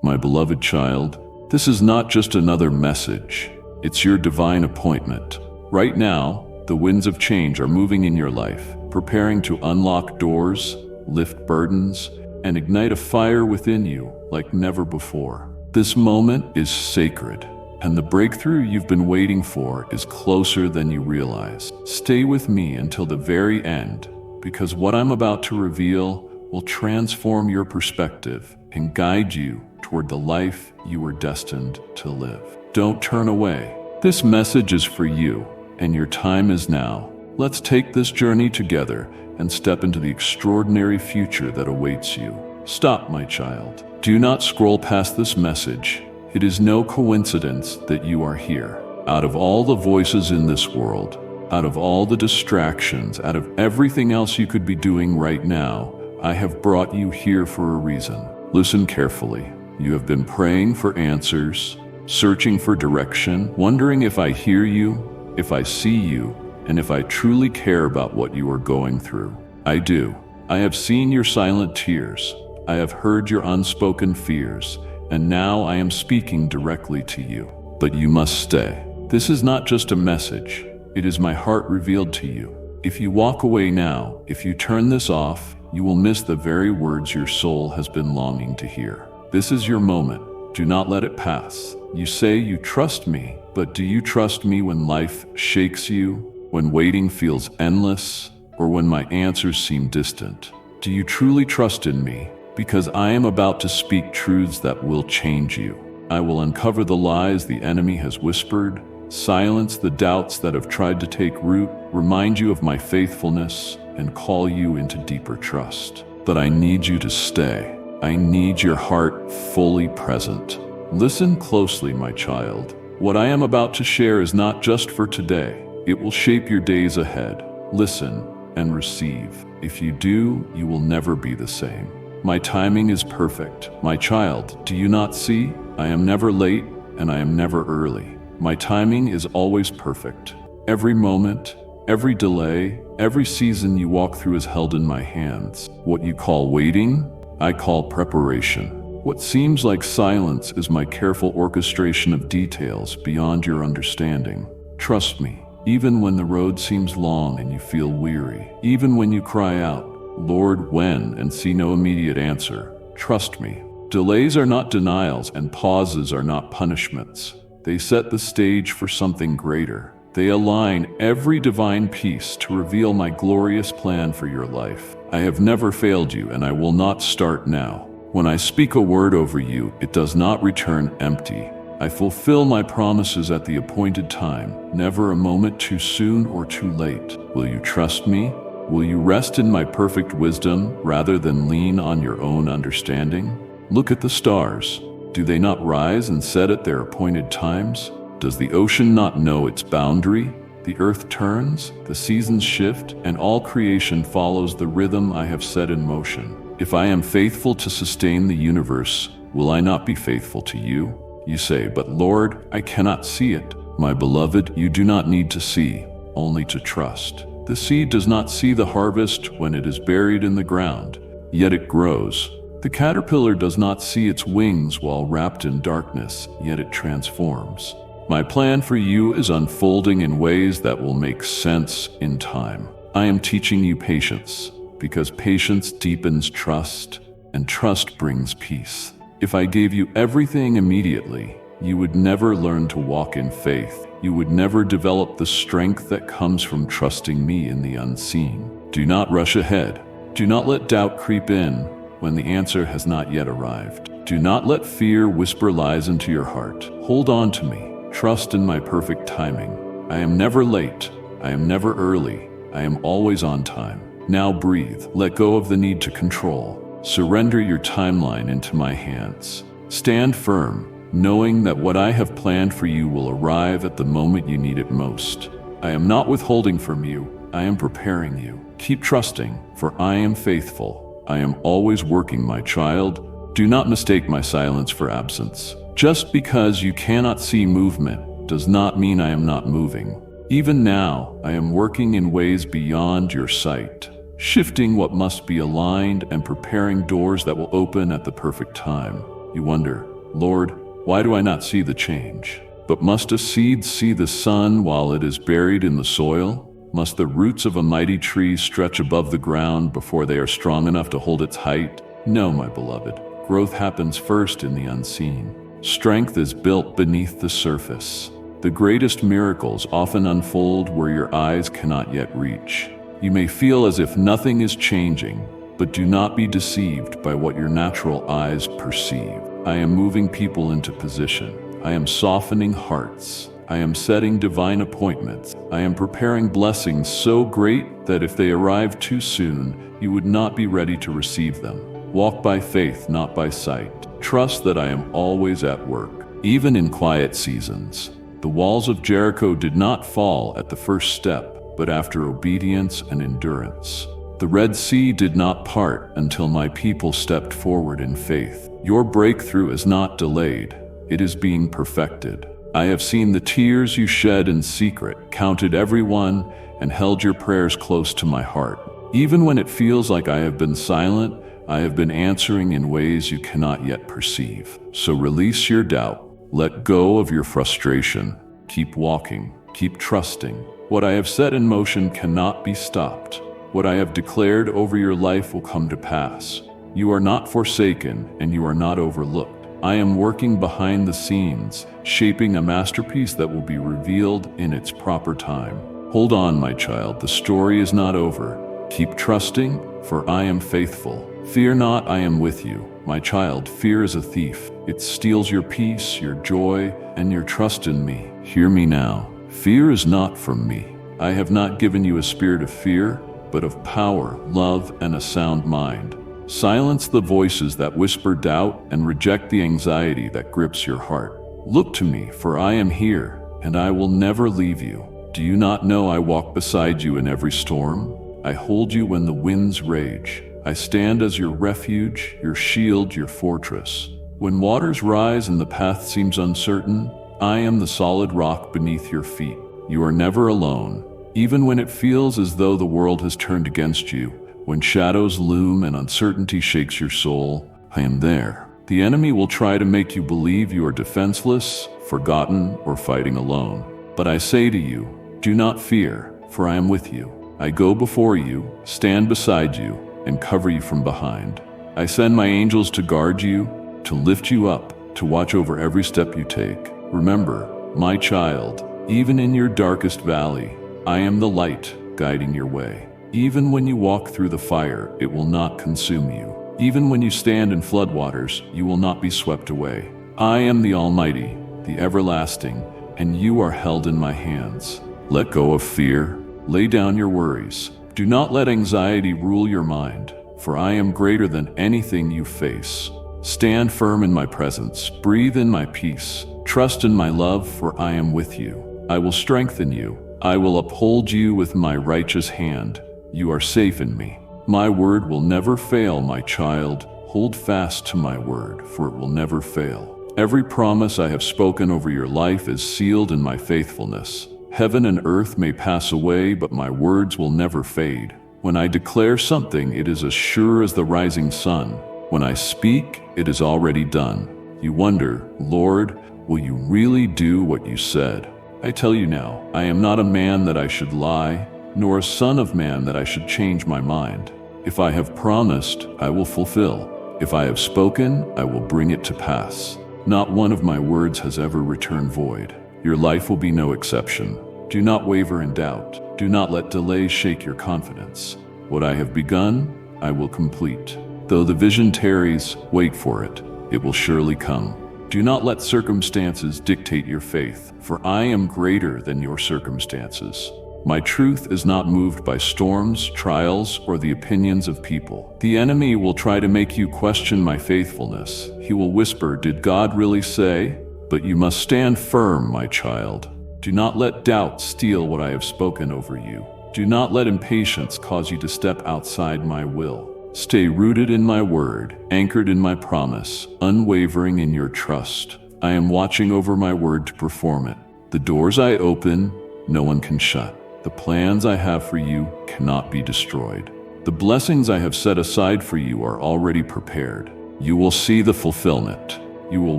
My beloved child, this is not just another message. It's your divine appointment. Right now, the winds of change are moving in your life, preparing to unlock doors, lift burdens, and ignite a fire within you like never before. This moment is sacred, and the breakthrough you've been waiting for is closer than you realize. Stay with me until the very end, because what I'm about to reveal will transform your perspective and guide you toward the life you were destined to live. Don't turn away. This message is for you, and your time is now. Let's take this journey together and step into the extraordinary future that awaits you. Stop, my child. Do not scroll past this message. It is no coincidence that you are here. Out of all the voices in this world, out of all the distractions, out of everything else you could be doing right now, I have brought you here for a reason. Listen carefully. You have been praying for answers, searching for direction, wondering if I hear you, if I see you, and if I truly care about what you are going through. I do. I have seen your silent tears. I have heard your unspoken fears, and now I am speaking directly to you. But you must stay. This is not just a message. It is my heart revealed to you. If you walk away now, if you turn this off, you will miss the very words your soul has been longing to hear. This is your moment. Do not let it pass. You say you trust me, but do you trust me when life shakes you, when waiting feels endless, or when my answers seem distant? Do you truly trust in me? Because I am about to speak truths that will change you. I will uncover the lies the enemy has whispered, silence the doubts that have tried to take root, remind you of my faithfulness, and call you into deeper trust. But I need you to stay. I need your heart fully present. Listen closely, my child. What I am about to share is not just for today. It will shape your days ahead. Listen and receive. If you do, you will never be the same. My timing is perfect. My child, do you not see? I am never late and I am never early. My timing is always perfect. Every moment, every delay, every season you walk through is held in my hands. What you call waiting, I call preparation. What seems like silence is my careful orchestration of details beyond your understanding. Trust me, even when the road seems long and you feel weary, even when you cry out, Lord, when, and see no immediate answer, trust me. Delays are not denials and pauses are not punishments. They set the stage for something greater. They align every divine piece to reveal my glorious plan for your life. I have never failed you, and I will not start now. When I speak a word over you, it does not return empty. I fulfill my promises at the appointed time, never a moment too soon or too late. Will you trust me? Will you rest in my perfect wisdom rather than lean on your own understanding? Look at the stars. Do they not rise and set at their appointed times? Does the ocean not know its boundary? The earth turns, the seasons shift, and all creation follows the rhythm I have set in motion. If I am faithful to sustain the universe, will I not be faithful to you? You say, but Lord, I cannot see it. My beloved, you do not need to see, only to trust. The seed does not see the harvest when it is buried in the ground, yet it grows. The caterpillar does not see its wings while wrapped in darkness, yet it transforms. My plan for you is unfolding in ways that will make sense in time. I am teaching you patience, because patience deepens trust, and trust brings peace. If I gave you everything immediately, you would never learn to walk in faith. You would never develop the strength that comes from trusting me in the unseen. Do not rush ahead. Do not let doubt creep in when the answer has not yet arrived. Do not let fear whisper lies into your heart. Hold on to me. Trust in my perfect timing. I am never late. I am never early. I am always on time. Now breathe. Let go of the need to control. Surrender your timeline into my hands. Stand firm, knowing that what I have planned for you will arrive at the moment you need it most. I am not withholding from you. I am preparing you. Keep trusting, for I am faithful. I am always working, my child. Do not mistake my silence for absence. Just because you cannot see movement does not mean I am not moving. Even now, I am working in ways beyond your sight, shifting what must be aligned and preparing doors that will open at the perfect time. You wonder, Lord, why do I not see the change? But must a seed see the sun while it is buried in the soil? Must the roots of a mighty tree stretch above the ground before they are strong enough to hold its height? No, my beloved. Growth happens first in the unseen. Strength is built beneath the surface. The greatest miracles often unfold where your eyes cannot yet reach. You may feel as if nothing is changing, but do not be deceived by what your natural eyes perceive. I am moving people into position. I am softening hearts. I am setting divine appointments. I am preparing blessings so great that if they arrive too soon, you would not be ready to receive them. Walk by faith, not by sight. Trust that I am always at work, even in quiet seasons. The walls of Jericho did not fall at the first step, but after obedience and endurance. The Red Sea did not part until my people stepped forward in faith. Your breakthrough is not delayed. It is being perfected. I have seen the tears you shed in secret, counted every one, and held your prayers close to my heart. Even when it feels like I have been silent, I have been answering in ways you cannot yet perceive. So release your doubt. Let go of your frustration. Keep walking. Keep trusting. What I have set in motion cannot be stopped. What I have declared over your life will come to pass. You are not forsaken, and you are not overlooked. I am working behind the scenes, shaping a masterpiece that will be revealed in its proper time. Hold on, my child, the story is not over. Keep trusting, for I am faithful. Fear not, I am with you. My child, fear is a thief. It steals your peace, your joy, and your trust in me. Hear me now. Fear is not from me. I have not given you a spirit of fear, but of power, love, and a sound mind. Silence the voices that whisper doubt and reject the anxiety that grips your heart. Look to me, for I am here, and I will never leave you. Do you not know I walk beside you in every storm? I hold you when the winds rage. I stand as your refuge, your shield, your fortress. When waters rise and the path seems uncertain, I am the solid rock beneath your feet. You are never alone. Even when it feels as though the world has turned against you, when shadows loom and uncertainty shakes your soul, I am there. The enemy will try to make you believe you are defenseless, forgotten, or fighting alone. But I say to you, do not fear, for I am with you. I go before you, stand beside you, and cover you from behind. I send my angels to guard you, to lift you up, to watch over every step you take. Remember, my child, even in your darkest valley, I am the light guiding your way. Even when you walk through the fire, it will not consume you. Even when you stand in floodwaters, you will not be swept away. I am the Almighty, the Everlasting, and you are held in my hands. Let go of fear. Lay down your worries. Do not let anxiety rule your mind, for I am greater than anything you face. Stand firm in my presence. Breathe in my peace. Trust in my love, for I am with you. I will strengthen you. I will uphold you with my righteous hand. You are safe in me. My word will never fail, my child. Hold fast to my word, for it will never fail. Every promise I have spoken over your life is sealed in my faithfulness. Heaven and earth may pass away, but my words will never fade. When I declare something, it is as sure as the rising sun. When I speak, it is already done. You wonder, Lord, will you really do what you said? I tell you now, I am not a man that I should lie, nor a son of man that I should change my mind. If I have promised, I will fulfill. If I have spoken, I will bring it to pass. Not one of my words has ever returned void. Your life will be no exception. Do not waver in doubt. Do not let delays shake your confidence. What I have begun, I will complete. Though the vision tarries, wait for it. It will surely come. Do not let circumstances dictate your faith, for I am greater than your circumstances. My truth is not moved by storms, trials, or the opinions of people. The enemy will try to make you question my faithfulness. He will whisper, "Did God really say?" But you must stand firm, my child. Do not let doubt steal what I have spoken over you. Do not let impatience cause you to step outside my will. Stay rooted in my word, anchored in my promise, unwavering in your trust. I am watching over my word to perform it. The doors I open, no one can shut. The plans I have for you cannot be destroyed. The blessings I have set aside for you are already prepared. You will see the fulfillment. You will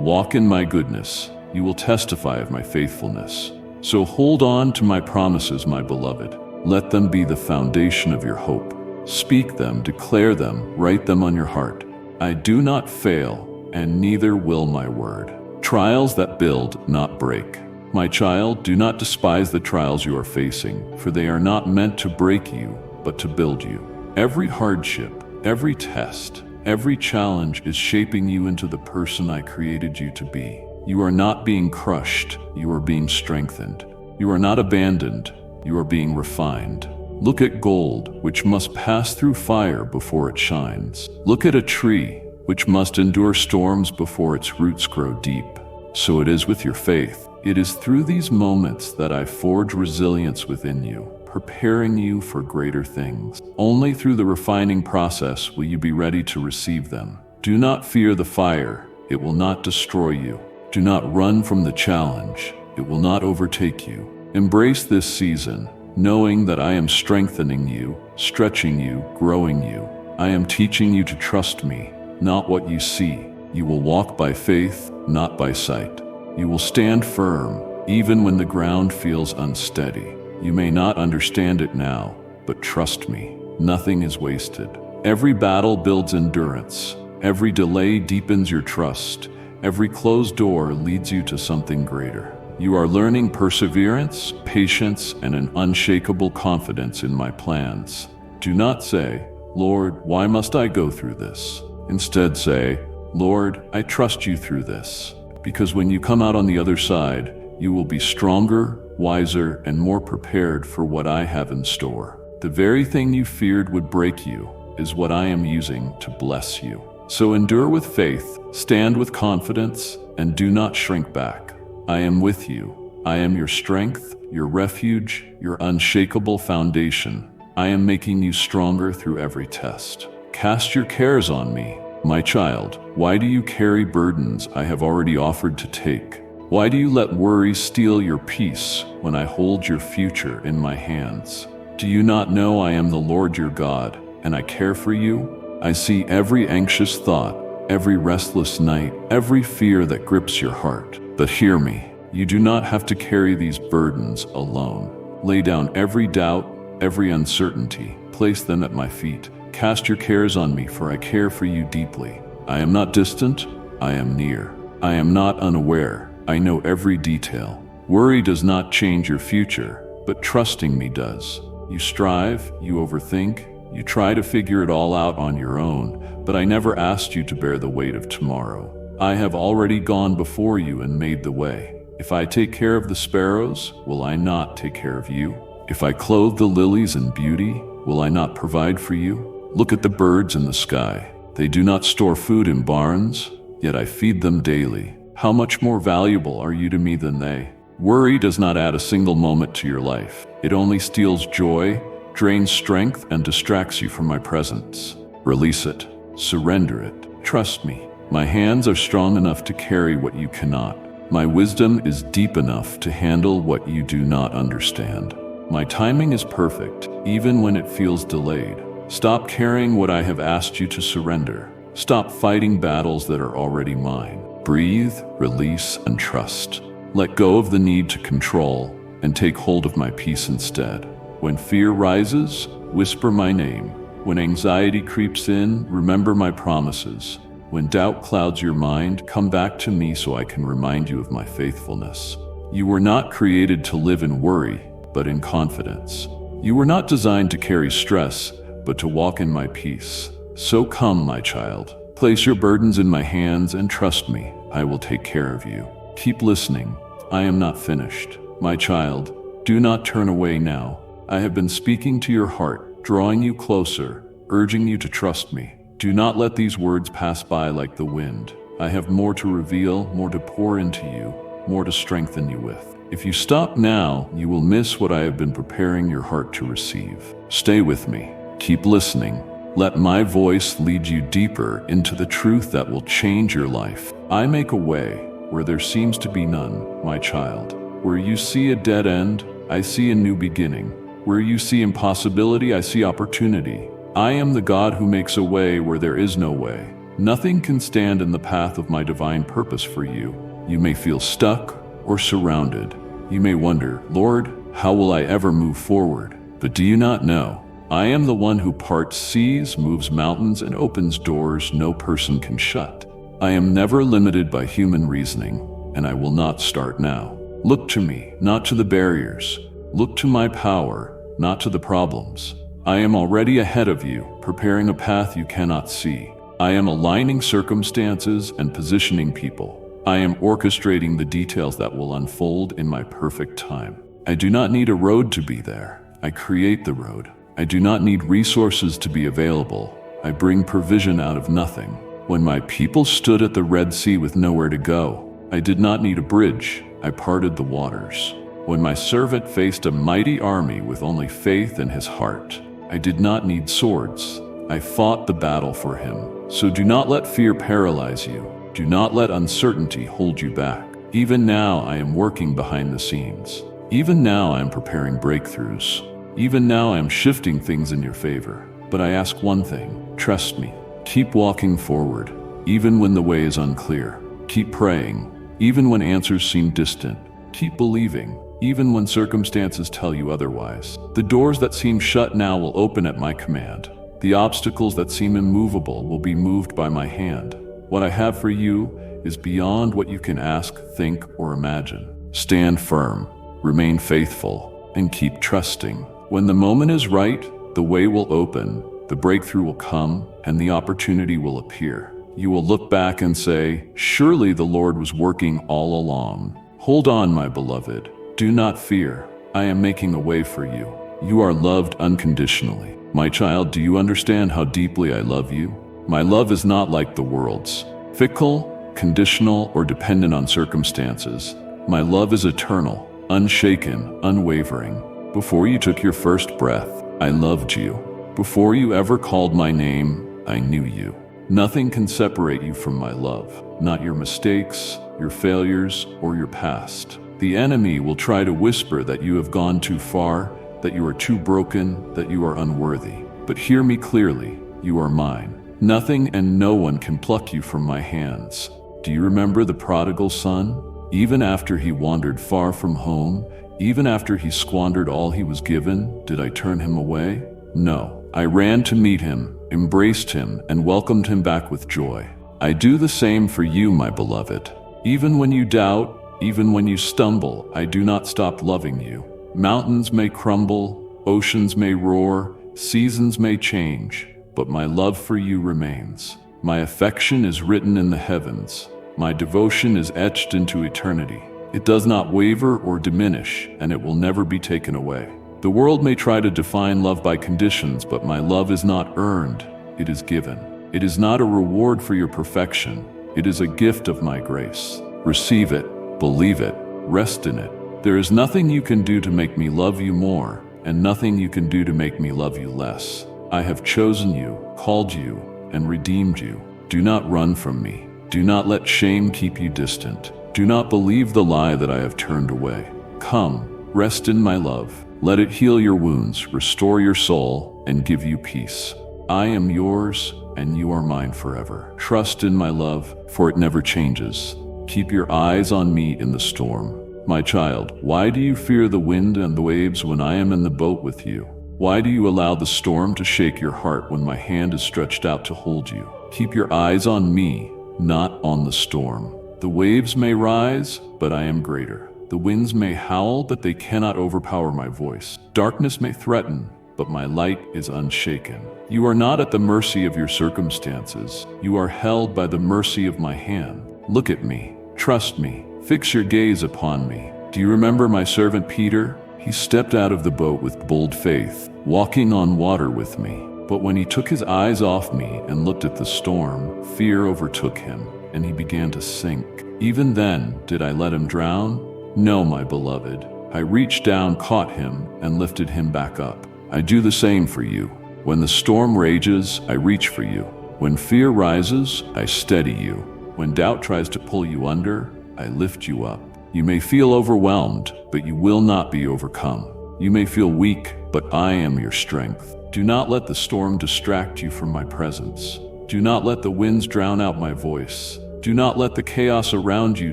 walk in my goodness. You will testify of my faithfulness. So hold on to my promises, my beloved. Let them be the foundation of your hope. Speak them, declare them, write them on your heart. I do not fail, and neither will my word. Trials that build, not break. My child, do not despise the trials you are facing, for they are not meant to break you, but to build you. Every hardship, every test, every challenge is shaping you into the person I created you to be. You are not being crushed, you are being strengthened. You are not abandoned, you are being refined. Look at gold, which must pass through fire before it shines. Look at a tree, which must endure storms before its roots grow deep. So it is with your faith. It is through these moments that I forge resilience within you, preparing you for greater things. Only through the refining process will you be ready to receive them. Do not fear the fire, it will not destroy you. Do not run from the challenge, it will not overtake you. Embrace this season, knowing that I am strengthening you, stretching you, growing you. I am teaching you to trust me, not what you see. You will walk by faith, not by sight. You will stand firm, even when the ground feels unsteady. You may not understand it now, but trust me, nothing is wasted. Every battle builds endurance. Every delay deepens your trust. Every closed door leads you to something greater. You are learning perseverance, patience, and an unshakable confidence in my plans. Do not say, Lord, why must I go through this? Instead say, Lord, I trust you through this. Because when you come out on the other side, you will be stronger, wiser, and more prepared for what I have in store. The very thing you feared would break you is what I am using to bless you. So endure with faith, stand with confidence, and do not shrink back. I am with you. I am your strength, your refuge, your unshakable foundation. I am making you stronger through every test. Cast your cares on me, my child. Why do you carry burdens I have already offered to take? Why do you let worry steal your peace when I hold your future in my hands? Do you not know I am the Lord your God, and I care for you? I see every anxious thought, every restless night, every fear that grips your heart. But hear me, you do not have to carry these burdens alone. Lay down every doubt, every uncertainty, place them at my feet. Cast your cares on me, for I care for you deeply. I am not distant, I am near. I am not unaware, I know every detail. Worry does not change your future, but trusting me does. You strive, you overthink, you try to figure it all out on your own, but I never asked you to bear the weight of tomorrow. I have already gone before you and made the way. If I take care of the sparrows, will I not take care of you? If I clothe the lilies in beauty, will I not provide for you? Look at the birds in the sky. They do not store food in barns, yet I feed them daily. How much more valuable are you to me than they? Worry does not add a single moment to your life. It only steals joy, drains strength, and distracts you from my presence. Release it. Surrender it. Trust me. My hands are strong enough to carry what you cannot. My wisdom is deep enough to handle what you do not understand. My timing is perfect, even when it feels delayed. Stop carrying what I have asked you to surrender. Stop fighting battles that are already mine. Breathe, release, and trust. Let go of the need to control and take hold of my peace instead. When fear rises, whisper my name. When anxiety creeps in, remember my promises. When doubt clouds your mind, come back to me so I can remind you of my faithfulness. You were not created to live in worry, but in confidence. You were not designed to carry stress, but to walk in my peace. So come, my child. Place your burdens in my hands and trust me, I will take care of you. Keep listening. I am not finished. My child, do not turn away now. I have been speaking to your heart, drawing you closer, urging you to trust me. Do not let these words pass by like the wind. I have more to reveal, more to pour into you, more to strengthen you with. If you stop now, you will miss what I have been preparing your heart to receive. Stay with me. Keep listening. Let my voice lead you deeper into the truth that will change your life. I make a way where there seems to be none, my child. Where you see a dead end, I see a new beginning. Where you see impossibility, I see opportunity. I am the God who makes a way where there is no way. Nothing can stand in the path of my divine purpose for you. You may feel stuck or surrounded. You may wonder, Lord, how will I ever move forward? But do you not know? I am the one who parts seas, moves mountains, and opens doors no person can shut. I am never limited by human reasoning, and I will not start now. Look to me, not to the barriers. Look to my power, not to the problems. I am already ahead of you, preparing a path you cannot see. I am aligning circumstances and positioning people. I am orchestrating the details that will unfold in my perfect time. I do not need a road to be there. I create the road. I do not need resources to be available. I bring provision out of nothing. When my people stood at the Red Sea with nowhere to go, I did not need a bridge. I parted the waters. When my servant faced a mighty army with only faith in his heart, I did not need swords. I fought the battle for him. So do not let fear paralyze you. Do not let uncertainty hold you back. Even now I am working behind the scenes. Even now I am preparing breakthroughs. Even now I am shifting things in your favor. But I ask one thing, trust me. Keep walking forward, even when the way is unclear. Keep praying, even when answers seem distant. Keep believing, even when circumstances tell you otherwise. The doors that seem shut now will open at my command. The obstacles that seem immovable will be moved by my hand. What I have for you is beyond what you can ask, think, or imagine. Stand firm, remain faithful, and keep trusting. When the moment is right, the way will open, the breakthrough will come, and the opportunity will appear. You will look back and say, surely the Lord was working all along. Hold on, my beloved. Do not fear. I am making a way for you. You are loved unconditionally. My child, do you understand how deeply I love you? My love is not like the world's, fickle, conditional, or dependent on circumstances. My love is eternal, unshaken, unwavering. Before you took your first breath, I loved you. Before you ever called my name, I knew you. Nothing can separate you from my love, not your mistakes, your failures, or your past. The enemy will try to whisper that you have gone too far, that you are too broken, that you are unworthy. But hear me clearly, you are mine. Nothing and no one can pluck you from my hands. Do you remember the prodigal son? Even after he wandered far from home, even after he squandered all he was given, did I turn him away? No. I ran to meet him, embraced him, and welcomed him back with joy. I do the same for you, my beloved. Even when you doubt, even when you stumble, I do not stop loving you. Mountains may crumble, oceans may roar, seasons may change, but my love for you remains. My affection is written in the heavens. My devotion is etched into eternity. It does not waver or diminish, and it will never be taken away. The world may try to define love by conditions, but my love is not earned, it is given. It is not a reward for your perfection, it is a gift of my grace. Receive it, believe it, rest in it. There is nothing you can do to make me love you more, and nothing you can do to make me love you less. I have chosen you, called you, and redeemed you. Do not run from me. Do not let shame keep you distant. Do not believe the lie that I have turned away. Come, rest in my love. Let it heal your wounds, restore your soul, and give you peace. I am yours, and you are mine forever. Trust in my love, for it never changes. Keep your eyes on me in the storm. My child, why do you fear the wind and the waves when I am in the boat with you? Why do you allow the storm to shake your heart when my hand is stretched out to hold you? Keep your eyes on me, not on the storm. The waves may rise, but I am greater. The winds may howl, but they cannot overpower my voice. Darkness may threaten, but my light is unshaken. You are not at the mercy of your circumstances. You are held by the mercy of my hand. Look at me. Trust me. Fix your gaze upon me. Do you remember my servant Peter? He stepped out of the boat with bold faith, walking on water with me. But when he took his eyes off me and looked at the storm, fear overtook him, and he began to sink. Even then, did I let him drown? No, my beloved. I reached down, caught him, and lifted him back up. I do the same for you. When the storm rages, I reach for you. When fear rises, I steady you. When doubt tries to pull you under, I lift you up. You may feel overwhelmed, but you will not be overcome. You may feel weak, but I am your strength. Do not let the storm distract you from my presence. Do not let the winds drown out my voice. Do not let the chaos around you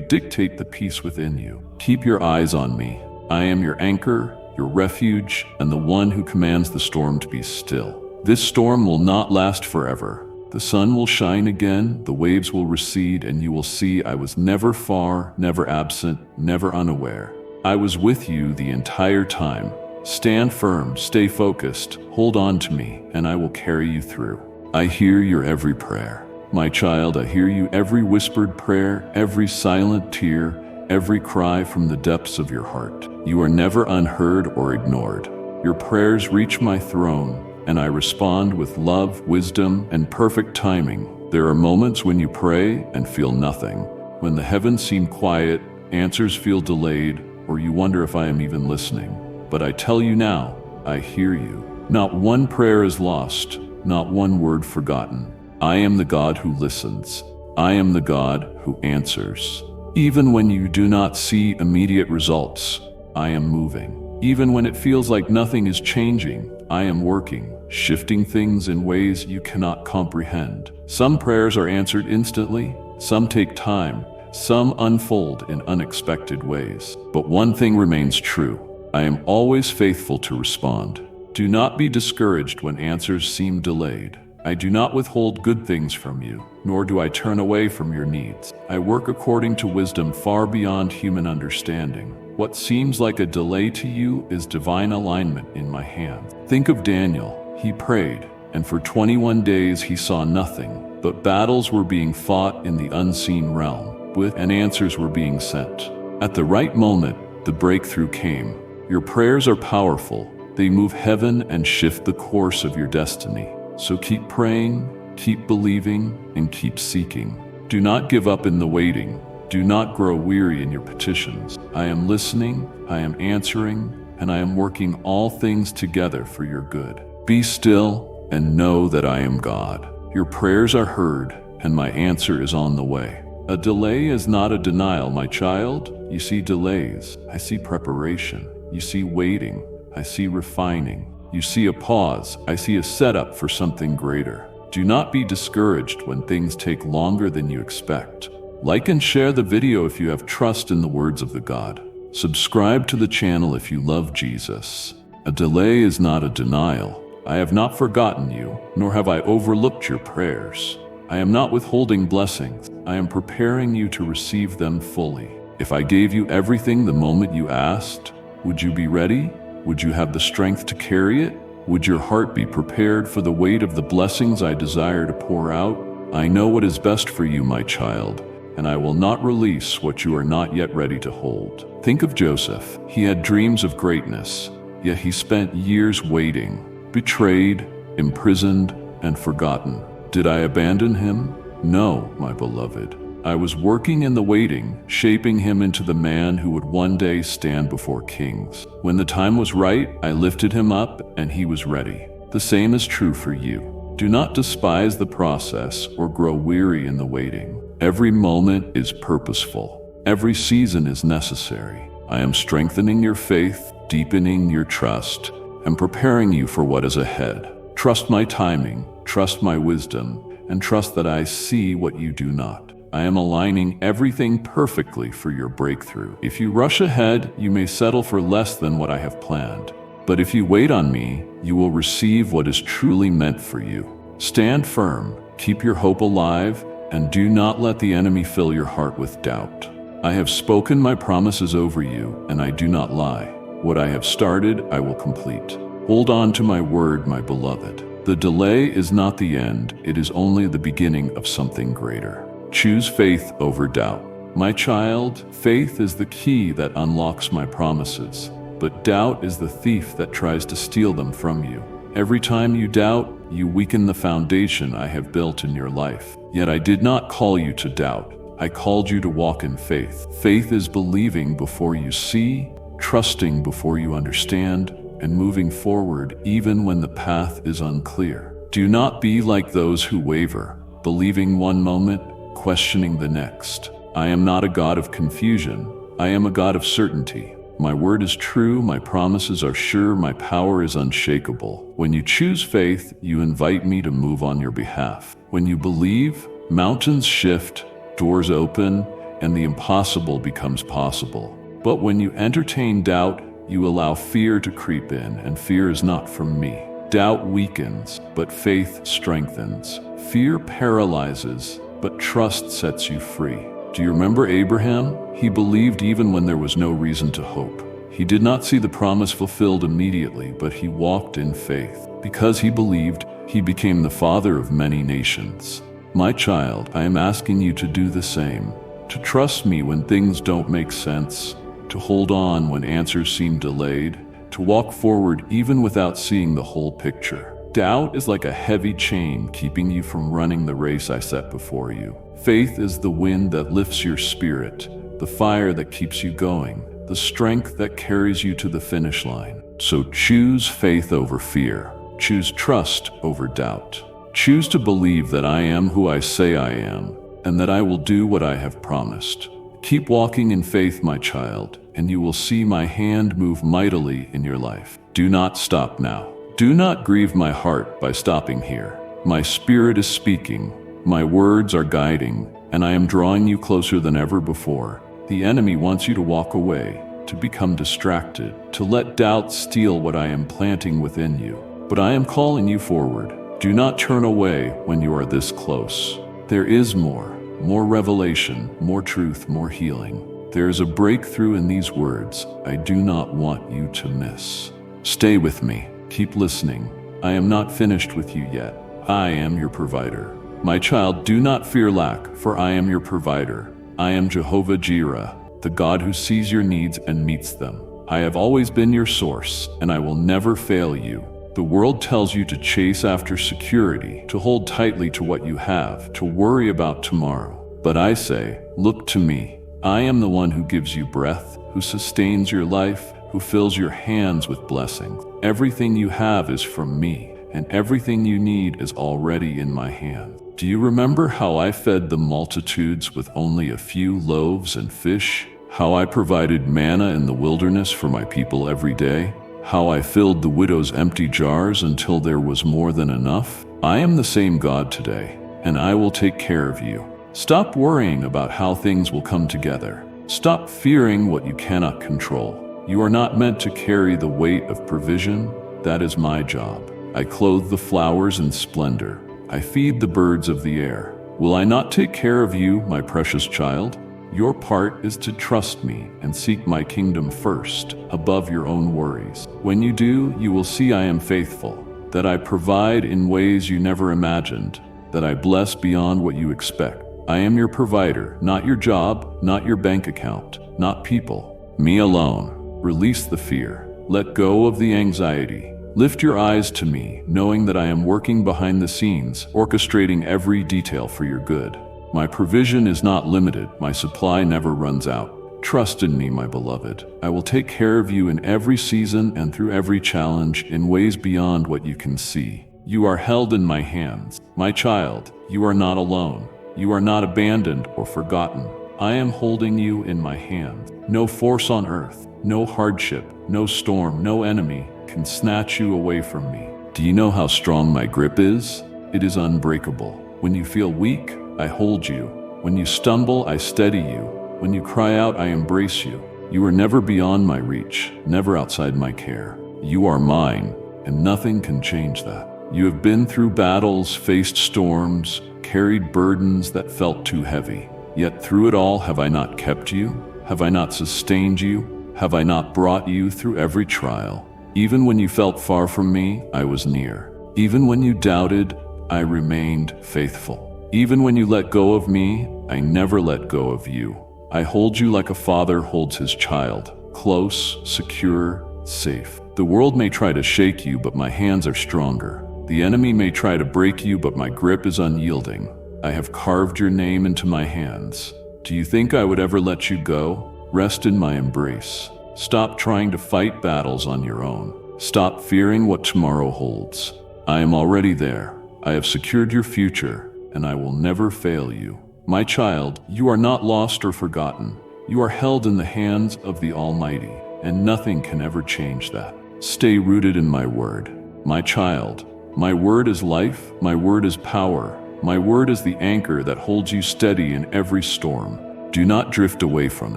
dictate the peace within you. Keep your eyes on me. I am your anchor, your refuge, and the one who commands the storm to be still. This storm will not last forever. The sun will shine again, the waves will recede, and you will see I was never far, never absent, never unaware. I was with you the entire time. Stand firm, stay focused, hold on to me, and I will carry you through. I hear your every prayer. My child, I hear you every whispered prayer, every silent tear, every cry from the depths of your heart. You are never unheard or ignored. Your prayers reach my throne, and I respond with love, wisdom, and perfect timing. There are moments when you pray and feel nothing, when the heavens seem quiet, answers feel delayed, or you wonder if I am even listening. But I tell you now, I hear you. Not one prayer is lost, not one word forgotten. I am the God who listens. I am the God who answers. Even when you do not see immediate results, I am moving. Even when it feels like nothing is changing, I am working, shifting things in ways you cannot comprehend. Some prayers are answered instantly, some take time, some unfold in unexpected ways. But one thing remains true. I am always faithful to respond. Do not be discouraged when answers seem delayed. I do not withhold good things from you, nor do I turn away from your needs. I work according to wisdom far beyond human understanding. What seems like a delay to you is divine alignment in my hand. Think of Daniel. He prayed, and for 21 days he saw nothing, but battles were being fought in the unseen realm, and answers were being sent. At the right moment, the breakthrough came. Your prayers are powerful. They move heaven and shift the course of your destiny. So keep praying, keep believing, and keep seeking. Do not give up in the waiting. Do not grow weary in your petitions. I am listening, I am answering, and I am working all things together for your good. Be still and know that I am God. Your prayers are heard, and my answer is on the way. A delay is not a denial, my child. You see delays, I see preparation. You see waiting, I see refining. You see a pause, I see a setup for something greater. Do not be discouraged when things take longer than you expect. Like and share the video if you have trust in the words of the God. Subscribe to the channel if you love Jesus. A delay is not a denial. I have not forgotten you, nor have I overlooked your prayers. I am not withholding blessings. I am preparing you to receive them fully. If I gave you everything the moment you asked, would you be ready? Would you have the strength to carry it? Would your heart be prepared for the weight of the blessings I desire to pour out? I know what is best for you, my child, and I will not release what you are not yet ready to hold. Think of Joseph. He had dreams of greatness, yet he spent years waiting, betrayed, imprisoned, and forgotten. Did I abandon him? No, my beloved. I was working in the waiting, shaping him into the man who would one day stand before kings. When the time was right, I lifted him up and he was ready. The same is true for you. Do not despise the process or grow weary in the waiting. Every moment is purposeful. Every season is necessary. I am strengthening your faith, deepening your trust, and preparing you for what is ahead. Trust my timing, trust my wisdom, and trust that I see what you do not. I am aligning everything perfectly for your breakthrough. If you rush ahead, you may settle for less than what I have planned. But if you wait on me, you will receive what is truly meant for you. Stand firm, keep your hope alive, and do not let the enemy fill your heart with doubt. I have spoken my promises over you, and I do not lie. What I have started, I will complete. Hold on to my word, my beloved. The delay is not the end, it is only the beginning of something greater. Choose faith over doubt. My child, faith is the key that unlocks my promises, but doubt is the thief that tries to steal them from you. Every time you doubt, you weaken the foundation I have built in your life. Yet I did not call you to doubt. I called you to walk in faith. Faith is believing before you see, trusting before you understand, and moving forward even when the path is unclear. Do not be like those who waver, believing one moment, questioning the next. I am not a God of confusion. I am a God of certainty. My word is true, my promises are sure, my power is unshakable. When you choose faith, you invite me to move on your behalf. When you believe, mountains shift, doors open, and the impossible becomes possible. But when you entertain doubt, you allow fear to creep in, and fear is not from me. Doubt weakens, but faith strengthens. Fear paralyzes, but trust sets you free. Do you remember Abraham? He believed even when there was no reason to hope. He did not see the promise fulfilled immediately, but he walked in faith. Because he believed, he became the father of many nations. My child, I am asking you to do the same. To trust me when things don't make sense. To hold on when answers seem delayed. To walk forward even without seeing the whole picture. Doubt is like a heavy chain keeping you from running the race I set before you. Faith is the wind that lifts your spirit, the fire that keeps you going, the strength that carries you to the finish line. So choose faith over fear. Choose trust over doubt. Choose to believe that I am who I say I am, and that I will do what I have promised. Keep walking in faith, my child, and you will see my hand move mightily in your life. Do not stop now. Do not grieve my heart by stopping here. My spirit is speaking, my words are guiding, and I am drawing you closer than ever before. The enemy wants you to walk away, to become distracted, to let doubt steal what I am planting within you. But I am calling you forward. Do not turn away when you are this close. There is more revelation, more truth, more healing. There is a breakthrough in these words I do not want you to miss. Stay with me. Keep listening. I am not finished with you yet. I am your provider. My child, do not fear lack, for I am your provider. I am Jehovah Jireh, the God who sees your needs and meets them. I have always been your source, and I will never fail you. The world tells you to chase after security, to hold tightly to what you have, to worry about tomorrow. But I say, look to me. I am the one who gives you breath, who sustains your life, who fills your hands with blessings. Everything you have is from me, and everything you need is already in my hand. Do you remember how I fed the multitudes with only a few loaves and fish? How I provided manna in the wilderness for my people every day? How I filled the widow's empty jars until there was more than enough? I am the same God today, and I will take care of you. Stop worrying about how things will come together. Stop fearing what you cannot control. You are not meant to carry the weight of provision. That is my job. I clothe the flowers in splendor. I feed the birds of the air. Will I not take care of you, my precious child? Your part is to trust me and seek my kingdom first, above your own worries. When you do, you will see I am faithful, that I provide in ways you never imagined, that I bless beyond what you expect. I am your provider, not your job, not your bank account, not people. Me alone. Release the fear. Let go of the anxiety. Lift your eyes to me, knowing that I am working behind the scenes, orchestrating every detail for your good. My provision is not limited. My supply never runs out. Trust in me, my beloved. I will take care of you in every season and through every challenge in ways beyond what you can see. You are held in my hands. My child, you are not alone. You are not abandoned or forgotten. I am holding you in my hands. No force on earth, no hardship, no storm, no enemy can snatch you away from me. Do you know how strong my grip is? It is unbreakable. When you feel weak, I hold you. When you stumble, I steady you. When you cry out, I embrace you. You are never beyond my reach, never outside my care. You are mine, and nothing can change that. You have been through battles, faced storms, carried burdens that felt too heavy. Yet through it all, have I not kept you? Have I not sustained you? Have I not brought you through every trial? Even when you felt far from me, I was near. Even when you doubted, I remained faithful. Even when you let go of me, I never let go of you. I hold you like a father holds his child, close, secure, safe. The world may try to shake you, but my hands are stronger. The enemy may try to break you, but my grip is unyielding. I have carved your name into my hands. Do you think I would ever let you go? Rest in my embrace. Stop trying to fight battles on your own. Stop fearing what tomorrow holds. I am already there. I have secured your future, and I will never fail you. My child, you are not lost or forgotten. You are held in the hands of the Almighty. and nothing can ever change that. Stay rooted in my word. My child, my word is life, my word is power, my word is the anchor that holds you steady in every storm. Do not drift away from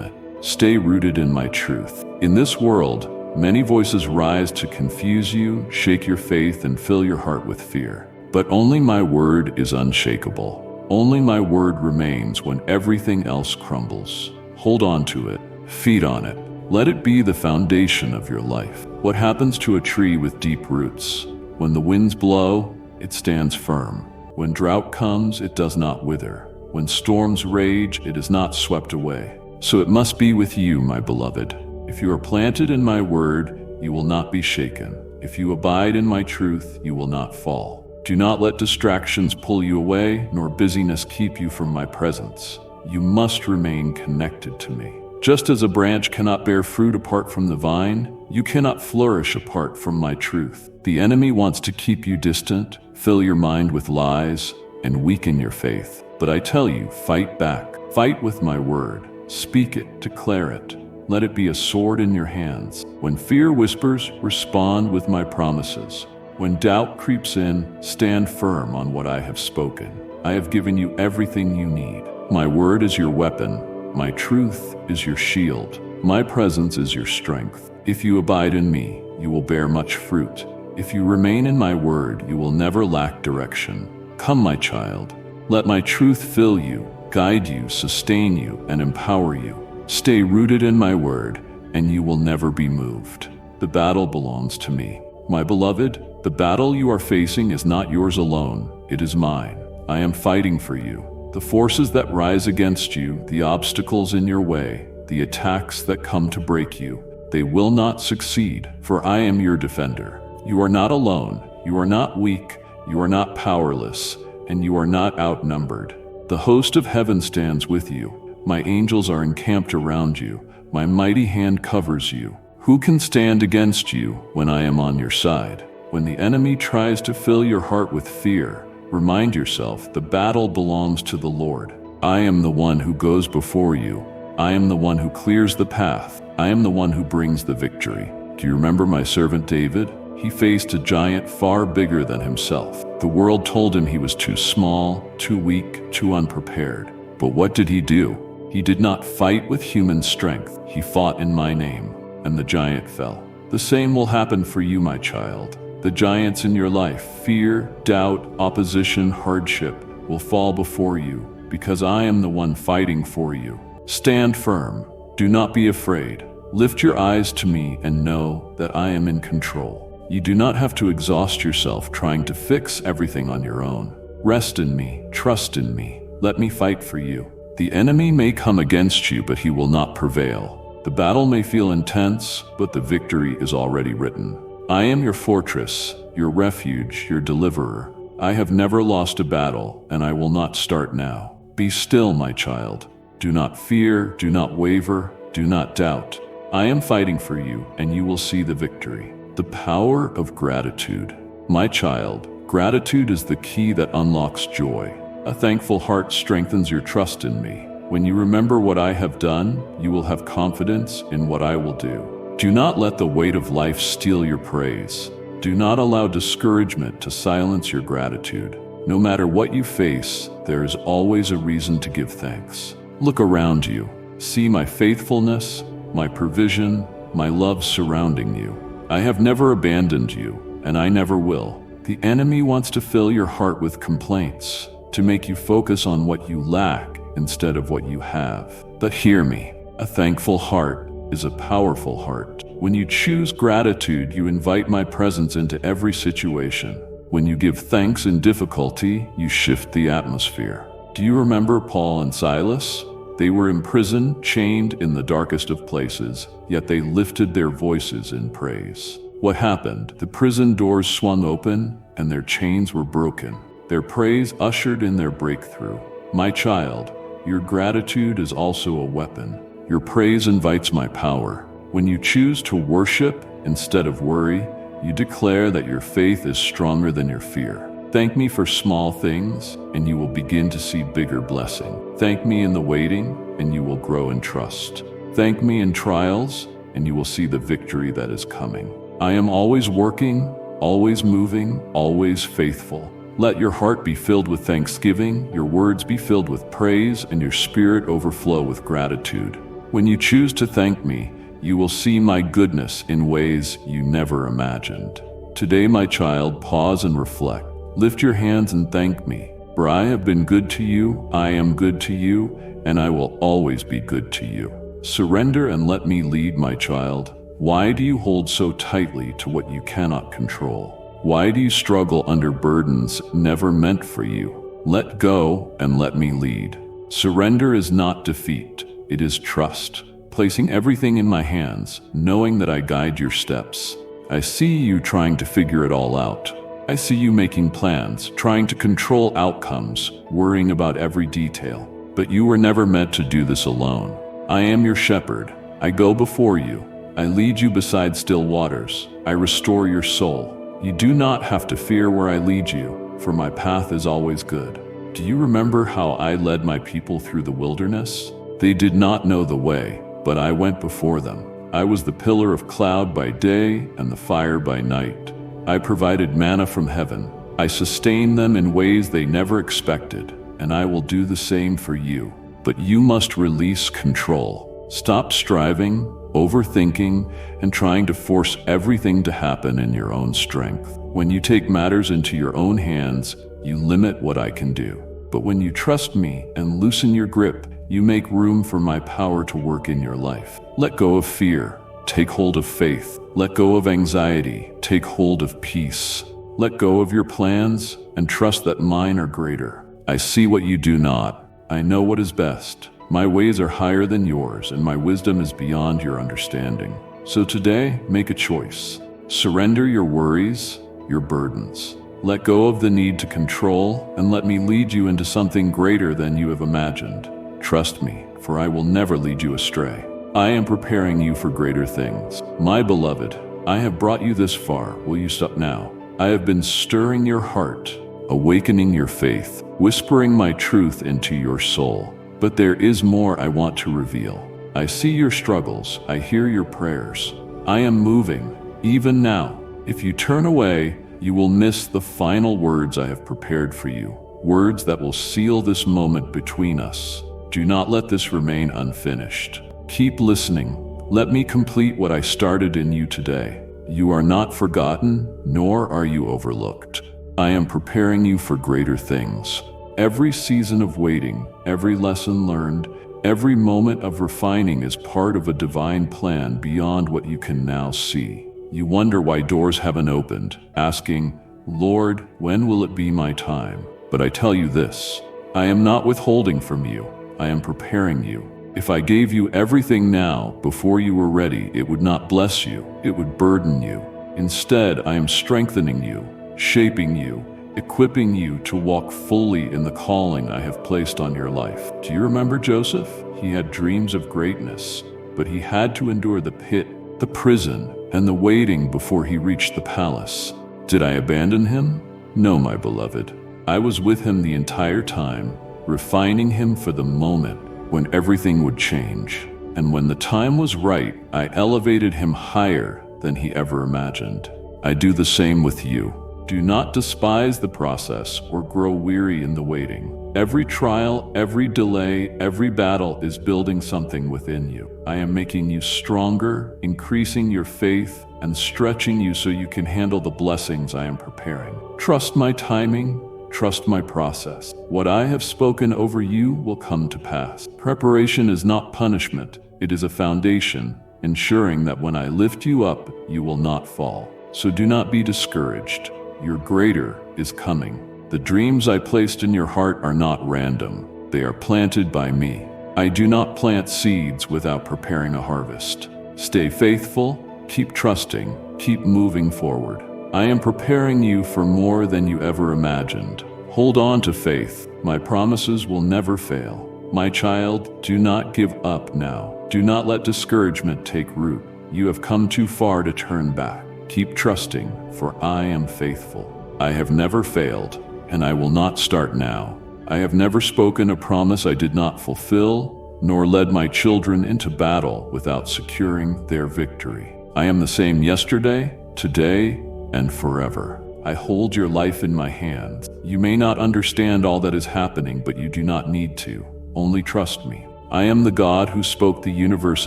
it. Stay rooted in my truth. In this world, many voices rise to confuse you, shake your faith, and fill your heart with fear. But only my word is unshakable. Only my word remains when everything else crumbles. Hold on to it. Feed on it. Let it be the foundation of your life. What happens to a tree with deep roots? When the winds blow, it stands firm. When drought comes, it does not wither. When storms rage, it is not swept away. So it must be with you, my beloved. If you are planted in my word, you will not be shaken. If you abide in my truth, you will not fall. Do not let distractions pull you away, nor busyness keep you from my presence. You must remain connected to me. Just as a branch cannot bear fruit apart from the vine, you cannot flourish apart from my truth. The enemy wants to keep you distant, fill your mind with lies, and weaken your faith. But I tell you, fight back. Fight with my word. Speak it, declare it. Let it be a sword in your hands. When fear whispers, respond with my promises. When doubt creeps in, stand firm on what I have spoken. I have given you everything you need. My word is your weapon. My truth is your shield. My presence is your strength. If you abide in me, you will bear much fruit. If you remain in my word, you will never lack direction. Come, my child. Let my truth fill you, guide you, sustain you, and empower you. Stay rooted in my word, and you will never be moved. The battle belongs to me. My beloved, the battle you are facing is not yours alone. It is mine. I am fighting for you. The forces that rise against you, the obstacles in your way, the attacks that come to break you, they will not succeed, for I am your defender. You are not alone. You are not weak. You are not powerless, and you are not outnumbered. The host of heaven stands with you. My angels are encamped around you. My mighty hand covers you. Who can stand against you when I am on your side? When the enemy tries to fill your heart with fear, remind yourself the battle belongs to the Lord. I am the one who goes before you. I am the one who clears the path. I am the one who brings the victory. Do you remember my servant David? He faced a giant far bigger than himself. The world told him he was too small, too weak, too unprepared. But what did he do? He did not fight with human strength. He fought in my name, and the giant fell. The same will happen for you, my child. The giants in your life, fear, doubt, opposition, hardship, will fall before you, because I am the one fighting for you. Stand firm. Do not be afraid. Lift your eyes to me and know that I am in control. You do not have to exhaust yourself trying to fix everything on your own. Rest in me. Trust in me. Let me fight for you. The enemy may come against you, but he will not prevail. The battle may feel intense, but the victory is already written. I am your fortress, your refuge, your deliverer. I have never lost a battle, and I will not start now. Be still, my child. Do not fear, do not waver, do not doubt. I am fighting for you, and you will see the victory. The power of gratitude. My child, gratitude is the key that unlocks joy. A thankful heart strengthens your trust in me. When you remember what I have done, you will have confidence in what I will do. Do not let the weight of life steal your praise. Do not allow discouragement to silence your gratitude. No matter what you face, there is always a reason to give thanks. Look around you. See my faithfulness, my provision, my love surrounding you. I have never abandoned you, and I never will. The enemy wants to fill your heart with complaints, to make you focus on what you lack instead of what you have. But hear me, a thankful heart is a powerful heart. When you choose gratitude, you invite my presence into every situation. When you give thanks in difficulty, you shift the atmosphere. Do you remember Paul and Silas? They were imprisoned, chained in the darkest of places, yet they lifted their voices in praise. What happened? The prison doors swung open, and their chains were broken. Their praise ushered in their breakthrough. My child, your gratitude is also a weapon. Your praise invites my power. When you choose to worship instead of worry, you declare that your faith is stronger than your fear. Thank me for small things, and you will begin to see bigger blessing. Thank me in the waiting, and you will grow in trust. Thank me in trials, and you will see the victory that is coming. I am always working, always moving, always faithful. Let your heart be filled with thanksgiving, your words be filled with praise, and your spirit overflow with gratitude. When you choose to thank me, you will see my goodness in ways you never imagined. Today, my child, pause and reflect. Lift your hands and thank me. For I have been good to you, I am good to you, and I will always be good to you. Surrender and let me lead, my child. Why do you hold so tightly to what you cannot control? Why do you struggle under burdens never meant for you? Let go and let me lead. Surrender is not defeat, it is trust. Placing everything in my hands, knowing that I guide your steps. I see you trying to figure it all out. I see you making plans, trying to control outcomes, worrying about every detail. But you were never meant to do this alone. I am your shepherd. I go before you. I lead you beside still waters. I restore your soul. You do not have to fear where I lead you, for my path is always good. Do you remember how I led my people through the wilderness? They did not know the way, but I went before them. I was the pillar of cloud by day and the fire by night. I provided manna from heaven. I sustained them in ways they never expected, and I will do the same for you. But you must release control. Stop striving, overthinking, and trying to force everything to happen in your own strength. When you take matters into your own hands, you limit what I can do. But when you trust me and loosen your grip, you make room for my power to work in your life. Let go of fear. Take hold of faith. Let go of anxiety. Take hold of peace. Let go of your plans and trust that mine are greater. I see what you do not. I know what is best. My ways are higher than yours, and my wisdom is beyond your understanding. So today, make a choice. Surrender your worries, your burdens. Let go of the need to control, and let me lead you into something greater than you have imagined. Trust me, for I will never lead you astray. I am preparing you for greater things. My beloved, I have brought you this far. Will you stop now? I have been stirring your heart, awakening your faith, whispering my truth into your soul. But there is more I want to reveal. I see your struggles. I hear your prayers. I am moving, even now. If you turn away, you will miss the final words I have prepared for you. Words that will seal this moment between us. Do not let this remain unfinished. Keep listening. Let me complete what I started in you today. You are not forgotten, nor are you overlooked. I am preparing you for greater things. Every season of waiting, every lesson learned, every moment of refining is part of a divine plan beyond what you can now see. You wonder why doors haven't opened, asking, Lord, when will it be my time? But I tell you this, I am not withholding from you. I am preparing you. If I gave you everything now, before you were ready, it would not bless you, it would burden you. Instead, I am strengthening you, shaping you, equipping you to walk fully in the calling I have placed on your life. Do you remember Joseph? He had dreams of greatness, but he had to endure the pit, the prison, and the waiting before he reached the palace. Did I abandon him? No, my beloved. I was with him the entire time, refining him for the moment when everything would change. And when the time was right, I elevated him higher than he ever imagined. I do the same with you. Do not despise the process or grow weary in the waiting. Every trial, every delay, every battle is building something within you. I am making you stronger, increasing your faith, and stretching you so you can handle the blessings I am preparing. Trust my timing. Trust my process. What I have spoken over you will come to pass. Preparation is not punishment. It is a foundation, ensuring that when I lift you up, you will not fall. So do not be discouraged. Your greater is coming. The dreams I placed in your heart are not random. They are planted by me. I do not plant seeds without preparing a harvest. Stay faithful, keep trusting, keep moving forward. I am preparing you for more than you ever imagined. Hold on to faith. My promises will never fail. My child, do not give up now. Do not let discouragement take root. You have come too far to turn back. Keep trusting, for I am faithful. I have never failed, and I will not start now. I have never spoken a promise I did not fulfill, nor led my children into battle without securing their victory. I am the same yesterday, today, and forever. I hold your life in my hands. You may not understand all that is happening, but you do not need to. Only trust me. I am the God who spoke the universe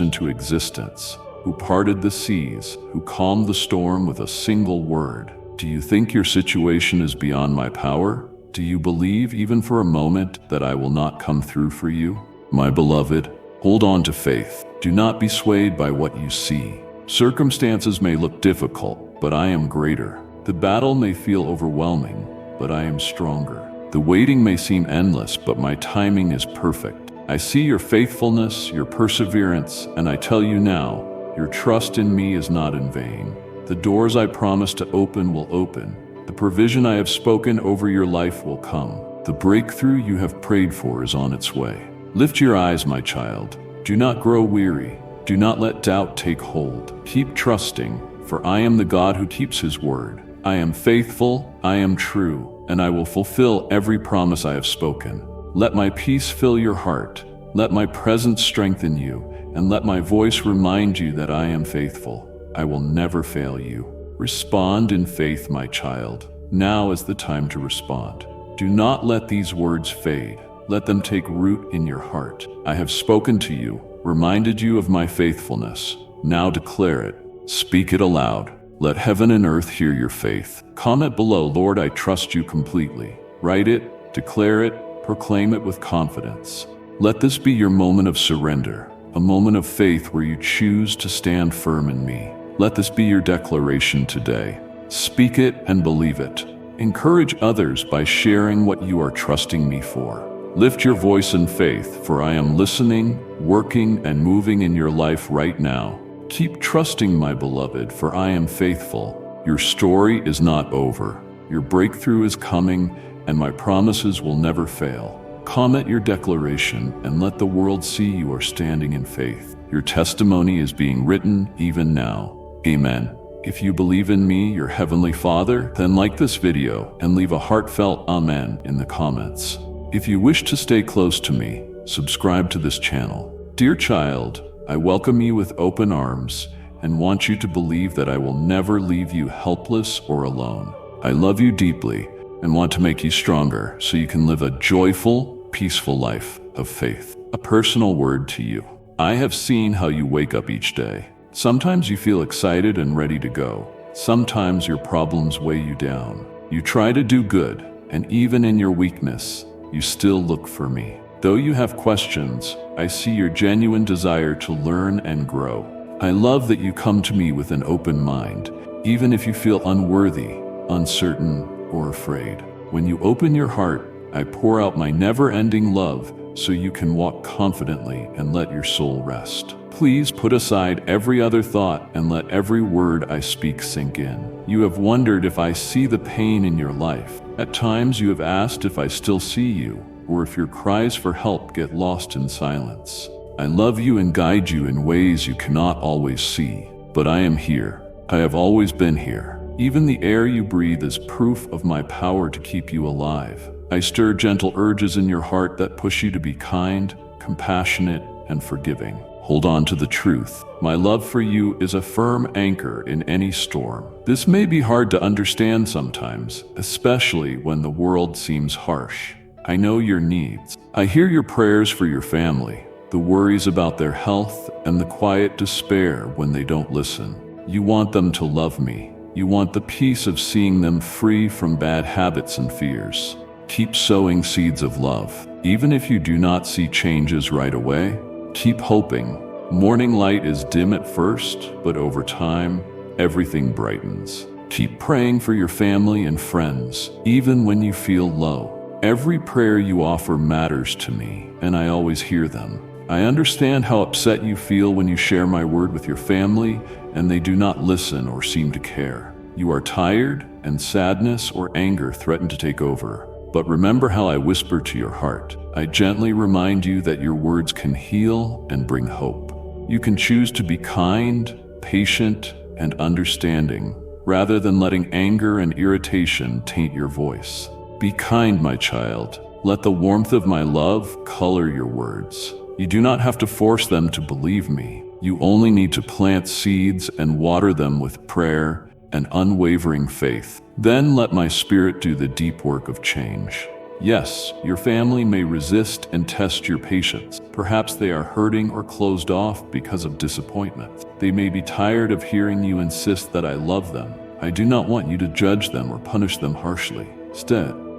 into existence, who parted the seas, who calmed the storm with a single word. Do you think your situation is beyond my power? Do you believe even for a moment that I will not come through for you? My beloved, hold on to faith. Do not be swayed by what you see. Circumstances may look difficult, but I am greater. The battle may feel overwhelming, but I am stronger. The waiting may seem endless, but my timing is perfect. I see your faithfulness, your perseverance, and I tell you now, your trust in me is not in vain. The doors I promised to open will open. The provision I have spoken over your life will come. The breakthrough you have prayed for is on its way. Lift your eyes, my child. Do not grow weary. Do not let doubt take hold. Keep trusting, for I am the God who keeps his word. I am faithful, I am true, and I will fulfill every promise I have spoken. Let my peace fill your heart. Let my presence strengthen you, and let my voice remind you that I am faithful. I will never fail you. Respond in faith, my child. Now is the time to respond. Do not let these words fade. Let them take root in your heart. I have spoken to you, reminded you of my faithfulness. Now declare it. Speak it aloud. Let heaven and earth hear your faith. Comment below, Lord, I trust you completely. Write it, declare it, proclaim it with confidence. Let this be your moment of surrender, a moment of faith where you choose to stand firm in me. Let this be your declaration today. Speak it and believe it. Encourage others by sharing what you are trusting me for. Lift your voice in faith, for I am listening, working, and moving in your life right now. Keep trusting, my beloved, for I am faithful. Your story is not over. Your breakthrough is coming, and my promises will never fail. Comment your declaration and let the world see you are standing in faith. Your testimony is being written even now. Amen. If you believe in me, your Heavenly Father, then like this video and leave a heartfelt Amen in the comments. If you wish to stay close to me, subscribe to this channel. Dear child, I welcome you with open arms and want you to believe that I will never leave you helpless or alone. I love you deeply and want to make you stronger so you can live a joyful, peaceful life of faith. A personal word to you. I have seen how you wake up each day. Sometimes you feel excited and ready to go. Sometimes your problems weigh you down. You try to do good, and even in your weakness, you still look for me. Though you have questions, I see your genuine desire to learn and grow. I love that you come to me with an open mind, even if you feel unworthy, uncertain, or afraid. When you open your heart, I pour out my never-ending love so you can walk confidently and let your soul rest. Please put aside every other thought and let every word I speak sink in. You have wondered if I see the pain in your life. At times you have asked if I still see you, or if your cries for help get lost in silence. I love you and guide you in ways you cannot always see, but I am here. I have always been here. Even the air you breathe is proof of my power to keep you alive. I stir gentle urges in your heart that push you to be kind, compassionate, and forgiving. Hold on to the truth. My love for you is a firm anchor in any storm. This may be hard to understand sometimes, especially when the world seems harsh. I know your needs. I hear your prayers for your family, the worries about their health, and the quiet despair when they don't listen. You want them to love me. You want the peace of seeing them free from bad habits and fears. Keep sowing seeds of love. Even if you do not see changes right away, keep hoping. Morning light is dim at first, but over time, everything brightens. Keep praying for your family and friends, even when you feel low. Every prayer you offer matters to me, and I always hear them. I understand how upset you feel when you share my word with your family, and they do not listen or seem to care. You are tired, and sadness or anger threaten to take over. But remember how I whisper to your heart. I gently remind you that your words can heal and bring hope. You can choose to be kind, patient, and understanding, rather than letting anger and irritation taint your voice. Be kind, my child. Let the warmth of my love color your words. You do not have to force them to believe me. You only need to plant seeds and water them with prayer and unwavering faith. Then let my Spirit do the deep work of change. Yes, your family may resist and test your patience. Perhaps they are hurting or closed off because of disappointment. They may be tired of hearing you insist that I love them. I do not want you to judge them or punish them harshly.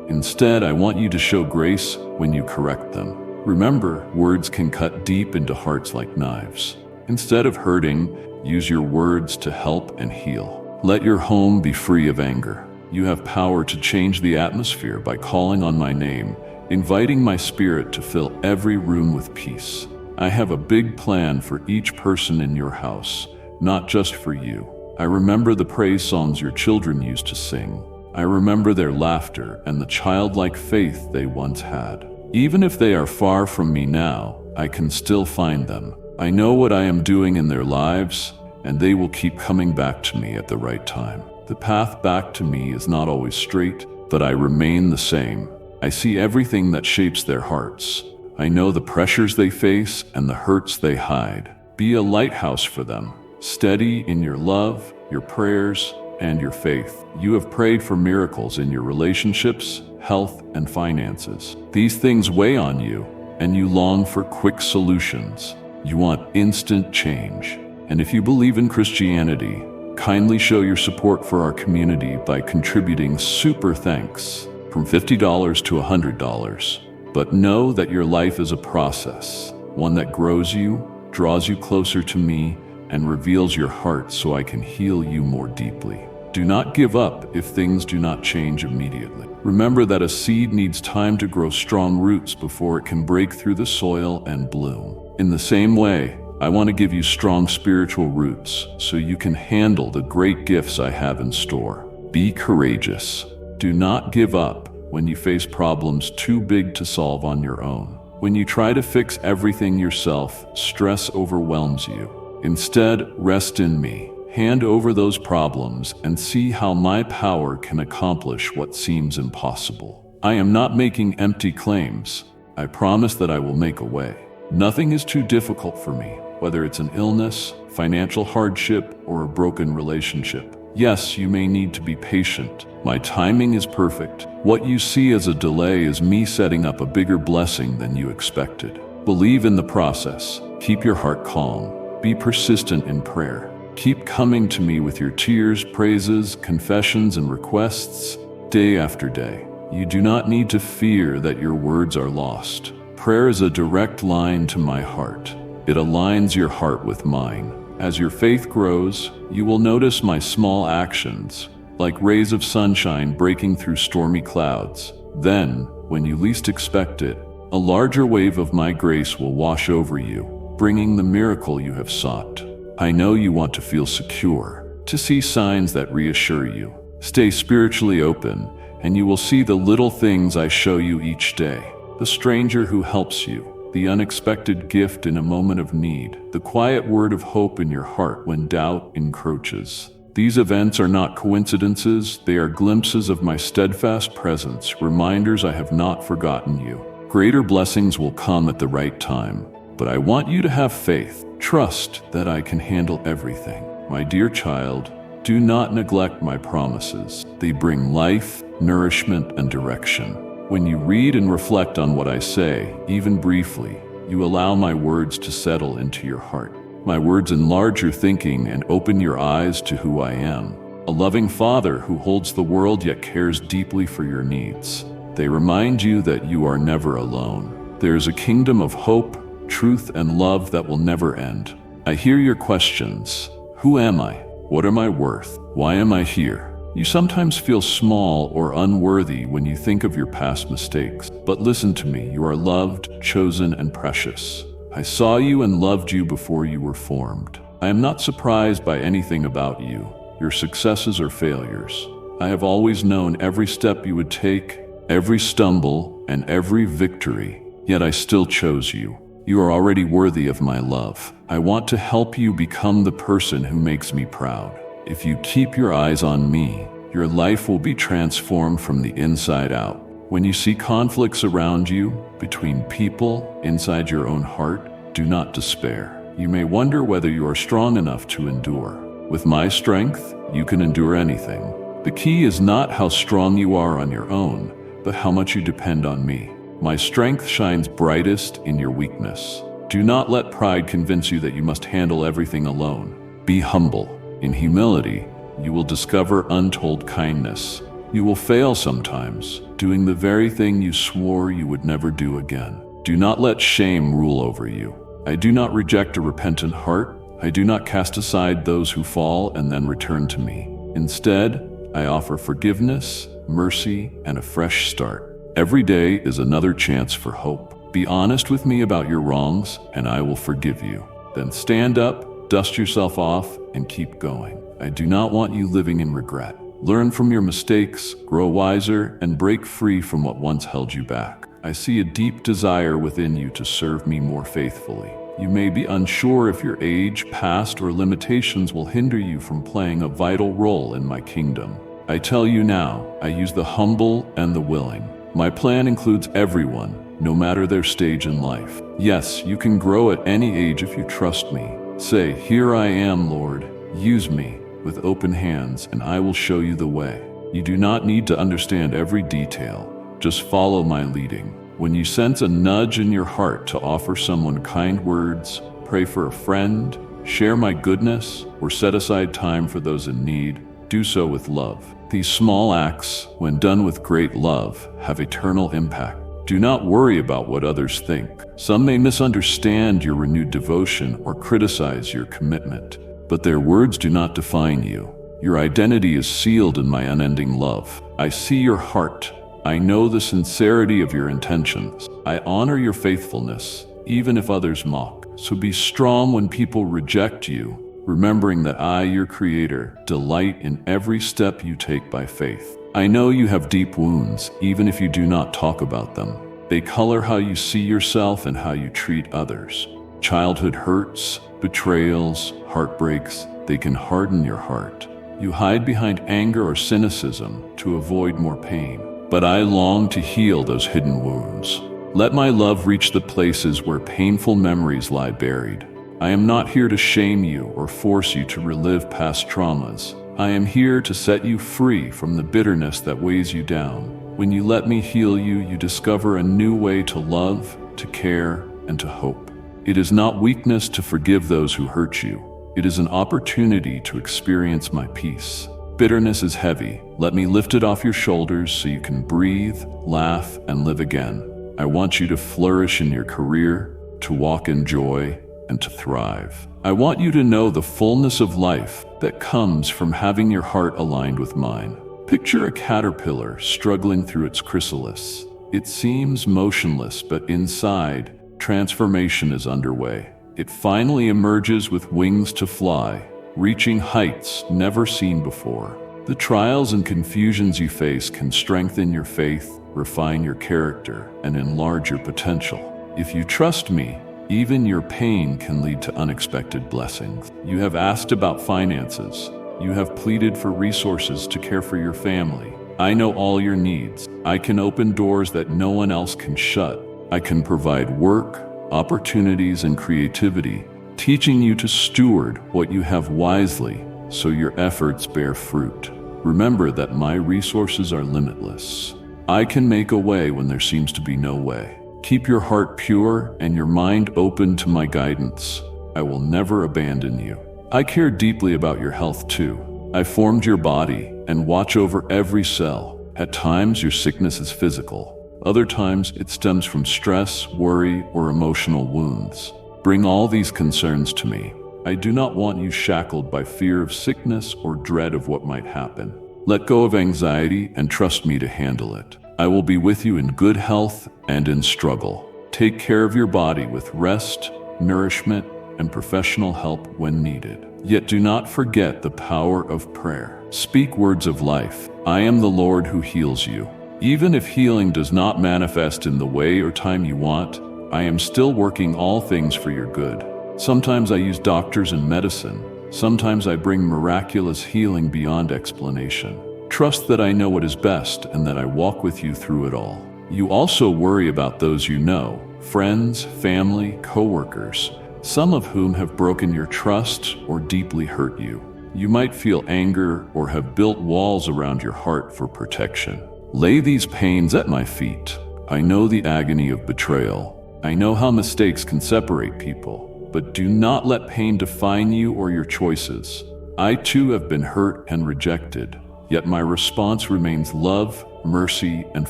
Instead, I want you to show grace when you correct them. Remember, words can cut deep into hearts like knives. Instead of hurting, use your words to help and heal. Let your home be free of anger. You have power to change the atmosphere by calling on my name, inviting my Spirit to fill every room with peace. I have a big plan for each person in your house, not just for you. I remember the praise songs your children used to sing. I remember their laughter and the childlike faith they once had. Even if they are far from me now, I can still find them. I know what I am doing in their lives, and they will keep coming back to me at the right time. The path back to me is not always straight, but I remain the same. I see everything that shapes their hearts. I know the pressures they face and the hurts they hide. Be a lighthouse for them, steady in your love, your prayers, and your faith. You have prayed for miracles in your relationships, health, and finances. These things weigh on you, and you long for quick solutions. You want instant change. And if you believe in Christianity, kindly show your support for our community by contributing super thanks from $50 to $100. But know that your life is a process, one that grows you, draws you closer to me, and reveals your heart so I can heal you more deeply. Do not give up if things do not change immediately. Remember that a seed needs time to grow strong roots before it can break through the soil and bloom. In the same way, I want to give you strong spiritual roots so you can handle the great gifts I have in store. Be courageous. Do not give up when you face problems too big to solve on your own. When you try to fix everything yourself, stress overwhelms you. Instead, rest in me. Hand over those problems and see how my power can accomplish what seems impossible. I am not making empty claims. I promise that I will make a way. Nothing is too difficult for me, whether it's an illness, financial hardship, or a broken relationship. Yes, you may need to be patient. My timing is perfect. What you see as a delay is me setting up a bigger blessing than you expected. Believe in the process. Keep your heart calm. Be persistent in prayer. Keep coming to me with your tears, praises, confessions, and requests day after day. You do not need to fear that your words are lost. Prayer is a direct line to my heart. It aligns your heart with mine. As your faith grows, you will notice my small actions, like rays of sunshine breaking through stormy clouds. Then, when you least expect it, a larger wave of my grace will wash over you, bringing the miracle you have sought. I know you want to feel secure, to see signs that reassure you. Stay spiritually open, and you will see the little things I show you each day. The stranger who helps you, the unexpected gift in a moment of need, the quiet word of hope in your heart when doubt encroaches. These events are not coincidences, they are glimpses of my steadfast presence, reminders I have not forgotten you. Greater blessings will come at the right time, but I want you to have faith. Trust that I can handle everything. My dear child, do not neglect my promises. They bring life, nourishment, and direction. When you read and reflect on what I say, even briefly, you allow my words to settle into your heart. My words enlarge your thinking and open your eyes to who I am. A loving Father who holds the world yet cares deeply for your needs. They remind you that you are never alone. There is a kingdom of hope, truth, and love that will never end. I hear your questions. Who am I? What am I worth? Why am I here? You sometimes feel small or unworthy when you think of your past mistakes. But listen to me, you are loved, chosen, and precious. I saw you and loved you before you were formed. I am not surprised by anything about you, your successes or failures. I have always known every step you would take, every stumble, and every victory, yet I still chose you. You are already worthy of my love. I want to help you become the person who makes me proud. If you keep your eyes on me, your life will be transformed from the inside out. When you see conflicts around you, between people, inside your own heart, do not despair. You may wonder whether you are strong enough to endure. With my strength, you can endure anything. The key is not how strong you are on your own, but how much you depend on me. My strength shines brightest in your weakness. Do not let pride convince you that you must handle everything alone. Be humble. In humility, you will discover untold kindness. You will fail sometimes, doing the very thing you swore you would never do again. Do not let shame rule over you. I do not reject a repentant heart. I do not cast aside those who fall and then return to me. Instead, I offer forgiveness, mercy, and a fresh start. Every day is another chance for hope. Be honest with me about your wrongs, and I will forgive you. Then stand up, dust yourself off, and keep going. I do not want you living in regret. Learn from your mistakes, grow wiser, and break free from what once held you back. I see a deep desire within you to serve me more faithfully. You may be unsure if your age, past, or limitations will hinder you from playing a vital role in my kingdom. I tell you now, I use the humble and the willing. My plan includes everyone, no matter their stage in life. Yes, you can grow at any age if you trust me. Say, "Here I am, Lord. Use me," with open hands, and I will show you the way. You do not need to understand every detail. Just follow my leading. When you sense a nudge in your heart to offer someone kind words, pray for a friend, share my goodness, or set aside time for those in need, do so with love. These small acts, when done with great love, have eternal impact. Do not worry about what others think. Some may misunderstand your renewed devotion or criticize your commitment, but their words do not define you. Your identity is sealed in my unending love. I see your heart. I know the sincerity of your intentions. I honor your faithfulness, even if others mock. So be strong when people reject you, remembering that I, your Creator, delight in every step you take by faith. I know you have deep wounds, even if you do not talk about them. They color how you see yourself and how you treat others. Childhood hurts, betrayals, heartbreaks, they can harden your heart. You hide behind anger or cynicism to avoid more pain. But I long to heal those hidden wounds. Let my love reach the places where painful memories lie buried. I am not here to shame you or force you to relive past traumas. I am here to set you free from the bitterness that weighs you down. When you let me heal you, you discover a new way to love, to care, and to hope. It is not weakness to forgive those who hurt you. It is an opportunity to experience my peace. Bitterness is heavy. Let me lift it off your shoulders so you can breathe, laugh, and live again. I want you to flourish in your career, to walk in joy, and to thrive. I want you to know the fullness of life that comes from having your heart aligned with mine. Picture a caterpillar struggling through its chrysalis. It seems motionless, but inside, transformation is underway. It finally emerges with wings to fly, reaching heights never seen before. The trials and confusions you face can strengthen your faith, refine your character, and enlarge your potential. If you trust me, even your pain can lead to unexpected blessings. You have asked about finances. You have pleaded for resources to care for your family. I know all your needs. I can open doors that no one else can shut. I can provide work, opportunities, and creativity, teaching you to steward what you have wisely so your efforts bear fruit. Remember that my resources are limitless. I can make a way when there seems to be no way. Keep your heart pure and your mind open to my guidance. I will never abandon you. I care deeply about your health too. I formed your body and watch over every cell. At times your sickness is physical. Other times it stems from stress, worry, or emotional wounds. Bring all these concerns to me. I do not want you shackled by fear of sickness or dread of what might happen. Let go of anxiety and trust me to handle it. I will be with you in good health and in struggle. Take care of your body with rest, nourishment, and professional help when needed. Yet do not forget the power of prayer. Speak words of life. I am the Lord who heals you. Even if healing does not manifest in the way or time you want, I am still working all things for your good. Sometimes I use doctors and medicine. Sometimes I bring miraculous healing beyond explanation. Trust that I know what is best and that I walk with you through it all. You also worry about those you know, friends, family, coworkers, some of whom have broken your trust or deeply hurt you. You might feel anger or have built walls around your heart for protection. Lay these pains at my feet. I know the agony of betrayal. I know how mistakes can separate people, but do not let pain define you or your choices. I too have been hurt and rejected, yet my response remains love, mercy, and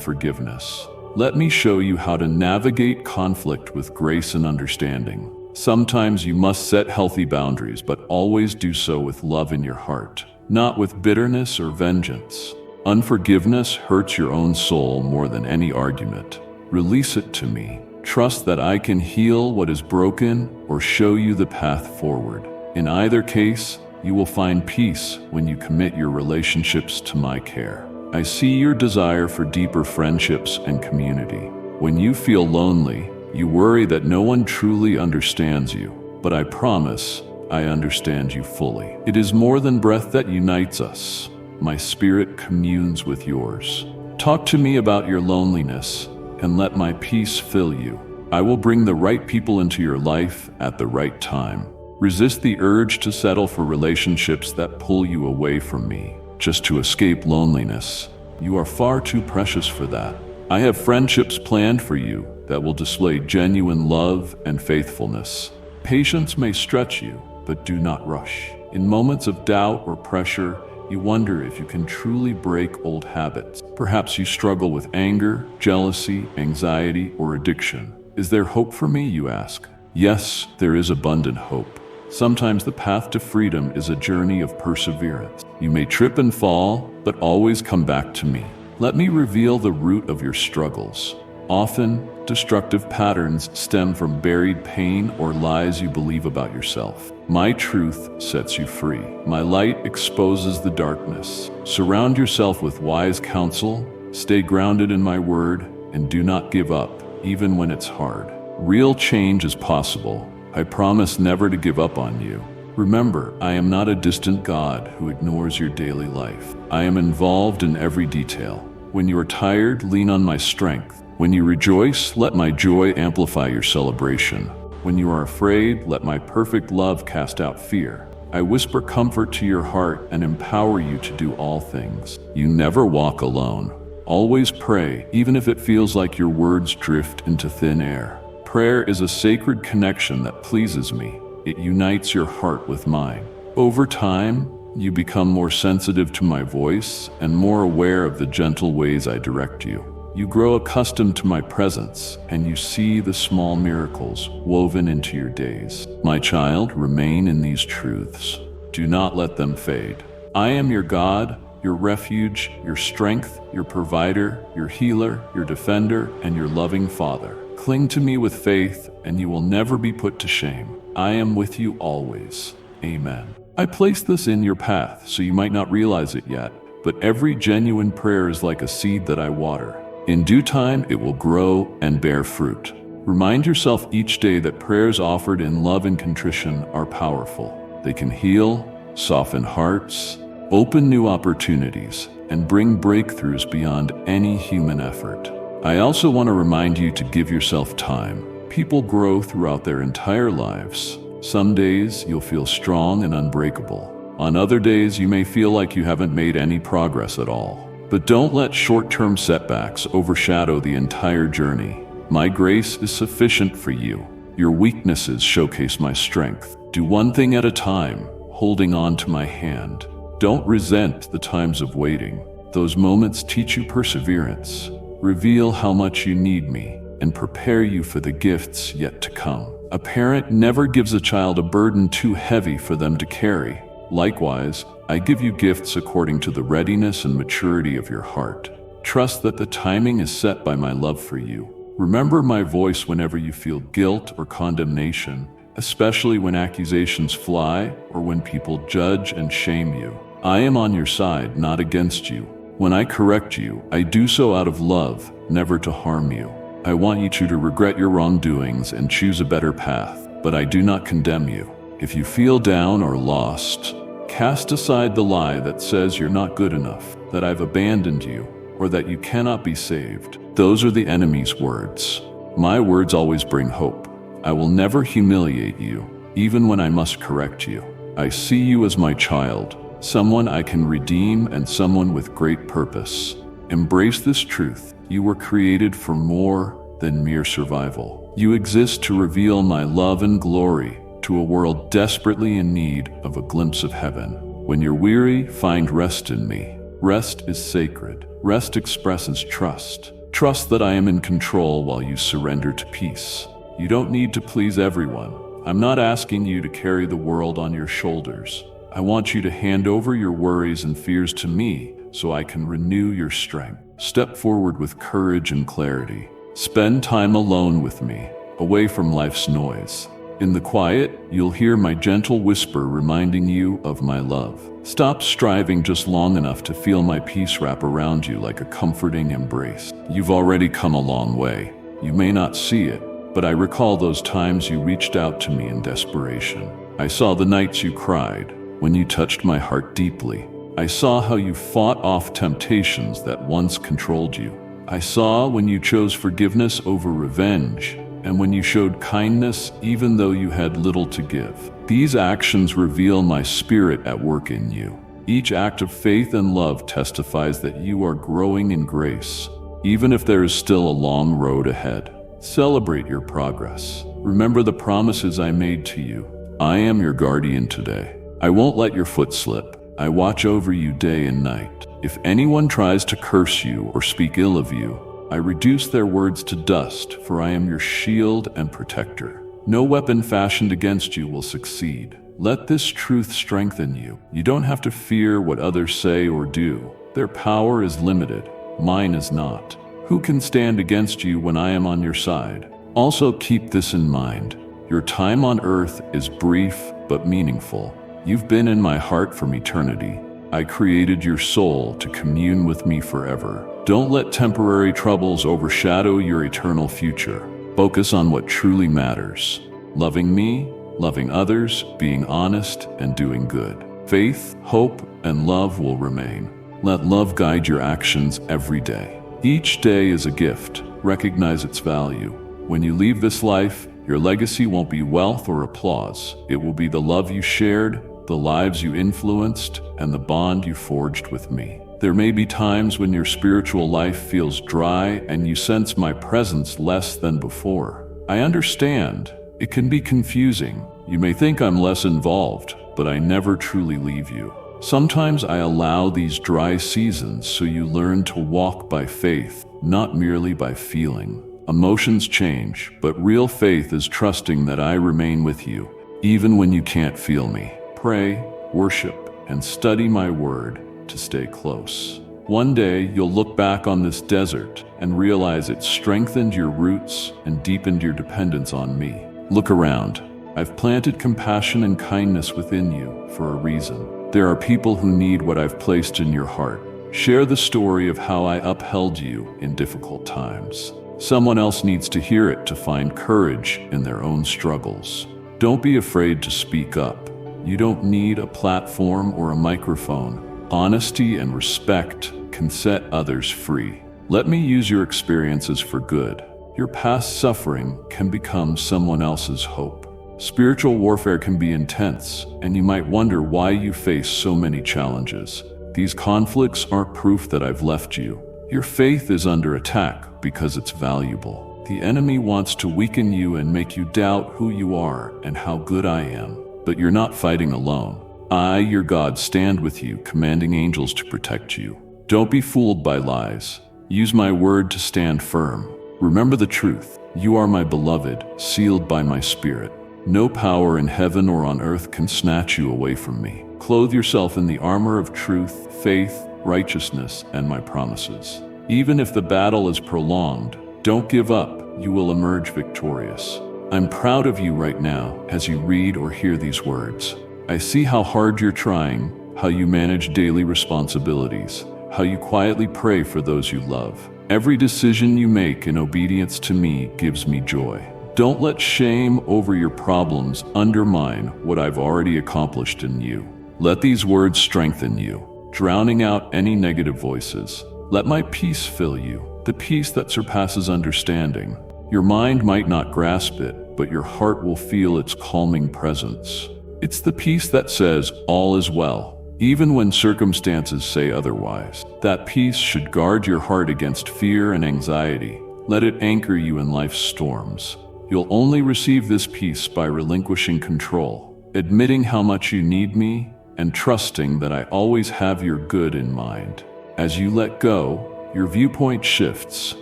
forgiveness. Let me show you how to navigate conflict with grace and understanding. Sometimes you must set healthy boundaries, but always do so with love in your heart, not with bitterness or vengeance. Unforgiveness hurts your own soul more than any argument. Release it to me. Trust that I can heal what is broken or show you the path forward. In either case, you will find peace when you commit your relationships to my care. I see your desire for deeper friendships and community. When you feel lonely, you worry that no one truly understands you, but I promise I understand you fully. It is more than breath that unites us. My spirit communes with yours. Talk to me about your loneliness and let my peace fill you. I will bring the right people into your life at the right time. Resist the urge to settle for relationships that pull you away from me, just to escape loneliness. You are far too precious for that. I have friendships planned for you that will display genuine love and faithfulness. Patience may stretch you, but do not rush. In moments of doubt or pressure, you wonder if you can truly break old habits. Perhaps you struggle with anger, jealousy, anxiety, or addiction. Is there hope for me, you ask? Yes, there is abundant hope. Sometimes the path to freedom is a journey of perseverance. You may trip and fall, but always come back to me. Let me reveal the root of your struggles. Often, destructive patterns stem from buried pain or lies you believe about yourself. My truth sets you free. My light exposes the darkness. Surround yourself with wise counsel, stay grounded in my word, and do not give up, even when it's hard. Real change is possible. I promise never to give up on you. Remember, I am not a distant God who ignores your daily life. I am involved in every detail. When you are tired, lean on my strength. When you rejoice, let my joy amplify your celebration. When you are afraid, let my perfect love cast out fear. I whisper comfort to your heart and empower you to do all things. You never walk alone. Always pray, even if it feels like your words drift into thin air. Prayer is a sacred connection that pleases me. It unites your heart with mine. Over time, you become more sensitive to my voice and more aware of the gentle ways I direct you. You grow accustomed to my presence, and you see the small miracles woven into your days. My child, remain in these truths. Do not let them fade. I am your God, your refuge, your strength, your provider, your healer, your defender, and your loving Father. Cling to me with faith, and you will never be put to shame. I am with you always. Amen. I place this in your path, so you might not realize it yet, but every genuine prayer is like a seed that I water. In due time, it will grow and bear fruit. Remind yourself each day that prayers offered in love and contrition are powerful. They can heal, soften hearts, open new opportunities, and bring breakthroughs beyond any human effort. I also want to remind you to give yourself time. People grow throughout their entire lives. Some days you'll feel strong and unbreakable. On other days, you may feel like you haven't made any progress at all. But don't let short-term setbacks overshadow the entire journey. My grace is sufficient for you. Your weaknesses showcase my strength. Do one thing at a time, holding on to my hand. Don't resent the times of waiting. Those moments teach you perseverance, reveal how much you need me, and prepare you for the gifts yet to come. A parent never gives a child a burden too heavy for them to carry. Likewise, I give you gifts according to the readiness and maturity of your heart. Trust that the timing is set by my love for you. Remember my voice whenever you feel guilt or condemnation, especially when accusations fly or when people judge and shame you. I am on your side, not against you. When I correct you, I do so out of love, never to harm you. I want you to regret your wrongdoings and choose a better path, but I do not condemn you. If you feel down or lost, cast aside the lie that says you're not good enough. that I've abandoned you, or that you cannot be saved. Those are the enemy's words. My words always bring hope. I will never humiliate you, even when I must correct you. I see you as my child, someone I can redeem and someone with great purpose. Embrace this truth. You were created for more than mere survival. You exist to reveal my love and glory to a world desperately in need of a glimpse of heaven. When you're weary, find rest in me. Rest is sacred. Rest expresses trust. Trust that I am in control while you surrender to peace. You don't need to please everyone. I'm not asking you to carry the world on your shoulders. I want you to hand over your worries and fears to me so I can renew your strength. Step forward with courage and clarity. Spend time alone with me, away from life's noise. In the quiet, you'll hear my gentle whisper reminding you of my love. Stop striving just long enough to feel my peace wrap around you like a comforting embrace. You've already come a long way. You may not see it, but I recall those times you reached out to me in desperation. I saw the nights you cried, when you touched my heart deeply. I saw how you fought off temptations that once controlled you. I saw when you chose forgiveness over revenge, and when you showed kindness even though you had little to give. These actions reveal my spirit at work in you. Each act of faith and love testifies that you are growing in grace, even if there is still a long road ahead. Celebrate your progress. Remember the promises I made to you. I am your guardian today. I won't let your foot slip. I watch over you day and night. If anyone tries to curse you or speak ill of you, I reduce their words to dust, for I am your shield and protector. No weapon fashioned against you will succeed. Let this truth strengthen you. You don't have to fear what others say or do. Their power is limited. Mine is not. Who can stand against you when I am on your side? Also keep this in mind. Your time on earth is brief but meaningful. You've been in my heart from eternity. I created your soul to commune with me forever. Don't let temporary troubles overshadow your eternal future. Focus on what truly matters. Loving me, loving others, being honest, and doing good. Faith, hope, and love will remain. Let love guide your actions every day. Each day is a gift. Recognize its value. When you leave this life, your legacy won't be wealth or applause. It will be the love you shared, the lives you influenced, and the bond you forged with me. There may be times when your spiritual life feels dry and you sense my presence less than before. I understand. It can be confusing. You may think I'm less involved, but I never truly leave you. Sometimes I allow these dry seasons so you learn to walk by faith, not merely by feeling. Emotions change, but real faith is trusting that I remain with you, even when you can't feel me. Pray, worship, and study my word to stay close. One day, you'll look back on this desert and realize it strengthened your roots and deepened your dependence on me. Look around. I've planted compassion and kindness within you for a reason. There are people who need what I've placed in your heart. Share the story of how I upheld you in difficult times. Someone else needs to hear it to find courage in their own struggles. Don't be afraid to speak up. You don't need a platform or a microphone. Honesty and respect can set others free. Let me use your experiences for good. Your past suffering can become someone else's hope. Spiritual warfare can be intense, and you might wonder why you face so many challenges. These conflicts aren't proof that I've left you. Your faith is under attack because it's valuable. The enemy wants to weaken you and make you doubt who you are and how good I am. But you're not fighting alone. I, your God, stand with you, commanding angels to protect you. Don't be fooled by lies. Use my word to stand firm. Remember the truth. You are my beloved, sealed by my spirit. No power in heaven or on earth can snatch you away from me. Clothe yourself in the armor of truth, faith, righteousness, and my promises. Even if the battle is prolonged, don't give up. You will emerge victorious. I'm proud of you right now as you read or hear these words. I see how hard you're trying, how you manage daily responsibilities, how you quietly pray for those you love. Every decision you make in obedience to me gives me joy. Don't let shame over your problems undermine what I've already accomplished in you. Let these words strengthen you. drowning out any negative voices. Let my peace fill you, the peace that surpasses understanding. Your mind might not grasp it, but your heart will feel its calming presence. It's the peace that says, all is well, even when circumstances say otherwise. That peace should guard your heart against fear and anxiety. Let it anchor you in life's storms. You'll only receive this peace by relinquishing control, admitting how much you need me, and trusting that I always have your good in mind. As you let go, your viewpoint shifts.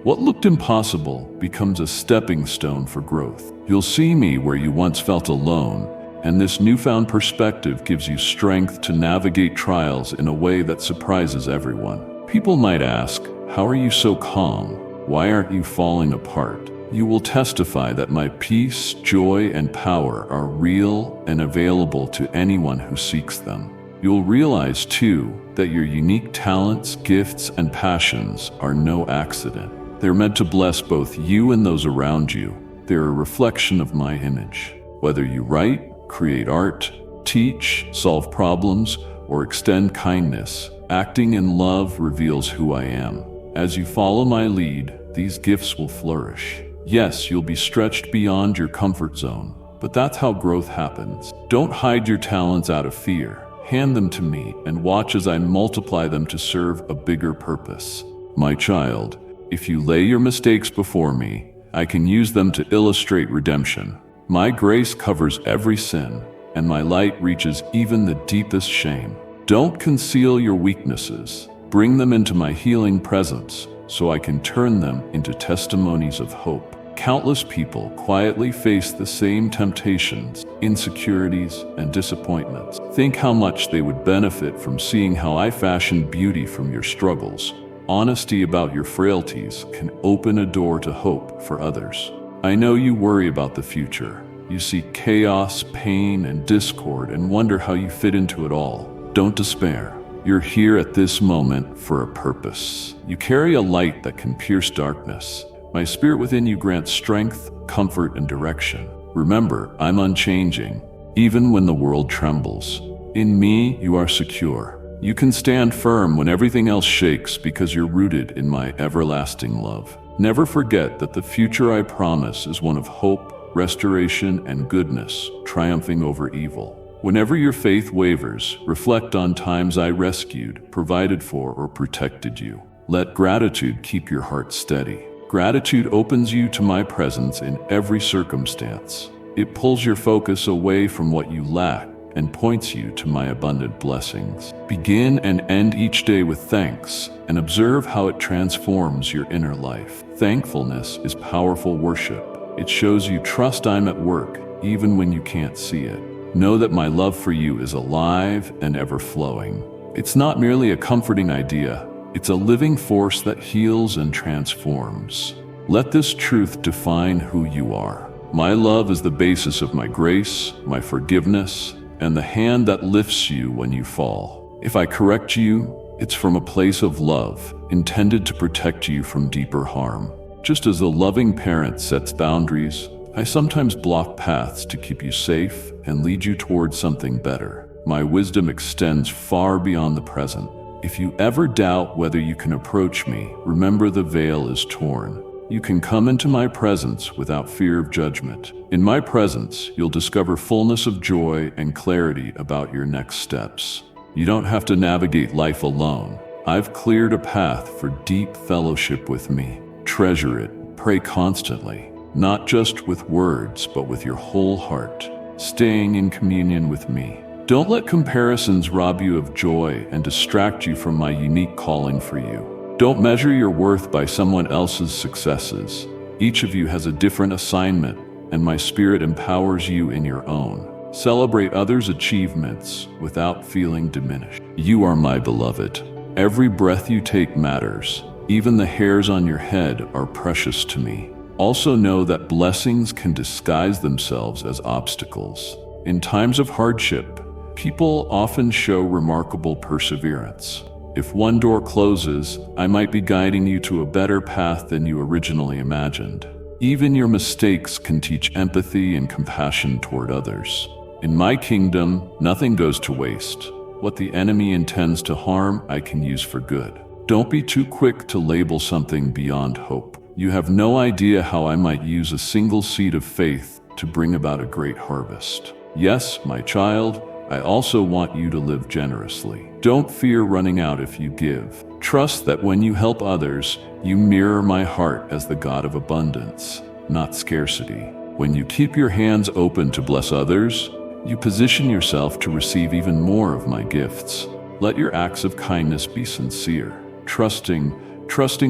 What looked impossible becomes a stepping stone for growth. You'll see me where you once felt alone, and this newfound perspective gives you strength to navigate trials in a way that surprises everyone. People might ask, how are you so calm? Why aren't you falling apart? You will testify that my peace, joy, and power are real and available to anyone who seeks them. You'll realize, too, that your unique talents, gifts, and passions are no accident. They're meant to bless both you and those around you. They're a reflection of my image. Whether you write, create art, teach, solve problems, or extend kindness, acting in love reveals who I am. As you follow my lead, these gifts will flourish. Yes, you'll be stretched beyond your comfort zone, but that's how growth happens. Don't hide your talents out of fear. Hand them to me and watch as I multiply them to serve a bigger purpose. My child, if you lay your mistakes before me, I can use them to illustrate redemption. My grace covers every sin, and my light reaches even the deepest shame. Don't conceal your weaknesses. Bring them into my healing presence, so I can turn them into testimonies of hope. Countless people quietly face the same temptations, insecurities, and disappointments. Think how much they would benefit from seeing how I fashion beauty from your struggles. Honesty about your frailties can open a door to hope for others. I know you worry about the future. You see chaos, pain, and discord and wonder how you fit into it all. Don't despair. You're here at this moment for a purpose. You carry a light that can pierce darkness. My spirit within you grants strength, comfort, and direction. Remember, I'm unchanging, even when the world trembles. In me, you are secure. You can stand firm when everything else shakes because you're rooted in my everlasting love. Never forget that the future I promise is one of hope, restoration, and goodness, triumphing over evil. Whenever your faith wavers, reflect on times I rescued, provided for, or protected you. Let gratitude keep your heart steady. Gratitude opens you to my presence in every circumstance. It pulls your focus away from what you lack and points you to my abundant blessings. Begin and end each day with thanks and observe how it transforms your inner life. Thankfulness is powerful worship. It shows you trust I'm at work even when you can't see it. Know that my love for you is alive and ever-flowing. It's not merely a comforting idea. It's a living force that heals and transforms. Let this truth define who you are. My love is the basis of my grace, my forgiveness, and the hand that lifts you when you fall. If I correct you, it's from a place of love, intended to protect you from deeper harm. Just as a loving parent sets boundaries, I sometimes block paths to keep you safe and lead you towards something better. My wisdom extends far beyond the present. If you ever doubt whether you can approach me, remember the veil is torn. You can come into my presence without fear of judgment. In my presence, you'll discover fullness of joy and clarity about your next steps. You don't have to navigate life alone. I've cleared a path for deep fellowship with me. Treasure it. Pray constantly, not just with words, but with your whole heart, staying in communion with me. Don't let comparisons rob you of joy and distract you from my unique calling for you. Don't measure your worth by someone else's successes. Each of you has a different assignment, and my spirit empowers you in your own. Celebrate others' achievements without feeling diminished. You are my beloved. Every breath you take matters. Even the hairs on your head are precious to me. Also know that blessings can disguise themselves as obstacles. In times of hardship, people often show remarkable perseverance. If one door closes, I might be guiding you to a better path than you originally imagined. Even your mistakes can teach empathy and compassion toward others. In my kingdom, nothing goes to waste. What the enemy intends to harm, I can use for good. Don't be too quick to label something beyond hope. You have no idea how I might use a single seed of faith to bring about a great harvest. Yes, my child, I also want you to live generously. Don't fear running out if you give. Trust that when you help others, you mirror my heart as the God of abundance, not scarcity. When you keep your hands open to bless others, you position yourself to receive even more of my gifts. Let your acts of kindness be sincere, trusting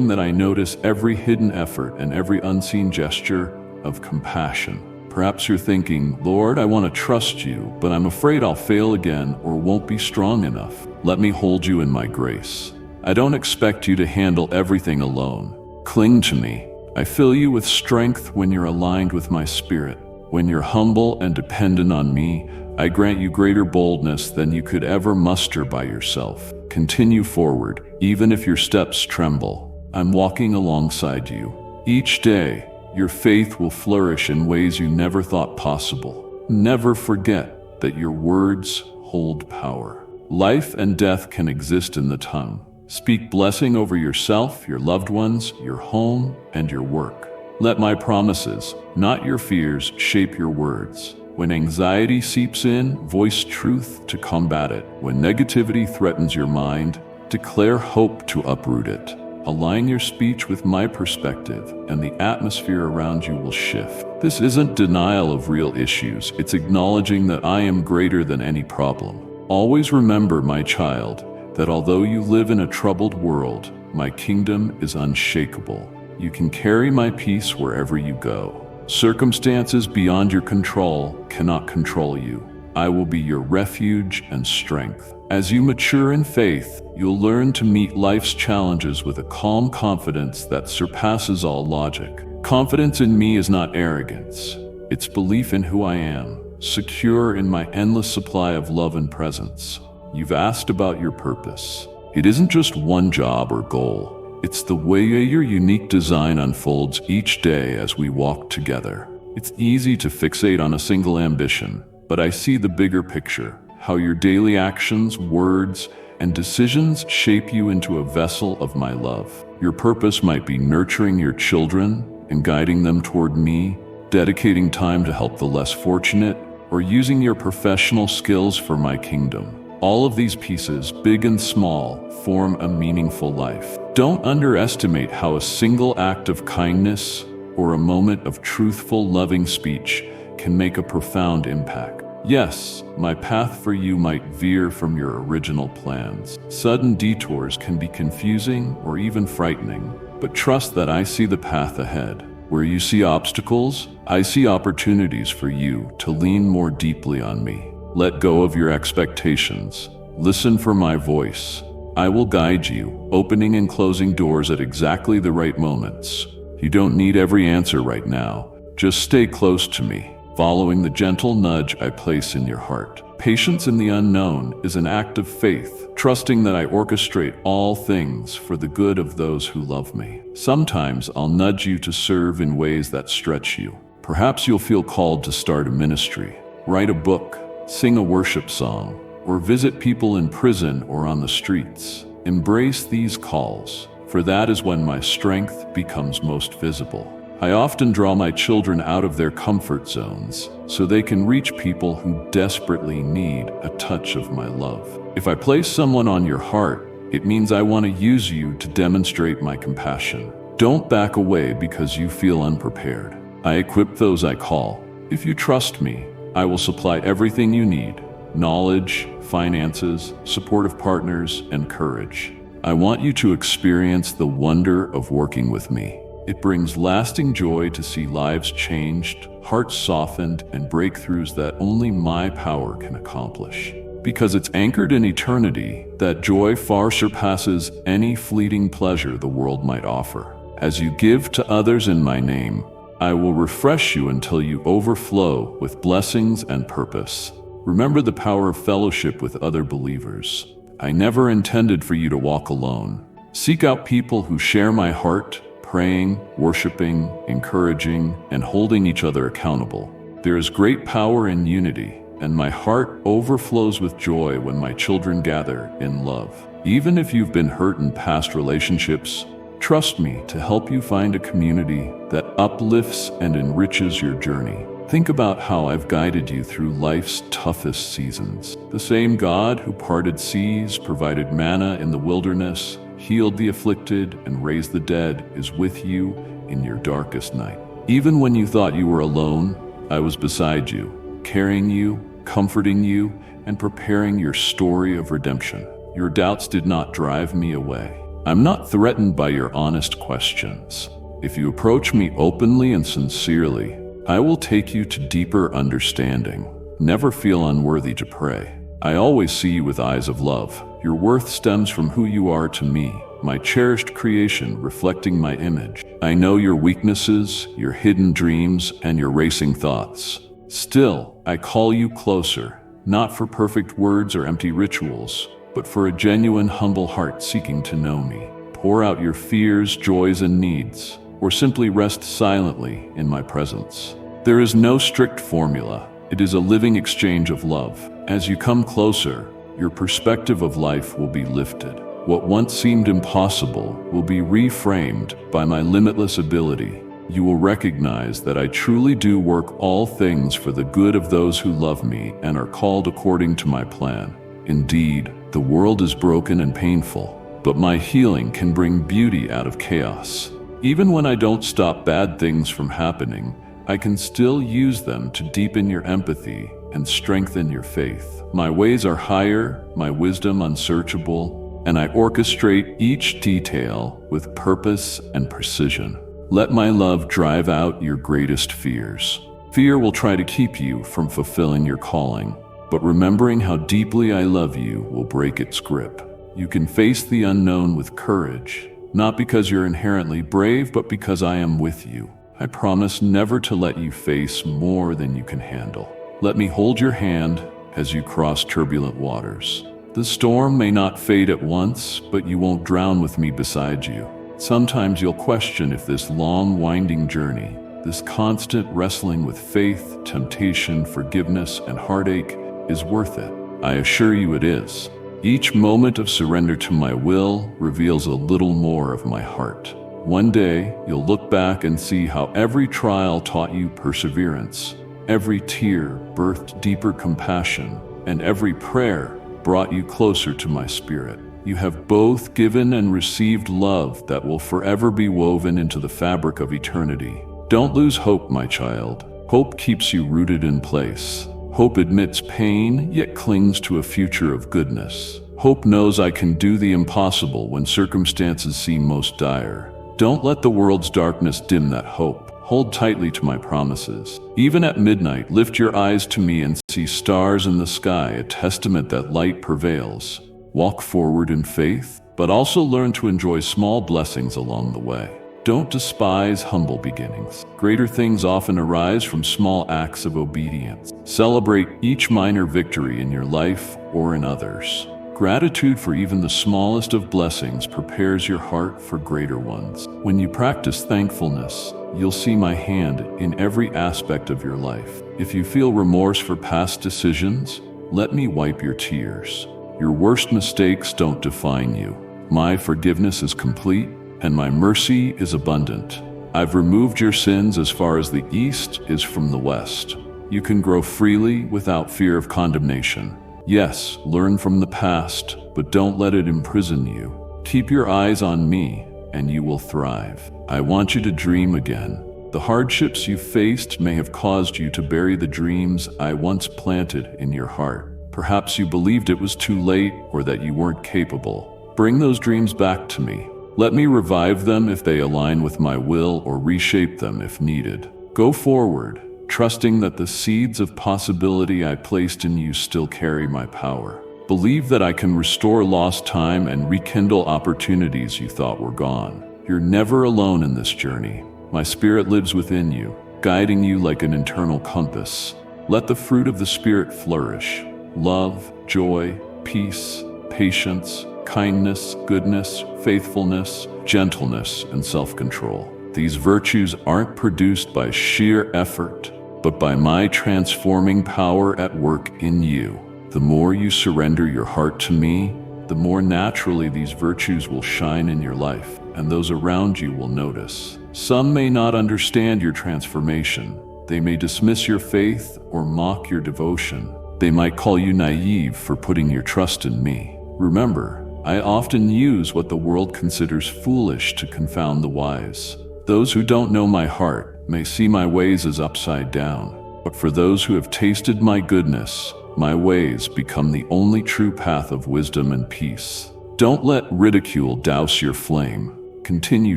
that I notice every hidden effort and every unseen gesture of compassion. Perhaps you're thinking, Lord, I want to trust you, but I'm afraid I'll fail again or won't be strong enough. Let me hold you in my grace. I don't expect you to handle everything alone. Cling to me. I fill you with strength when you're aligned with my spirit. When you're humble and dependent on me, I grant you greater boldness than you could ever muster by yourself. Continue forward, even if your steps tremble. I'm walking alongside you. Each day, your faith will flourish in ways you never thought possible. Never forget that your words hold power. Life and death can exist in the tongue. Speak blessing over yourself, your loved ones, your home, and your work. Let my promises, not your fears, shape your words. When anxiety seeps in, voice truth to combat it. When negativity threatens your mind, declare hope to uproot it. Align your speech with my perspective, and the atmosphere around you will shift. This isn't denial of real issues, it's acknowledging that I am greater than any problem. Always remember, my child, that although you live in a troubled world, my kingdom is unshakable. You can carry my peace wherever you go. Circumstances beyond your control cannot control you. I will be your refuge and strength. As you mature in faith, you'll learn to meet life's challenges with a calm confidence that surpasses all logic. Confidence in me is not arrogance. It's belief in who I am, secure in my endless supply of love and presence. You've asked about your purpose. It isn't just one job or goal. It's the way your unique design unfolds each day as we walk together. It's easy to fixate on a single ambition, but I see the bigger picture, how your daily actions, words, and decisions shape you into a vessel of my love. Your purpose might be nurturing your children and guiding them toward me, dedicating time to help the less fortunate, or using your professional skills for my kingdom. All of these pieces, big and small, form a meaningful life. Don't underestimate how a single act of kindness or a moment of truthful, loving speech can make a profound impact. Yes, my path for you might veer from your original plans. Sudden detours can be confusing or even frightening, but trust that I see the path ahead. Where you see obstacles, I see opportunities for you to lean more deeply on me. Let go of your expectations. Listen for my voice. I will guide you, opening and closing doors at exactly the right moments. You don't need every answer right now. Just stay close to me, following the gentle nudge I place in your heart. Patience in the unknown is an act of faith, trusting that I orchestrate all things for the good of those who love me. Sometimes I'll nudge you to serve in ways that stretch you. Perhaps you'll feel called to start a ministry, write a book, sing a worship song, or visit people in prison or on the streets. Embrace these calls, for that is when my strength becomes most visible. I often draw my children out of their comfort zones so they can reach people who desperately need a touch of my love. If I place someone on your heart, it means I want to use you to demonstrate my compassion. Don't back away because you feel unprepared. I equip those I call. If you trust me, I will supply everything you need: knowledge, finances, supportive partners, and courage. I want you to experience the wonder of working with me. It brings lasting joy to see lives changed, hearts softened, and breakthroughs that only my power can accomplish. Because it's anchored in eternity, that joy far surpasses any fleeting pleasure the world might offer. As you give to others in my name, I will refresh you until you overflow with blessings and purpose. Remember the power of fellowship with other believers. I never intended for you to walk alone. Seek out people who share my heart, praying, worshiping, encouraging, and holding each other accountable. There is great power in unity, and my heart overflows with joy when my children gather in love. Even if you've been hurt in past relationships, trust me to help you find a community that uplifts and enriches your journey. Think about how I've guided you through life's toughest seasons. The same God who parted seas, provided manna in the wilderness, healed the afflicted, and raised the dead is with you in your darkest night. Even when you thought you were alone, I was beside you, carrying you, comforting you, and preparing your story of redemption. Your doubts did not drive me away. I'm not threatened by your honest questions. If you approach me openly and sincerely, I will take you to deeper understanding. Never feel unworthy to pray. I always see you with eyes of love. Your worth stems from who you are to me, my cherished creation reflecting my image. I know your weaknesses, your hidden dreams, and your racing thoughts. Still, I call you closer, not for perfect words or empty rituals, but for a genuine, humble heart seeking to know me. Pour out your fears, joys, and needs, or simply rest silently in my presence. There is no strict formula. It is a living exchange of love. As you come closer, your perspective of life will be lifted. What once seemed impossible will be reframed by my limitless ability. You will recognize that I truly do work all things for the good of those who love me and are called according to my plan. Indeed, the world is broken and painful, but my healing can bring beauty out of chaos. Even when I don't stop bad things from happening, I can still use them to deepen your empathy and strengthen your faith. My ways are higher, my wisdom unsearchable, and I orchestrate each detail with purpose and precision. Let my love drive out your greatest fears. Fear will try to keep you from fulfilling your calling, but remembering how deeply I love you will break its grip. You can face the unknown with courage, not because you're inherently brave, but because I am with you. I promise never to let you face more than you can handle. Let me hold your hand as you cross turbulent waters. The storm may not fade at once, but you won't drown with me beside you. Sometimes you'll question if this long, winding journey, this constant wrestling with faith, temptation, forgiveness, and heartache is worth it. I assure you it is. Each moment of surrender to my will reveals a little more of my heart. One day, you'll look back and see how every trial taught you perseverance, every tear birthed deeper compassion, and every prayer brought you closer to my spirit. You have both given and received love that will forever be woven into the fabric of eternity. Don't lose hope, my child. Hope keeps you rooted in place. Hope admits pain, yet clings to a future of goodness. Hope knows I can do the impossible when circumstances seem most dire. Don't let the world's darkness dim that hope. Hold tightly to my promises. Even at midnight, lift your eyes to me and see stars in the sky, a testament that light prevails. Walk forward in faith, but also learn to enjoy small blessings along the way. Don't despise humble beginnings. Greater things often arise from small acts of obedience. Celebrate each minor victory in your life or in others. Gratitude for even the smallest of blessings prepares your heart for greater ones. When you practice thankfulness, you'll see my hand in every aspect of your life. If you feel remorse for past decisions, let me wipe your tears. Your worst mistakes don't define you. My forgiveness is complete, and my mercy is abundant. I've removed your sins as far as the east is from the west. You can grow freely without fear of condemnation. Yes, learn from the past, but don't let it imprison you. Keep your eyes on me, and you will thrive. I want you to dream again. The hardships you faced may have caused you to bury the dreams I once planted in your heart. Perhaps you believed it was too late or that you weren't capable. Bring those dreams back to me. Let me revive them if they align with my will or reshape them if needed. Go forward, trusting that the seeds of possibility I placed in you still carry my power. Believe that I can restore lost time and rekindle opportunities you thought were gone. You're never alone in this journey. My spirit lives within you, guiding you like an internal compass. Let the fruit of the Spirit flourish. Love, joy, peace, patience, kindness, goodness, faithfulness, gentleness, and self-control. These virtues aren't produced by sheer effort. but by my transforming power at work in you. The more you surrender your heart to me, the more naturally these virtues will shine in your life, and those around you will notice. Some may not understand your transformation. They may dismiss your faith or mock your devotion. They might call you naive for putting your trust in me. Remember, I often use what the world considers foolish to confound the wise. Those who don't know my heart may see my ways as upside down, but for those who have tasted my goodness, my ways become the only true path of wisdom and peace. Don't let ridicule douse your flame. Continue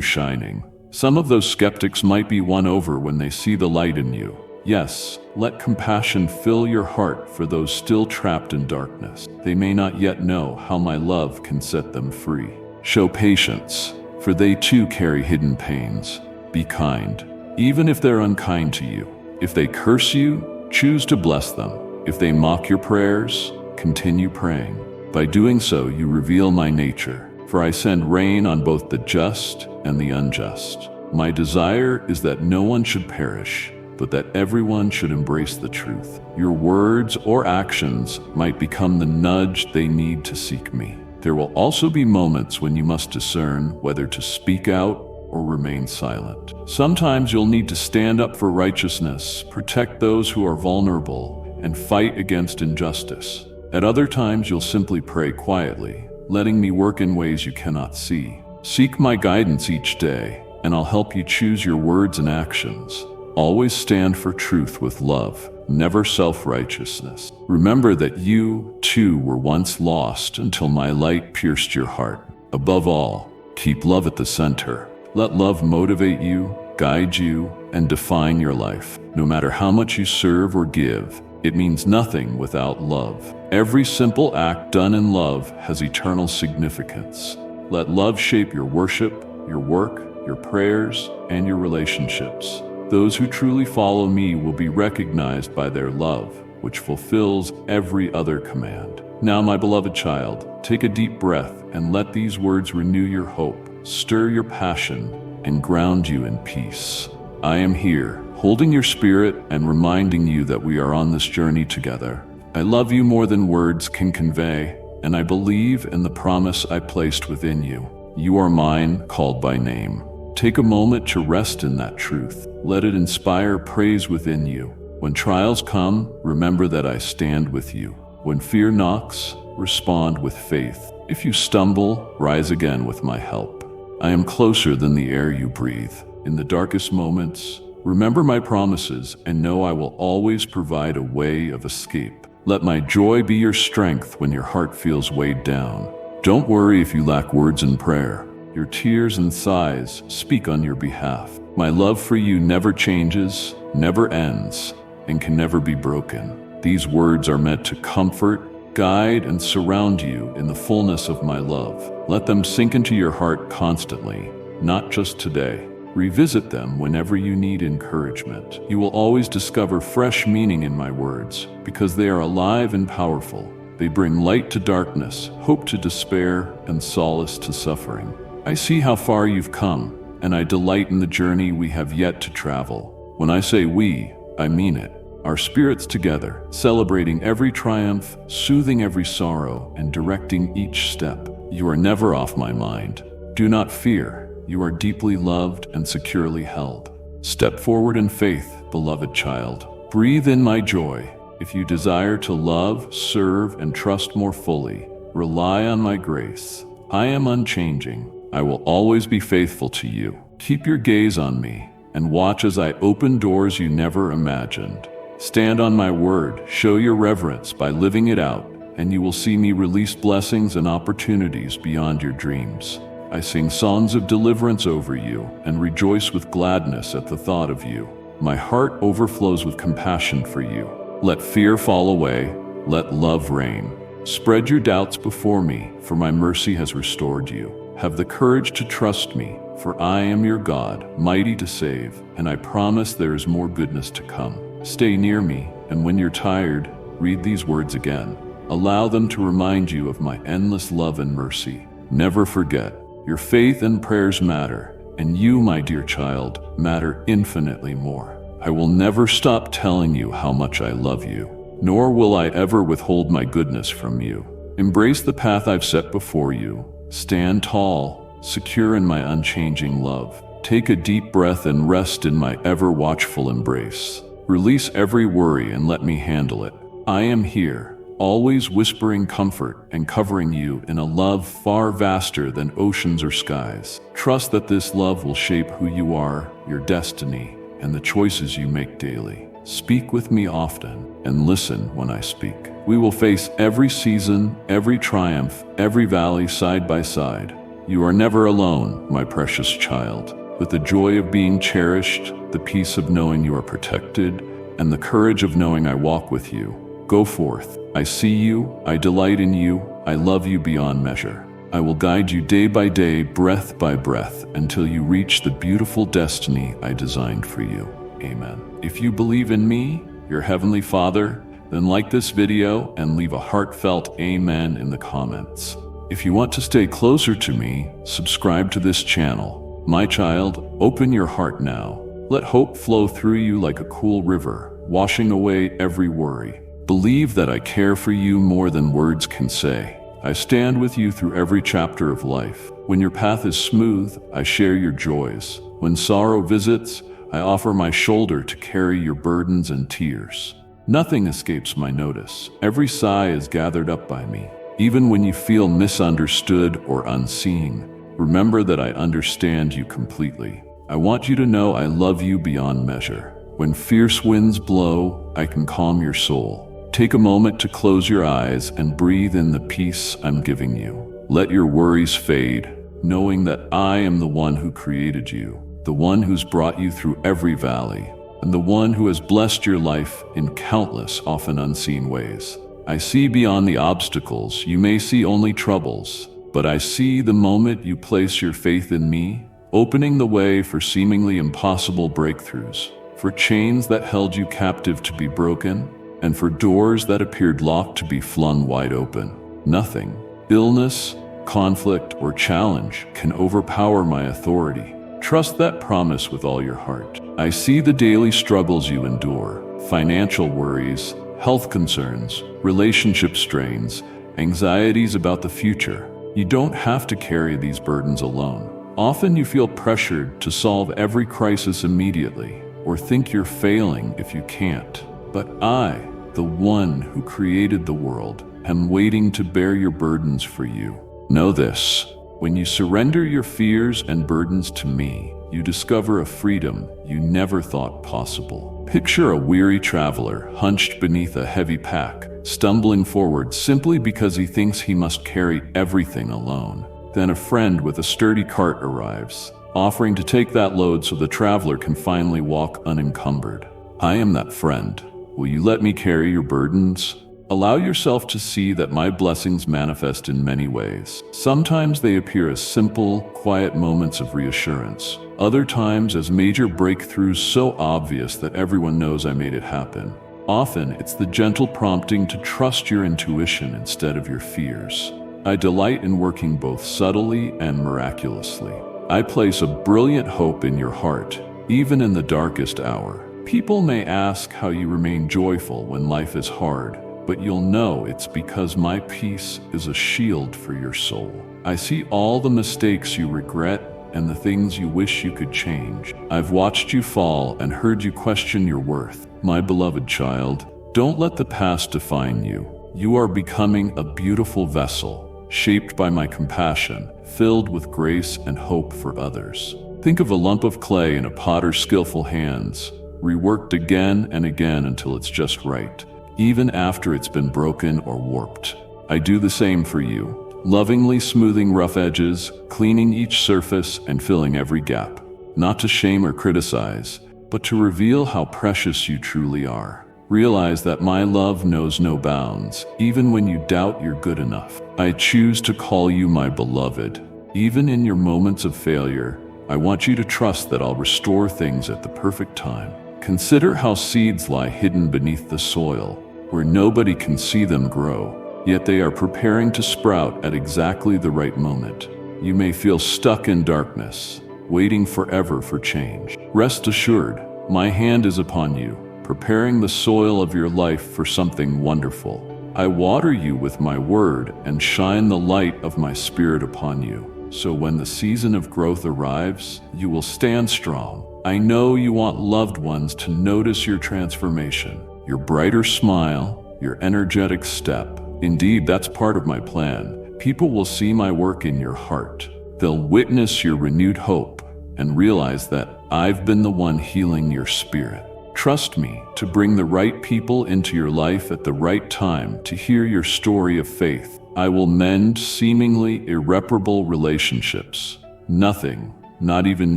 shining. Some of those skeptics might be won over when they see the light in you. Yes, let compassion fill your heart for those still trapped in darkness. They may not yet know how my love can set them free. Show patience, for they too carry hidden pains. Be kind, even if they're unkind to you. If they curse you, choose to bless them. If they mock your prayers, continue praying. By doing so, you reveal my nature, for I send rain on both the just and the unjust. My desire is that no one should perish, but that everyone should embrace the truth. Your words or actions might become the nudge they need to seek me. There will also be moments when you must discern whether to speak out or remain silent. Sometimes you'll need to stand up for righteousness, protect those who are vulnerable, and fight against injustice. At other times, you'll simply pray quietly, letting me work in ways you cannot see. Seek my guidance each day, and I'll help you choose your words and actions. Always stand for truth with love, never self-righteousness. Remember that you, too, were once lost until my light pierced your heart. Above all, keep love at the center. Let love motivate you, guide you, and define your life. No matter how much you serve or give, it means nothing without love. Every simple act done in love has eternal significance. Let love shape your worship, your work, your prayers, and your relationships. Those who truly follow me will be recognized by their love, which fulfills every other command. Now, my beloved child, take a deep breath and let these words renew your hope, stir your passion, and ground you in peace. I am here, holding your spirit and reminding you that we are on this journey together. I love you more than words can convey, and I believe in the promise I placed within you. You are mine, called by name. Take a moment to rest in that truth. Let it inspire praise within you. When trials come, remember that I stand with you. When fear knocks, respond with faith. If you stumble, rise again with my help. I am closer than the air you breathe. In the darkest moments, remember my promises and know I will always provide a way of escape. Let my joy be your strength when your heart feels weighed down. Don't worry if you lack words in prayer. Your tears and sighs speak on your behalf. My love for you never changes, never ends, and can never be broken. These words are meant to comfort, guide, and surround you in the fullness of my love. Let them sink into your heart constantly, not just today. Revisit them whenever you need encouragement. You will always discover fresh meaning in my words, because they are alive and powerful. They bring light to darkness, hope to despair, and solace to suffering. I see how far you've come, and I delight in the journey we have yet to travel. When I say we, I mean it. Our spirits together, celebrating every triumph, soothing every sorrow, and directing each step. You are never off my mind. Do not fear. You are deeply loved and securely held. Step forward in faith, beloved child. Breathe in my joy. If you desire to love, serve, and trust more fully, rely on my grace. I am unchanging. I will always be faithful to you. Keep your gaze on me and watch as I open doors you never imagined. Stand on my word, show your reverence by living it out, and you will see me release blessings and opportunities beyond your dreams. I sing songs of deliverance over you and rejoice with gladness at the thought of you. My heart overflows with compassion for you. Let fear fall away, let love reign. Spread your doubts before me, for my mercy has restored you. Have the courage to trust me, for I am your God, mighty to save, and I promise there is more goodness to come. Stay near me, and when you're tired, read these words again. Allow them to remind you of my endless love and mercy. Never forget, your faith and prayers matter, and you, my dear child, matter infinitely more. I will never stop telling you how much I love you, nor will I ever withhold my goodness from you. Embrace the path I've set before you. Stand tall, secure in my unchanging love. Take a deep breath and rest in my ever-watchful embrace. Release every worry and let me handle it. I am here, always whispering comfort and covering you in a love far vaster than oceans or skies. Trust that this love will shape who you are, your destiny, and the choices you make daily. Speak with me often and listen when I speak. We will face every season, every triumph, every valley side by side. You are never alone, my precious child. With the joy of being cherished, the peace of knowing you are protected, and the courage of knowing I walk with you. Go forth. I see you, I delight in you, I love you beyond measure. I will guide you day by day, breath by breath, until you reach the beautiful destiny I designed for you. Amen. If you believe in me, your Heavenly Father, then like this video and leave a heartfelt amen in the comments. If you want to stay closer to me, subscribe to this channel. My child, open your heart now. Let hope flow through you like a cool river, washing away every worry. Believe that I care for you more than words can say. I stand with you through every chapter of life. When your path is smooth, I share your joys. When sorrow visits, I offer my shoulder to carry your burdens and tears. Nothing escapes my notice. Every sigh is gathered up by me. Even when you feel misunderstood or unseen, remember that I understand you completely. I want you to know I love you beyond measure. When fierce winds blow, I can calm your soul. Take a moment to close your eyes and breathe in the peace I'm giving you. Let your worries fade, knowing that I am the one who created you, the one who's brought you through every valley, and the one who has blessed your life in countless, often unseen ways. I see beyond the obstacles. You may see only troubles, but I see the moment you place your faith in me, opening the way for seemingly impossible breakthroughs, for chains that held you captive to be broken, and for doors that appeared locked to be flung wide open. Nothing, illness, conflict, or challenge can overpower my authority. Trust that promise with all your heart. I see the daily struggles you endure, financial worries, health concerns, relationship strains, anxieties about the future. You don't have to carry these burdens alone. Often you feel pressured to solve every crisis immediately, or think you're failing if you can't. But I, the one who created the world, am waiting to bear your burdens for you. Know this: when you surrender your fears and burdens to me, you discover a freedom you never thought possible. Picture a weary traveler hunched beneath a heavy pack, stumbling forward simply because he thinks he must carry everything alone. Then a friend with a sturdy cart arrives, offering to take that load so the traveler can finally walk unencumbered. I am that friend. Will you let me carry your burdens? Allow yourself to see that my blessings manifest in many ways. Sometimes they appear as simple, quiet moments of reassurance. Other times as major breakthroughs so obvious that everyone knows I made it happen. Often it's the gentle prompting to trust your intuition instead of your fears. I delight in working both subtly and miraculously. I place a brilliant hope in your heart, even in the darkest hour. People may ask how you remain joyful when life is hard, but you'll know it's because my peace is a shield for your soul. I see all the mistakes you regret and the things you wish you could change. I've watched you fall and heard you question your worth. My beloved child, don't let the past define you. You are becoming a beautiful vessel, shaped by my compassion, filled with grace and hope for others. Think of a lump of clay in a potter's skillful hands, reworked again and again until it's just right, even after it's been broken or warped. I do the same for you, lovingly smoothing rough edges, cleaning each surface, and filling every gap. Not to shame or criticize, but to reveal how precious you truly are. Realize that my love knows no bounds, even when you doubt you're good enough. I choose to call you my beloved. Even in your moments of failure, I want you to trust that I'll restore things at the perfect time. Consider how seeds lie hidden beneath the soil, where nobody can see them grow, yet they are preparing to sprout at exactly the right moment. You may feel stuck in darkness, waiting forever for change. Rest assured, My hand is upon you, preparing the soil of your life for something wonderful. I water you with my word and shine the light of my spirit upon you. So when the season of growth arrives, you will stand strong. I know you want loved ones to notice your transformation, your brighter smile, your energetic step. Indeed, that's part of my plan. People will see my work in your heart. They'll witness your renewed hope and realize that I've been the one healing your spirit. Trust me to bring the right people into your life at the right time to hear your story of faith. I will mend seemingly irreparable relationships. Nothing, not even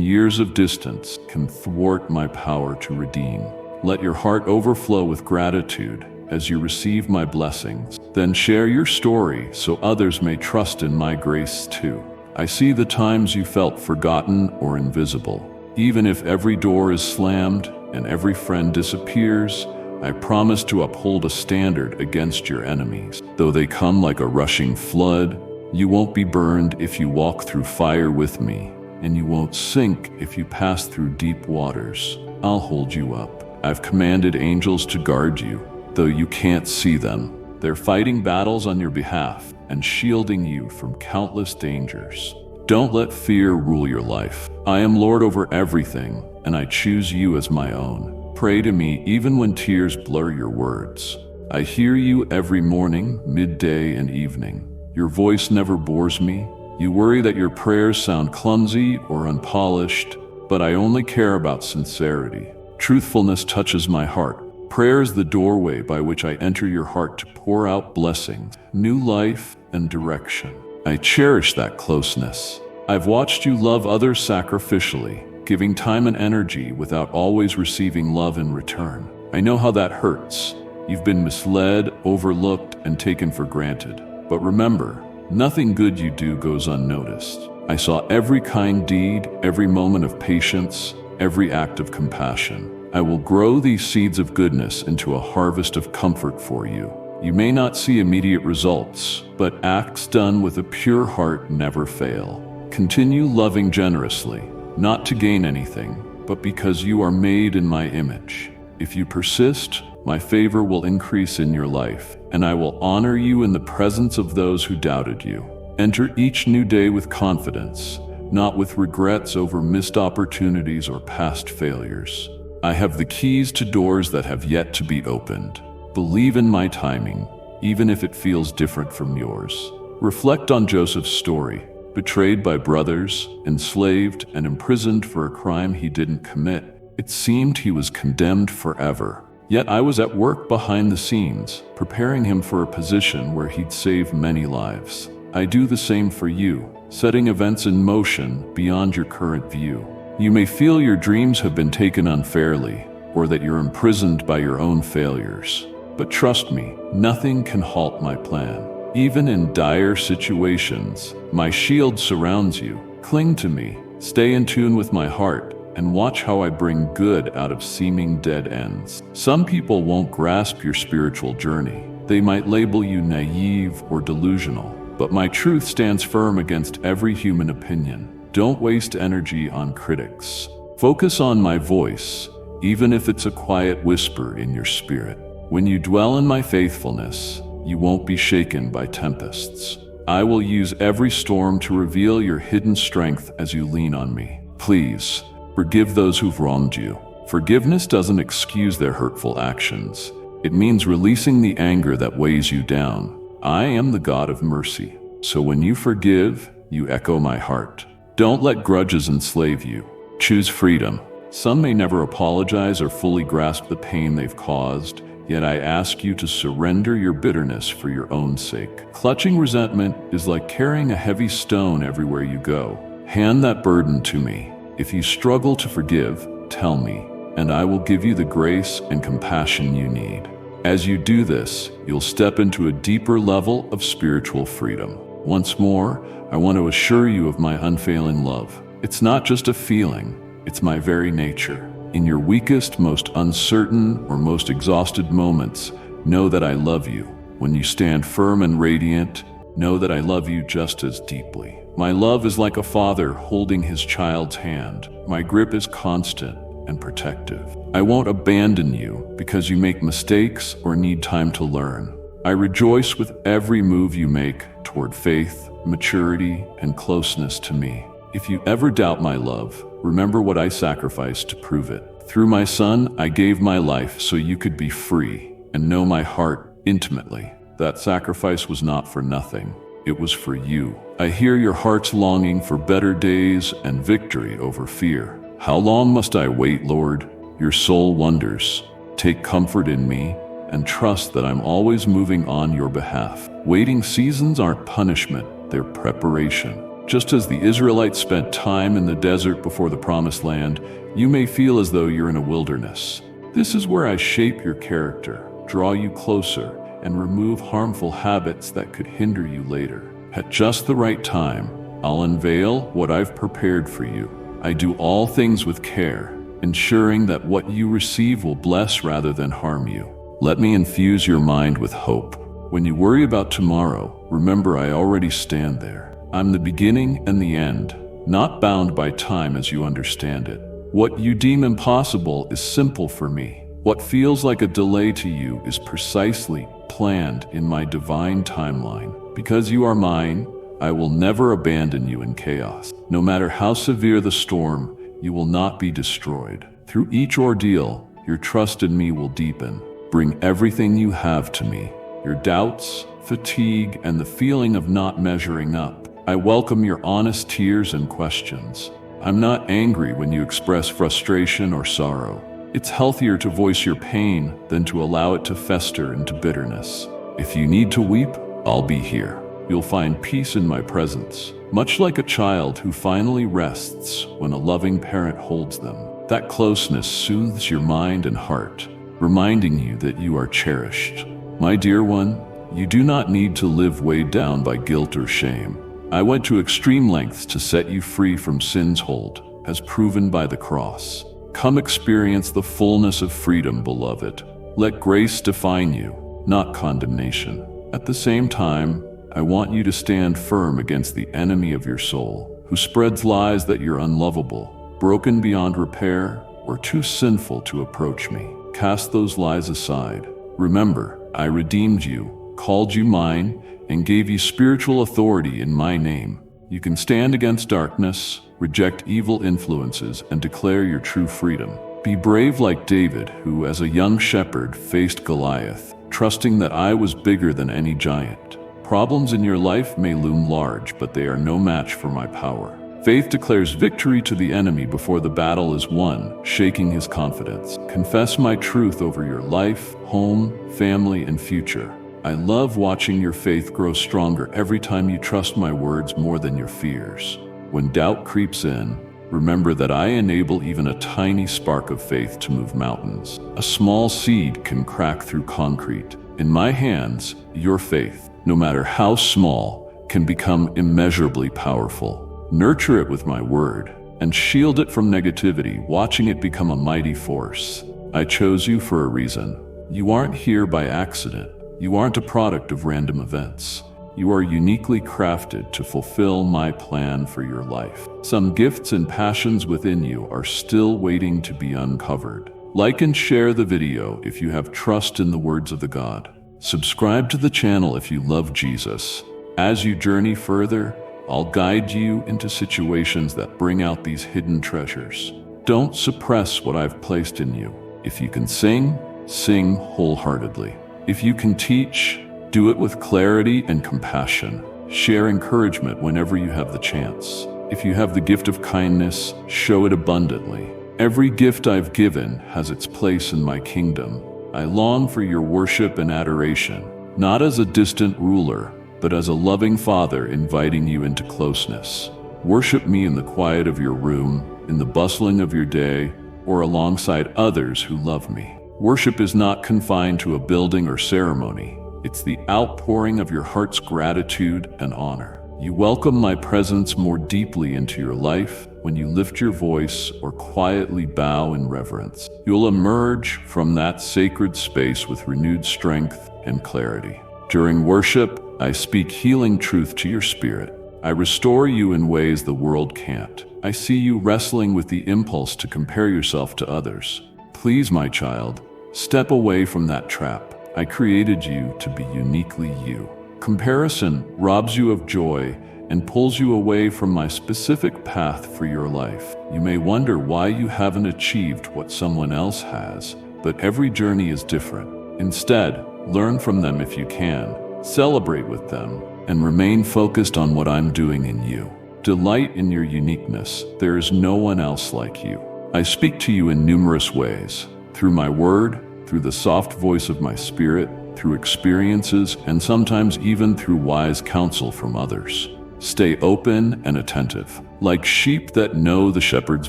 years of distance, can thwart my power to redeem. Let your heart overflow with gratitude as you receive my blessings. Then share your story so others may trust in my grace too. I see the times you felt forgotten or invisible. Even if every door is slammed and every friend disappears, I promise to uphold a standard against your enemies. Though they come like a rushing flood, you won't be burned if you walk through fire with me, and you won't sink if you pass through deep waters. I'll hold you up. I've commanded angels to guard you, though you can't see them. They're fighting battles on your behalf and shielding you from countless dangers. Don't let fear rule your life. I am Lord over everything, and I choose you as my own. Pray to me even when tears blur your words. I hear you every morning, midday, and evening. Your voice never bores me. You worry that your prayers sound clumsy or unpolished, but I only care about sincerity. Truthfulness touches my heart. Prayer is the doorway by which I enter your heart to pour out blessings, new life, and direction. I cherish that closeness. I've watched you love others sacrificially, giving time and energy without always receiving love in return. I know how that hurts. You've been misled, overlooked, and taken for granted. But remember, nothing good you do goes unnoticed. I saw every kind deed, every moment of patience, every act of compassion. I will grow these seeds of goodness into a harvest of comfort for you. You may not see immediate results, but acts done with a pure heart never fail. Continue loving generously, not to gain anything, but because you are made in my image. If you persist, my favor will increase in your life, and I will honor you in the presence of those who doubted you. Enter each new day with confidence, not with regrets over missed opportunities or past failures. I have the keys to doors that have yet to be opened. Believe in my timing, even if it feels different from yours. Reflect on Joseph's story. Betrayed by brothers, enslaved and imprisoned for a crime he didn't commit, it seemed he was condemned forever. Yet I was at work behind the scenes, preparing him for a position where he'd save many lives. I do the same for you, setting events in motion beyond your current view. You may feel your dreams have been taken unfairly, or that you're imprisoned by your own failures. But trust me, nothing can halt my plan. Even in dire situations, my shield surrounds you. Cling to me, stay in tune with my heart, and watch how I bring good out of seeming dead ends. Some people won't grasp your spiritual journey. They might label you naive or delusional, but my truth stands firm against every human opinion. Don't waste energy on critics. Focus on my voice, even if it's a quiet whisper in your spirit. When you dwell in my faithfulness, you won't be shaken by tempests. I will use every storm to reveal your hidden strength as you lean on me. Please, forgive those who've wronged you. Forgiveness doesn't excuse their hurtful actions. It means releasing the anger that weighs you down. I am the God of mercy, so when you forgive, you echo my heart. Don't let grudges enslave you. Choose freedom. Some may never apologize or fully grasp the pain they've caused, yet I ask you to surrender your bitterness for your own sake. Clutching resentment is like carrying a heavy stone everywhere you go. Hand that burden to me. If you struggle to forgive, tell me, and I will give you the grace and compassion you need. As you do this, you'll step into a deeper level of spiritual freedom. Once more, I want to assure you of my unfailing love. It's not just a feeling, it's my very nature. In your weakest, most uncertain, or most exhausted moments, know that I love you. When you stand firm and radiant, know that I love you just as deeply. My love is like a father holding his child's hand. My grip is constant, and protective. I won't abandon you because you make mistakes or need time to learn. I rejoice with every move you make toward faith, maturity, and closeness to me. If you ever doubt my love, remember what I sacrificed to prove it. Through my Son, I gave my life so you could be free and know my heart intimately. That sacrifice was not for nothing. It was for you. I hear your heart's longing for better days and victory over fear. How long must I wait, Lord? Your soul wonders. Take comfort in me and trust that I'm always moving on your behalf. Waiting seasons aren't punishment, they're preparation. Just as the Israelites spent time in the desert before the promised land, you may feel as though you're in a wilderness. This is where I shape your character, draw you closer, and remove harmful habits that could hinder you later. At just the right time, I'll unveil what I've prepared for you. I do all things with care, ensuring that what you receive will bless rather than harm you. Let me infuse your mind with hope. When you worry about tomorrow, remember I already stand there. I'm the beginning and the end, not bound by time as you understand it. What you deem impossible is simple for me. What feels like a delay to you is precisely planned in my divine timeline. Because you are mine, I will never abandon you in chaos. No matter how severe the storm, you will not be destroyed. Through each ordeal, your trust in me will deepen. Bring everything you have to me, your doubts, fatigue, and the feeling of not measuring up. I welcome your honest tears and questions. I'm not angry when you express frustration or sorrow. It's healthier to voice your pain than to allow it to fester into bitterness. If you need to weep, I'll be here. You'll find peace in my presence, much like a child who finally rests when a loving parent holds them. That closeness soothes your mind and heart, reminding you that you are cherished. My dear one, you do not need to live weighed down by guilt or shame. I went to extreme lengths to set you free from sin's hold, as proven by the cross. Come experience the fullness of freedom, beloved. Let grace define you, not condemnation. At the same time, I want you to stand firm against the enemy of your soul, who spreads lies that you're unlovable, broken beyond repair, or too sinful to approach me. Cast those lies aside. Remember, I redeemed you, called you mine, and gave you spiritual authority in my name. You can stand against darkness, reject evil influences, and declare your true freedom. Be brave like David, who as a young shepherd faced Goliath, trusting that I was bigger than any giant. Problems in your life may loom large, but they are no match for my power. Faith declares victory to the enemy before the battle is won, shaking his confidence. Confess my truth over your life, home, family, and future. I love watching your faith grow stronger every time you trust my words more than your fears. When doubt creeps in, remember that I enable even a tiny spark of faith to move mountains. A small seed can crack through concrete. In my hands, your faith, no matter how small, can become immeasurably powerful. Nurture it with my word, and shield it from negativity, watching it become a mighty force. I chose you for a reason. You aren't here by accident. You aren't a product of random events. You are uniquely crafted to fulfill my plan for your life. Some gifts and passions within you are still waiting to be uncovered. Like and share the video if you have trust in the words of the God. Subscribe to the channel if you love Jesus. As you journey further, I'll guide you into situations that bring out these hidden treasures. Don't suppress what I've placed in you. If you can sing, sing wholeheartedly. If you can teach, do it with clarity and compassion. Share encouragement whenever you have the chance. If you have the gift of kindness, show it abundantly. Every gift I've given has its place in my kingdom. I long for your worship and adoration, not as a distant ruler, but as a loving father inviting you into closeness. Worship me in the quiet of your room, in the bustling of your day, or alongside others who love me. Worship is not confined to a building or ceremony. It's the outpouring of your heart's gratitude and honor. You welcome my presence more deeply into your life when you lift your voice or quietly bow in reverence. You'll emerge from that sacred space with renewed strength and clarity. During worship, I speak healing truth to your spirit. I restore you in ways the world can't. I see you wrestling with the impulse to compare yourself to others. Please, my child, step away from that trap. I created you to be uniquely you. Comparison robs you of joy and pulls you away from my specific path for your life. You may wonder why you haven't achieved what someone else has, but every journey is different. Instead, learn from them if you can, celebrate with them, and remain focused on what I'm doing in you. Delight in your uniqueness. There is no one else like you. I speak to you in numerous ways, through my word, through the soft voice of my spirit, through experiences, and sometimes even through wise counsel from others. Stay open and attentive. Like sheep that know the shepherd's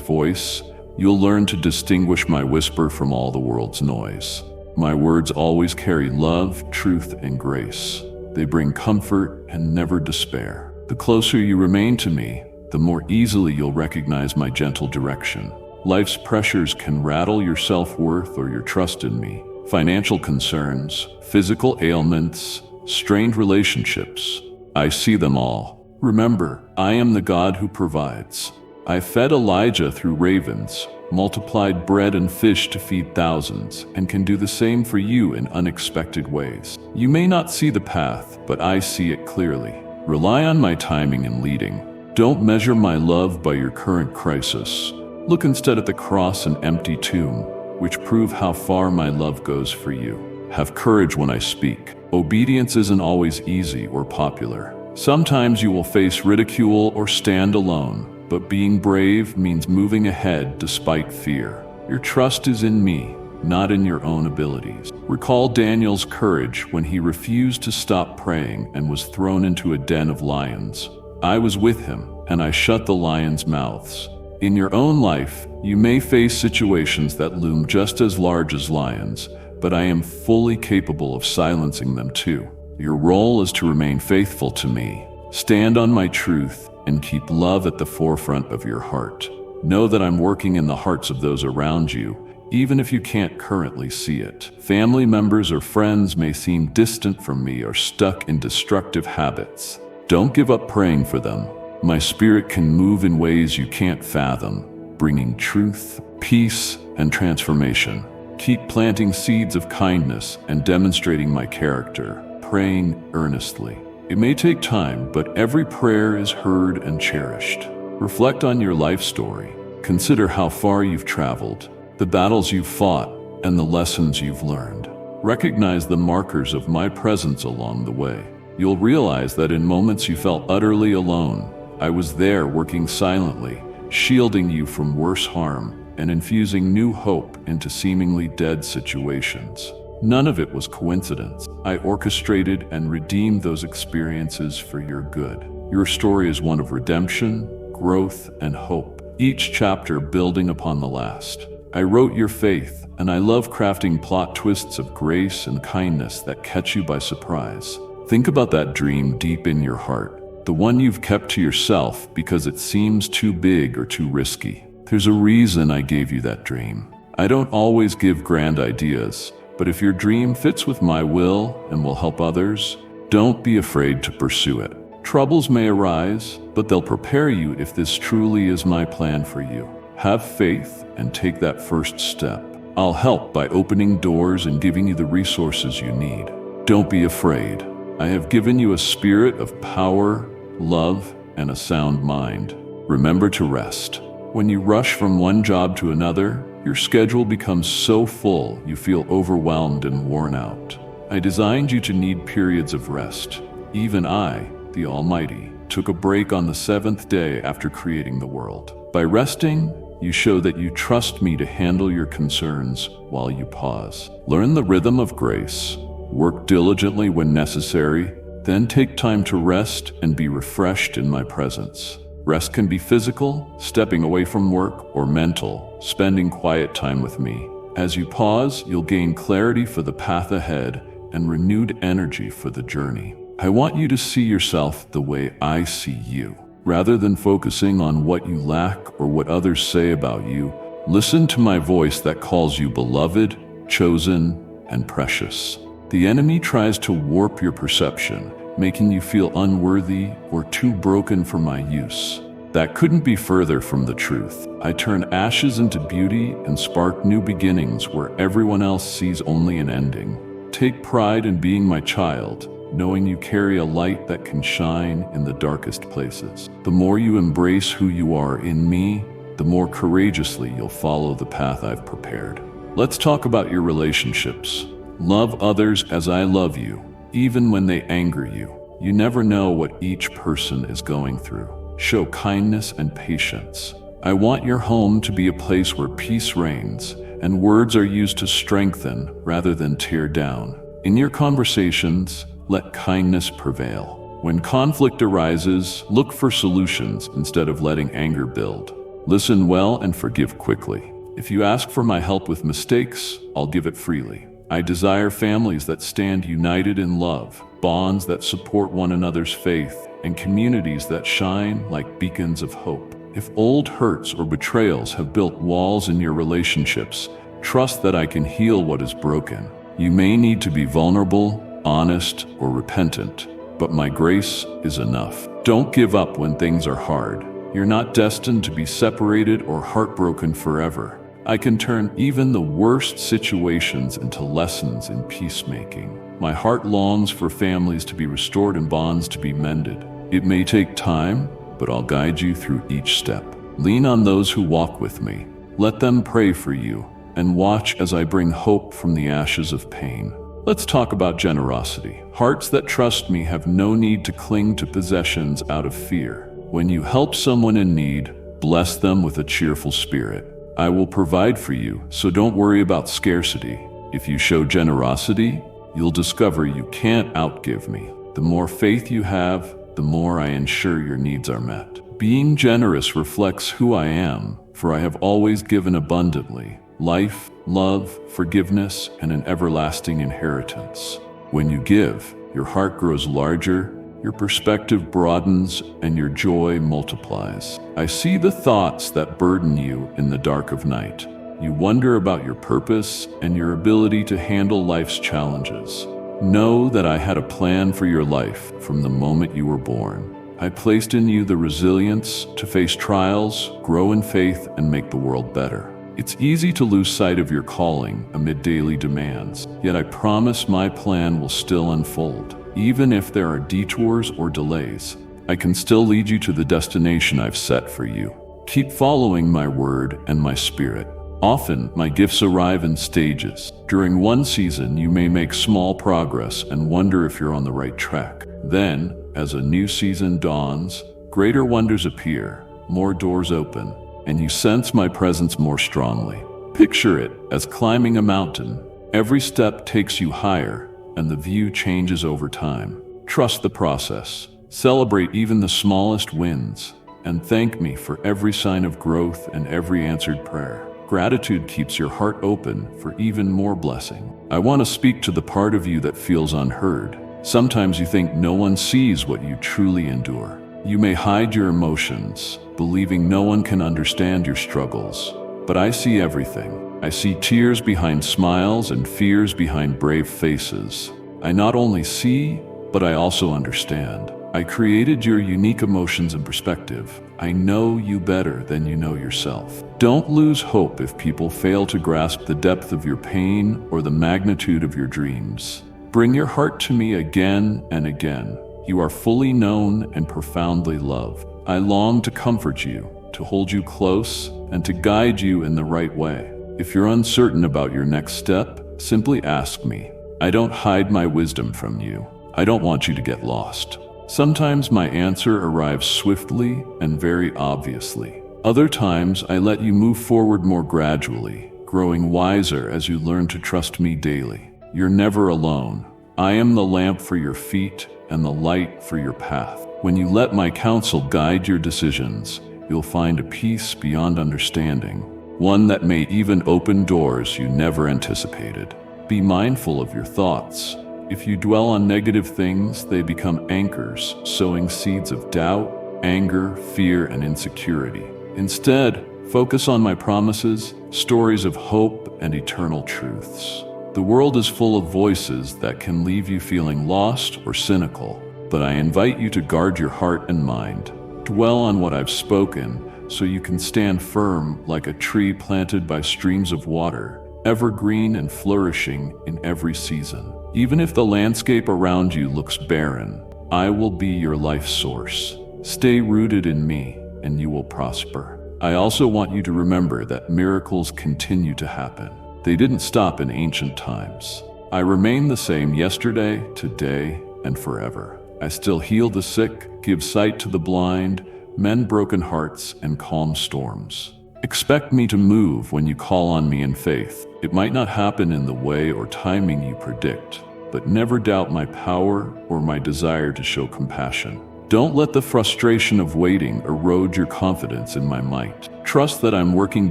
voice, you'll learn to distinguish my whisper from all the world's noise. My words always carry love, truth, and grace. They bring comfort and never despair. The closer you remain to me, the more easily you'll recognize my gentle direction. Life's pressures can rattle your self-worth or your trust in me. Financial concerns, physical ailments, strained relationships. I see them all. Remember, I am the God who provides. I fed Elijah through ravens, multiplied bread and fish to feed thousands, and can do the same for you in unexpected ways. You may not see the path, but I see it clearly. Rely on my timing and leading. Don't measure my love by your current crisis. Look instead at the cross and empty tomb, which prove how far my love goes for you. Have courage when I speak. Obedience isn't always easy or popular. Sometimes you will face ridicule or stand alone, but being brave means moving ahead despite fear. Your trust is in me, not in your own abilities. Recall Daniel's courage when he refused to stop praying and was thrown into a den of lions. I was with him, and I shut the lions' mouths. In your own life, you may face situations that loom just as large as lions, but I am fully capable of silencing them too. Your role is to remain faithful to me, stand on my truth, and keep love at the forefront of your heart. Know that I'm working in the hearts of those around you, even if you can't currently see it. Family members or friends may seem distant from me or stuck in destructive habits. Don't give up praying for them. My spirit can move in ways you can't fathom, bringing truth, peace, and transformation. Keep planting seeds of kindness and demonstrating my character, praying earnestly. It may take time, but every prayer is heard and cherished. Reflect on your life story. Consider how far you've traveled, the battles you've fought, and the lessons you've learned. Recognize the markers of my presence along the way. You'll realize that in moments you felt utterly alone, I was there working silently, shielding you from worse harm and infusing new hope into seemingly dead situations. None of it was coincidence. I orchestrated and redeemed those experiences for your good. Your story is one of redemption, growth, and hope, each chapter building upon the last. I wrote your faith, and I love crafting plot twists of grace and kindness that catch you by surprise. Think about that dream deep in your heart, the one you've kept to yourself because it seems too big or too risky. There's a reason I gave you that dream. I don't always give grand ideas, but if your dream fits with my will and will help others, don't be afraid to pursue it. Troubles may arise, but they'll prepare you if this truly is my plan for you. Have faith and take that first step. I'll help by opening doors and giving you the resources you need. Don't be afraid. I have given you a spirit of power, love, and a sound mind. Remember to rest. When you rush from one job to another, your schedule becomes so full you feel overwhelmed and worn out. I designed you to need periods of rest. Even I, the Almighty, took a break on the seventh day after creating the world. By resting, you show that you trust me to handle your concerns while you pause. Learn the rhythm of grace. Work diligently when necessary, then take time to rest and be refreshed in my presence. Rest can be physical, stepping away from work, or mental, spending quiet time with me. As you pause, you'll gain clarity for the path ahead and renewed energy for the journey. I want you to see yourself the way I see you. Rather than focusing on what you lack or what others say about you, listen to my voice that calls you beloved, chosen, and precious. The enemy tries to warp your perception, making you feel unworthy or too broken for my use. That couldn't be further from the truth. I turn ashes into beauty and spark new beginnings where everyone else sees only an ending. Take pride in being my child, knowing you carry a light that can shine in the darkest places. The more you embrace who you are in me, the more courageously you'll follow the path I've prepared. Let's talk about your relationships. Love others as I love you, even when they anger you. You never know what each person is going through. Show kindness and patience. I want your home to be a place where peace reigns and words are used to strengthen rather than tear down. In your conversations, let kindness prevail. When conflict arises, look for solutions instead of letting anger build. Listen well and forgive quickly. If you ask for my help with mistakes, I'll give it freely. I desire families that stand united in love, bonds that support one another's faith, and communities that shine like beacons of hope. If old hurts or betrayals have built walls in your relationships, trust that I can heal what is broken. You may need to be vulnerable, honest, or repentant, but my grace is enough. Don't give up when things are hard. You're not destined to be separated or heartbroken forever. I can turn even the worst situations into lessons in peacemaking. My heart longs for families to be restored and bonds to be mended. It may take time, but I'll guide you through each step. Lean on those who walk with me. Let them pray for you, and watch as I bring hope from the ashes of pain. Let's talk about generosity. Hearts that trust me have no need to cling to possessions out of fear. When you help someone in need, bless them with a cheerful spirit. I will provide for you, so don't worry about scarcity. If you show generosity, you'll discover you can't outgive me. The more faith you have, the more I ensure your needs are met. Being generous reflects who I am, for I have always given abundantly. Life, love, forgiveness, and an everlasting inheritance. When you give, your heart grows larger, your perspective broadens, and your joy multiplies. I see the thoughts that burden you in the dark of night. You wonder about your purpose and your ability to handle life's challenges. Know that I had a plan for your life from the moment you were born. I placed in you the resilience to face trials, grow in faith, and make the world better. It's easy to lose sight of your calling amid daily demands, yet I promise my plan will still unfold. Even if there are detours or delays, I can still lead you to the destination I've set for you. Keep following my word and my spirit. Often, my gifts arrive in stages. During one season, you may make small progress and wonder if you're on the right track. Then, as a new season dawns, greater wonders appear, more doors open, and you sense my presence more strongly. Picture it as climbing a mountain. Every step takes you higher, and the view changes over time. Trust the process. Celebrate even the smallest wins, and thank me for every sign of growth and every answered prayer. Gratitude keeps your heart open for even more blessing. I want to speak to the part of you that feels unheard. Sometimes you think no one sees what you truly endure. You may hide your emotions, believing no one can understand your struggles. But I see everything. I see tears behind smiles and fears behind brave faces. I not only see, but I also understand. I created your unique emotions and perspective. I know you better than you know yourself. Don't lose hope if people fail to grasp the depth of your pain or the magnitude of your dreams. Bring your heart to me again and again. You are fully known and profoundly loved. I long to comfort you, to hold you close, and to guide you in the right way. If you're uncertain about your next step, simply ask me. I don't hide my wisdom from you. I don't want you to get lost. Sometimes my answer arrives swiftly and very obviously. Other times I let you move forward more gradually, growing wiser as you learn to trust me daily. You're never alone. I am the lamp for your feet and the light for your path. When you let my counsel guide your decisions, you'll find a peace beyond understanding, one that may even open doors you never anticipated. Be mindful of your thoughts. If you dwell on negative things, they become anchors, sowing seeds of doubt, anger, fear, and insecurity. Instead, focus on my promises, stories of hope, and eternal truths. The world is full of voices that can leave you feeling lost or cynical. but I invite you to guard your heart and mind. Dwell on what I've spoken, so you can stand firm like a tree planted by streams of water, evergreen and flourishing in every season. Even if the landscape around you looks barren, I will be your life source. Stay rooted in me, and you will prosper. I also want you to remember that miracles continue to happen. They didn't stop in ancient times. I remain the same yesterday, today, and forever. I still heal the sick, give sight to the blind, mend broken hearts, and calm storms. Expect me to move when you call on me in faith. It might not happen in the way or timing you predict, but never doubt my power or my desire to show compassion. Don't let the frustration of waiting erode your confidence in my might. Trust that I'm working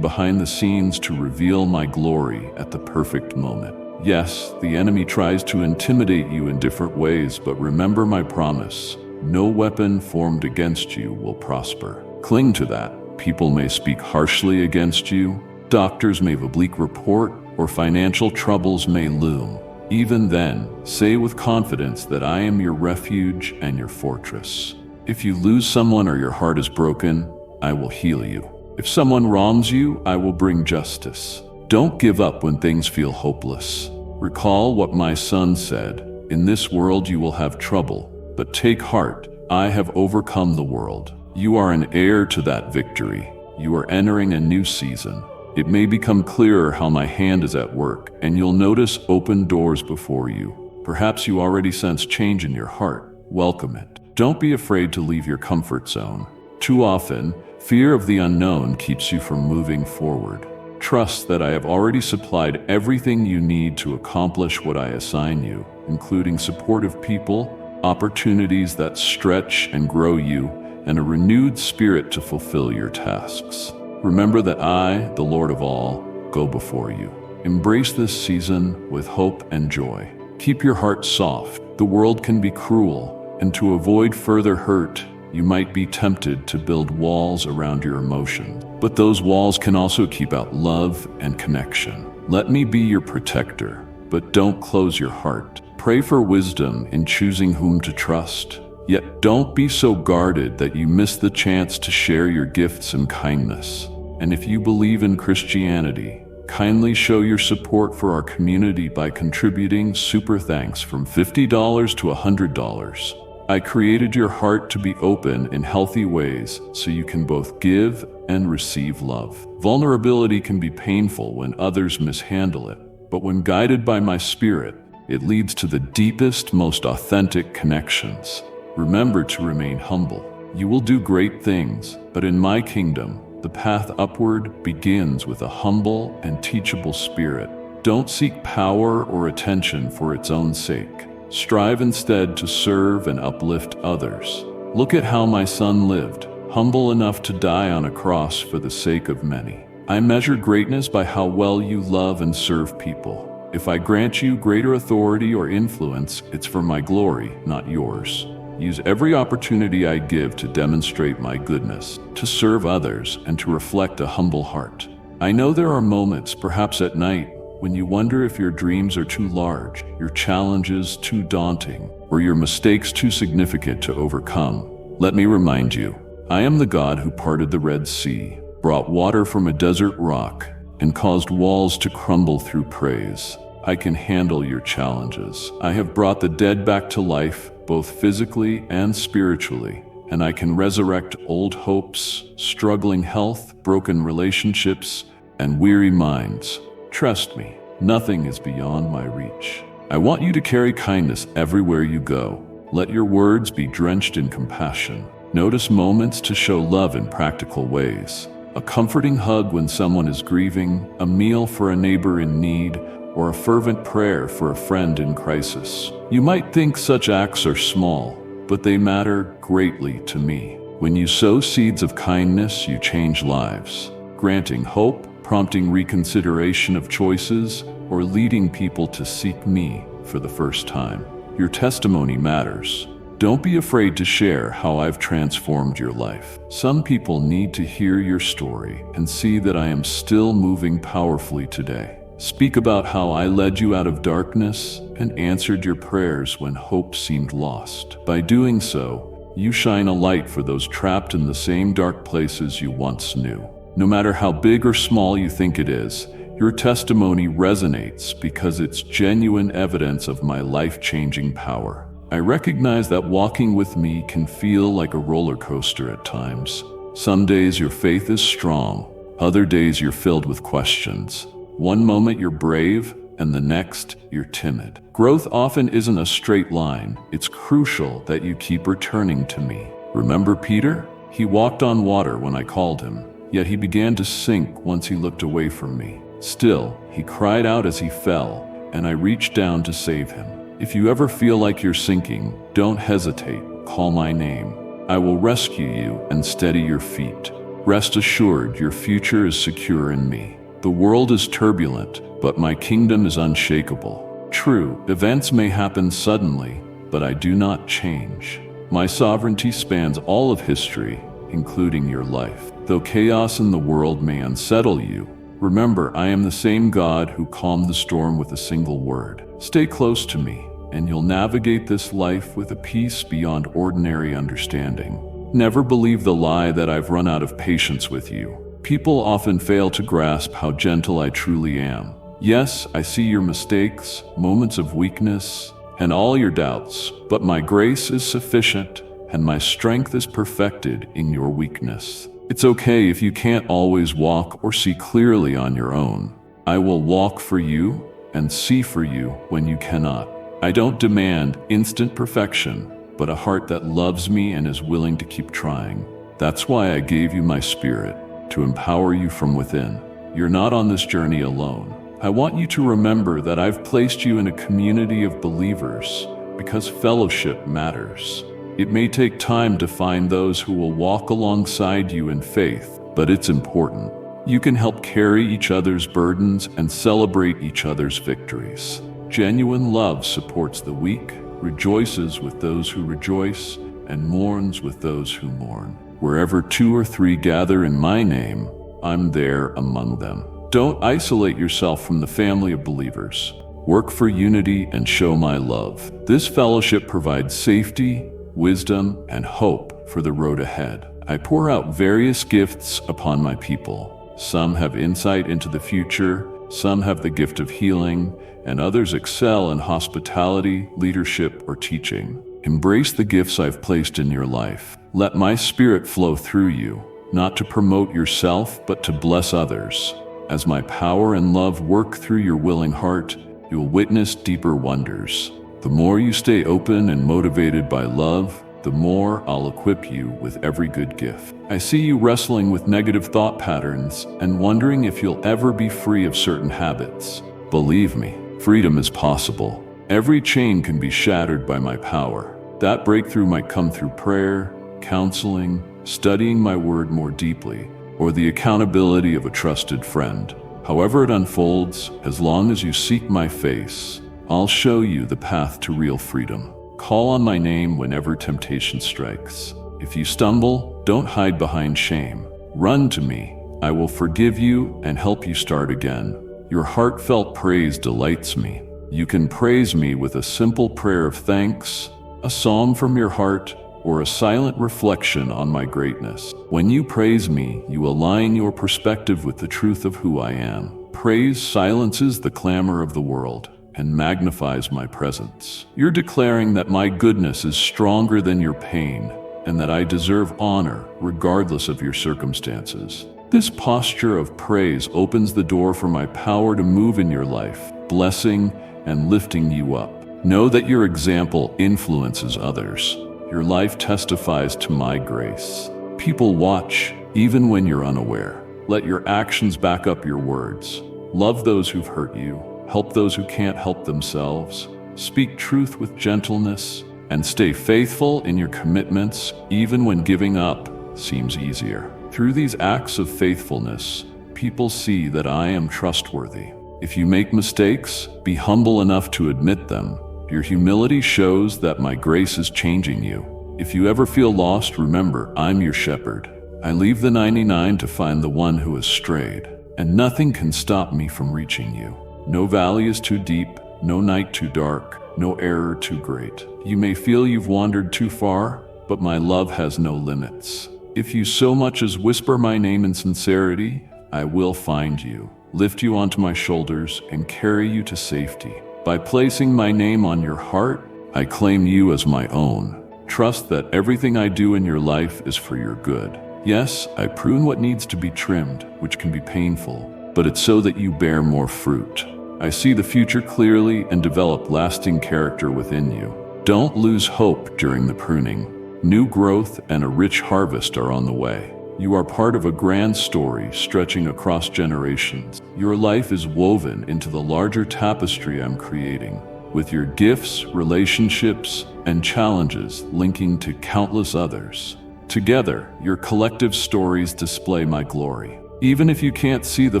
behind the scenes to reveal my glory at the perfect moment. Yes, the enemy tries to intimidate you in different ways, but remember my promise. No weapon formed against you will prosper. Cling to that. People may speak harshly against you, doctors may have a bleak report, or financial troubles may loom. Even then, say with confidence that I am your refuge and your fortress. If you lose someone or your heart is broken, I will heal you. If someone wrongs you, I will bring justice. Don't give up when things feel hopeless. Recall what my son said, "In this world you will have trouble, but take heart, I have overcome the world." You are an heir to that victory. You are entering a new season. It may become clearer how my hand is at work, and you'll notice open doors before you. Perhaps you already sense change in your heart. Welcome it. Don't be afraid to leave your comfort zone. Too often, fear of the unknown keeps you from moving forward. Trust that I have already supplied everything you need to accomplish what I assign you, including supportive people, opportunities that stretch and grow you, and a renewed spirit to fulfill your tasks. Remember that I, the Lord of all, go before you. Embrace this season with hope and joy. Keep your heart soft. The world can be cruel, and to avoid further hurt, you might be tempted to build walls around your emotions. But those walls can also keep out love and connection. Let me be your protector, but don't close your heart. Pray for wisdom in choosing whom to trust. Yet don't be so guarded that you miss the chance to share your gifts and kindness. And if you believe in Christianity, kindly show your support for our community by contributing super thanks from $50 to $100. I created your heart to be open in healthy ways so you can both give and receive love. Vulnerability can be painful when others mishandle it, but when guided by my spirit, it leads to the deepest, most authentic connections. Remember to remain humble. You will do great things, but in my kingdom, the path upward begins with a humble and teachable spirit. Don't seek power or attention for its own sake. Strive instead to serve and uplift others. Look at how my son lived, humble enough to die on a cross for the sake of many. I measure greatness by how well you love and serve people. If I grant you greater authority or influence, it's for my glory, not yours. Use every opportunity I give to demonstrate my goodness, to serve others, and to reflect a humble heart. I know there are moments, perhaps at night, when you wonder if your dreams are too large, your challenges too daunting, or your mistakes too significant to overcome. Let me remind you, I am the God who parted the Red Sea, brought water from a desert rock, and caused walls to crumble through praise. I can handle your challenges. I have brought the dead back to life, both physically and spiritually, and I can resurrect old hopes, struggling health, broken relationships, and weary minds. Trust me, nothing is beyond my reach. I want you to carry kindness everywhere you go. Let your words be drenched in compassion. Notice moments to show love in practical ways. A comforting hug when someone is grieving, a meal for a neighbor in need, or a fervent prayer for a friend in crisis. You might think such acts are small, but they matter greatly to me. When you sow seeds of kindness, you change lives, granting hope, prompting reconsideration of choices, or leading people to seek me for the first time. Your testimony matters. Don't be afraid to share how I've transformed your life. Some people need to hear your story and see that I am still moving powerfully today. Speak about how I led you out of darkness and answered your prayers when hope seemed lost. By doing so, you shine a light for those trapped in the same dark places you once knew. No matter how big or small you think it is, your testimony resonates because it's genuine evidence of my life-changing power. I recognize that walking with me can feel like a roller coaster at times. Some days your faith is strong, other days you're filled with questions. One moment you're brave, and the next you're timid. Growth often isn't a straight line. It's crucial that you keep returning to me. Remember Peter? He walked on water when I called him, yet he began to sink once he looked away from me. Still, he cried out as he fell, and I reached down to save him. If you ever feel like you're sinking, don't hesitate. Call my name. I will rescue you and steady your feet. Rest assured, your future is secure in me. The world is turbulent, but my kingdom is unshakable. True, events may happen suddenly, but I do not change. My sovereignty spans all of history, including your life. Though chaos in the world may unsettle you, remember I am the same God who calmed the storm with a single word. Stay close to me, and you'll navigate this life with a peace beyond ordinary understanding. Never believe the lie that I've run out of patience with you. People often fail to grasp how gentle I truly am. Yes, I see your mistakes, moments of weakness, and all your doubts, but my grace is sufficient, and my strength is perfected in your weakness. It's okay if you can't always walk or see clearly on your own. I will walk for you and see for you when you cannot. I don't demand instant perfection, but a heart that loves me and is willing to keep trying. That's why I gave you my Spirit, to empower you from within. You're not on this journey alone. I want you to remember that I've placed you in a community of believers because fellowship matters. It may take time to find those who will walk alongside you in faith, but it's important. You can help carry each other's burdens and celebrate each other's victories. Genuine love supports the weak, rejoices with those who rejoice, and mourns with those who mourn. Wherever 2 or 3 gather in my name, I'm there among them. Don't isolate yourself from the family of believers. Work for unity and show my love. This fellowship provides safety, wisdom, and hope for the road ahead. I pour out various gifts upon my people. Some have insight into the future, some have the gift of healing, and others excel in hospitality, leadership, or teaching. Embrace the gifts I've placed in your life. Let my Spirit flow through you, not to promote yourself, but to bless others. As my power and love work through your willing heart, you'll witness deeper wonders. The more you stay open and motivated by love, the more I'll equip you with every good gift. I see you wrestling with negative thought patterns and wondering if you'll ever be free of certain habits. Believe me, freedom is possible. Every chain can be shattered by my power. That breakthrough might come through prayer, counseling, studying my word more deeply, or the accountability of a trusted friend. However it unfolds, as long as you seek my face, I'll show you the path to real freedom. Call on my name whenever temptation strikes. If you stumble, don't hide behind shame. Run to me. I will forgive you and help you start again. Your heartfelt praise delights me. You can praise me with a simple prayer of thanks, a psalm from your heart, or a silent reflection on my greatness. When you praise me, you align your perspective with the truth of who I am. Praise silences the clamor of the world and magnifies my presence. You're declaring that my goodness is stronger than your pain and that I deserve honor regardless of your circumstances. This posture of praise opens the door for my power to move in your life, blessing and lifting you up. Know that your example influences others. Your life testifies to my grace. People watch, even when you're unaware. Let your actions back up your words. Love those who've hurt you. Help those who can't help themselves. Speak truth with gentleness. And stay faithful in your commitments, even when giving up seems easier. Through these acts of faithfulness, people see that I am trustworthy. If you make mistakes, be humble enough to admit them. Your humility shows that my grace is changing you. If you ever feel lost, remember, I'm your shepherd. I leave the 99 to find the one who has strayed, and nothing can stop me from reaching you. No valley is too deep, no night too dark, no error too great. You may feel you've wandered too far, but my love has no limits. If you so much as whisper my name in sincerity, I will find you, lift you onto my shoulders, and carry you to safety. By placing my name on your heart, I claim you as my own. Trust that everything I do in your life is for your good. Yes, I prune what needs to be trimmed, which can be painful, but it's so that you bear more fruit. I see the future clearly and develop lasting character within you. Don't lose hope during the pruning. New growth and a rich harvest are on the way. You are part of a grand story stretching across generations. Your life is woven into the larger tapestry I'm creating, with your gifts, relationships, and challenges linking to countless others. Together, your collective stories display my glory. Even if you can't see the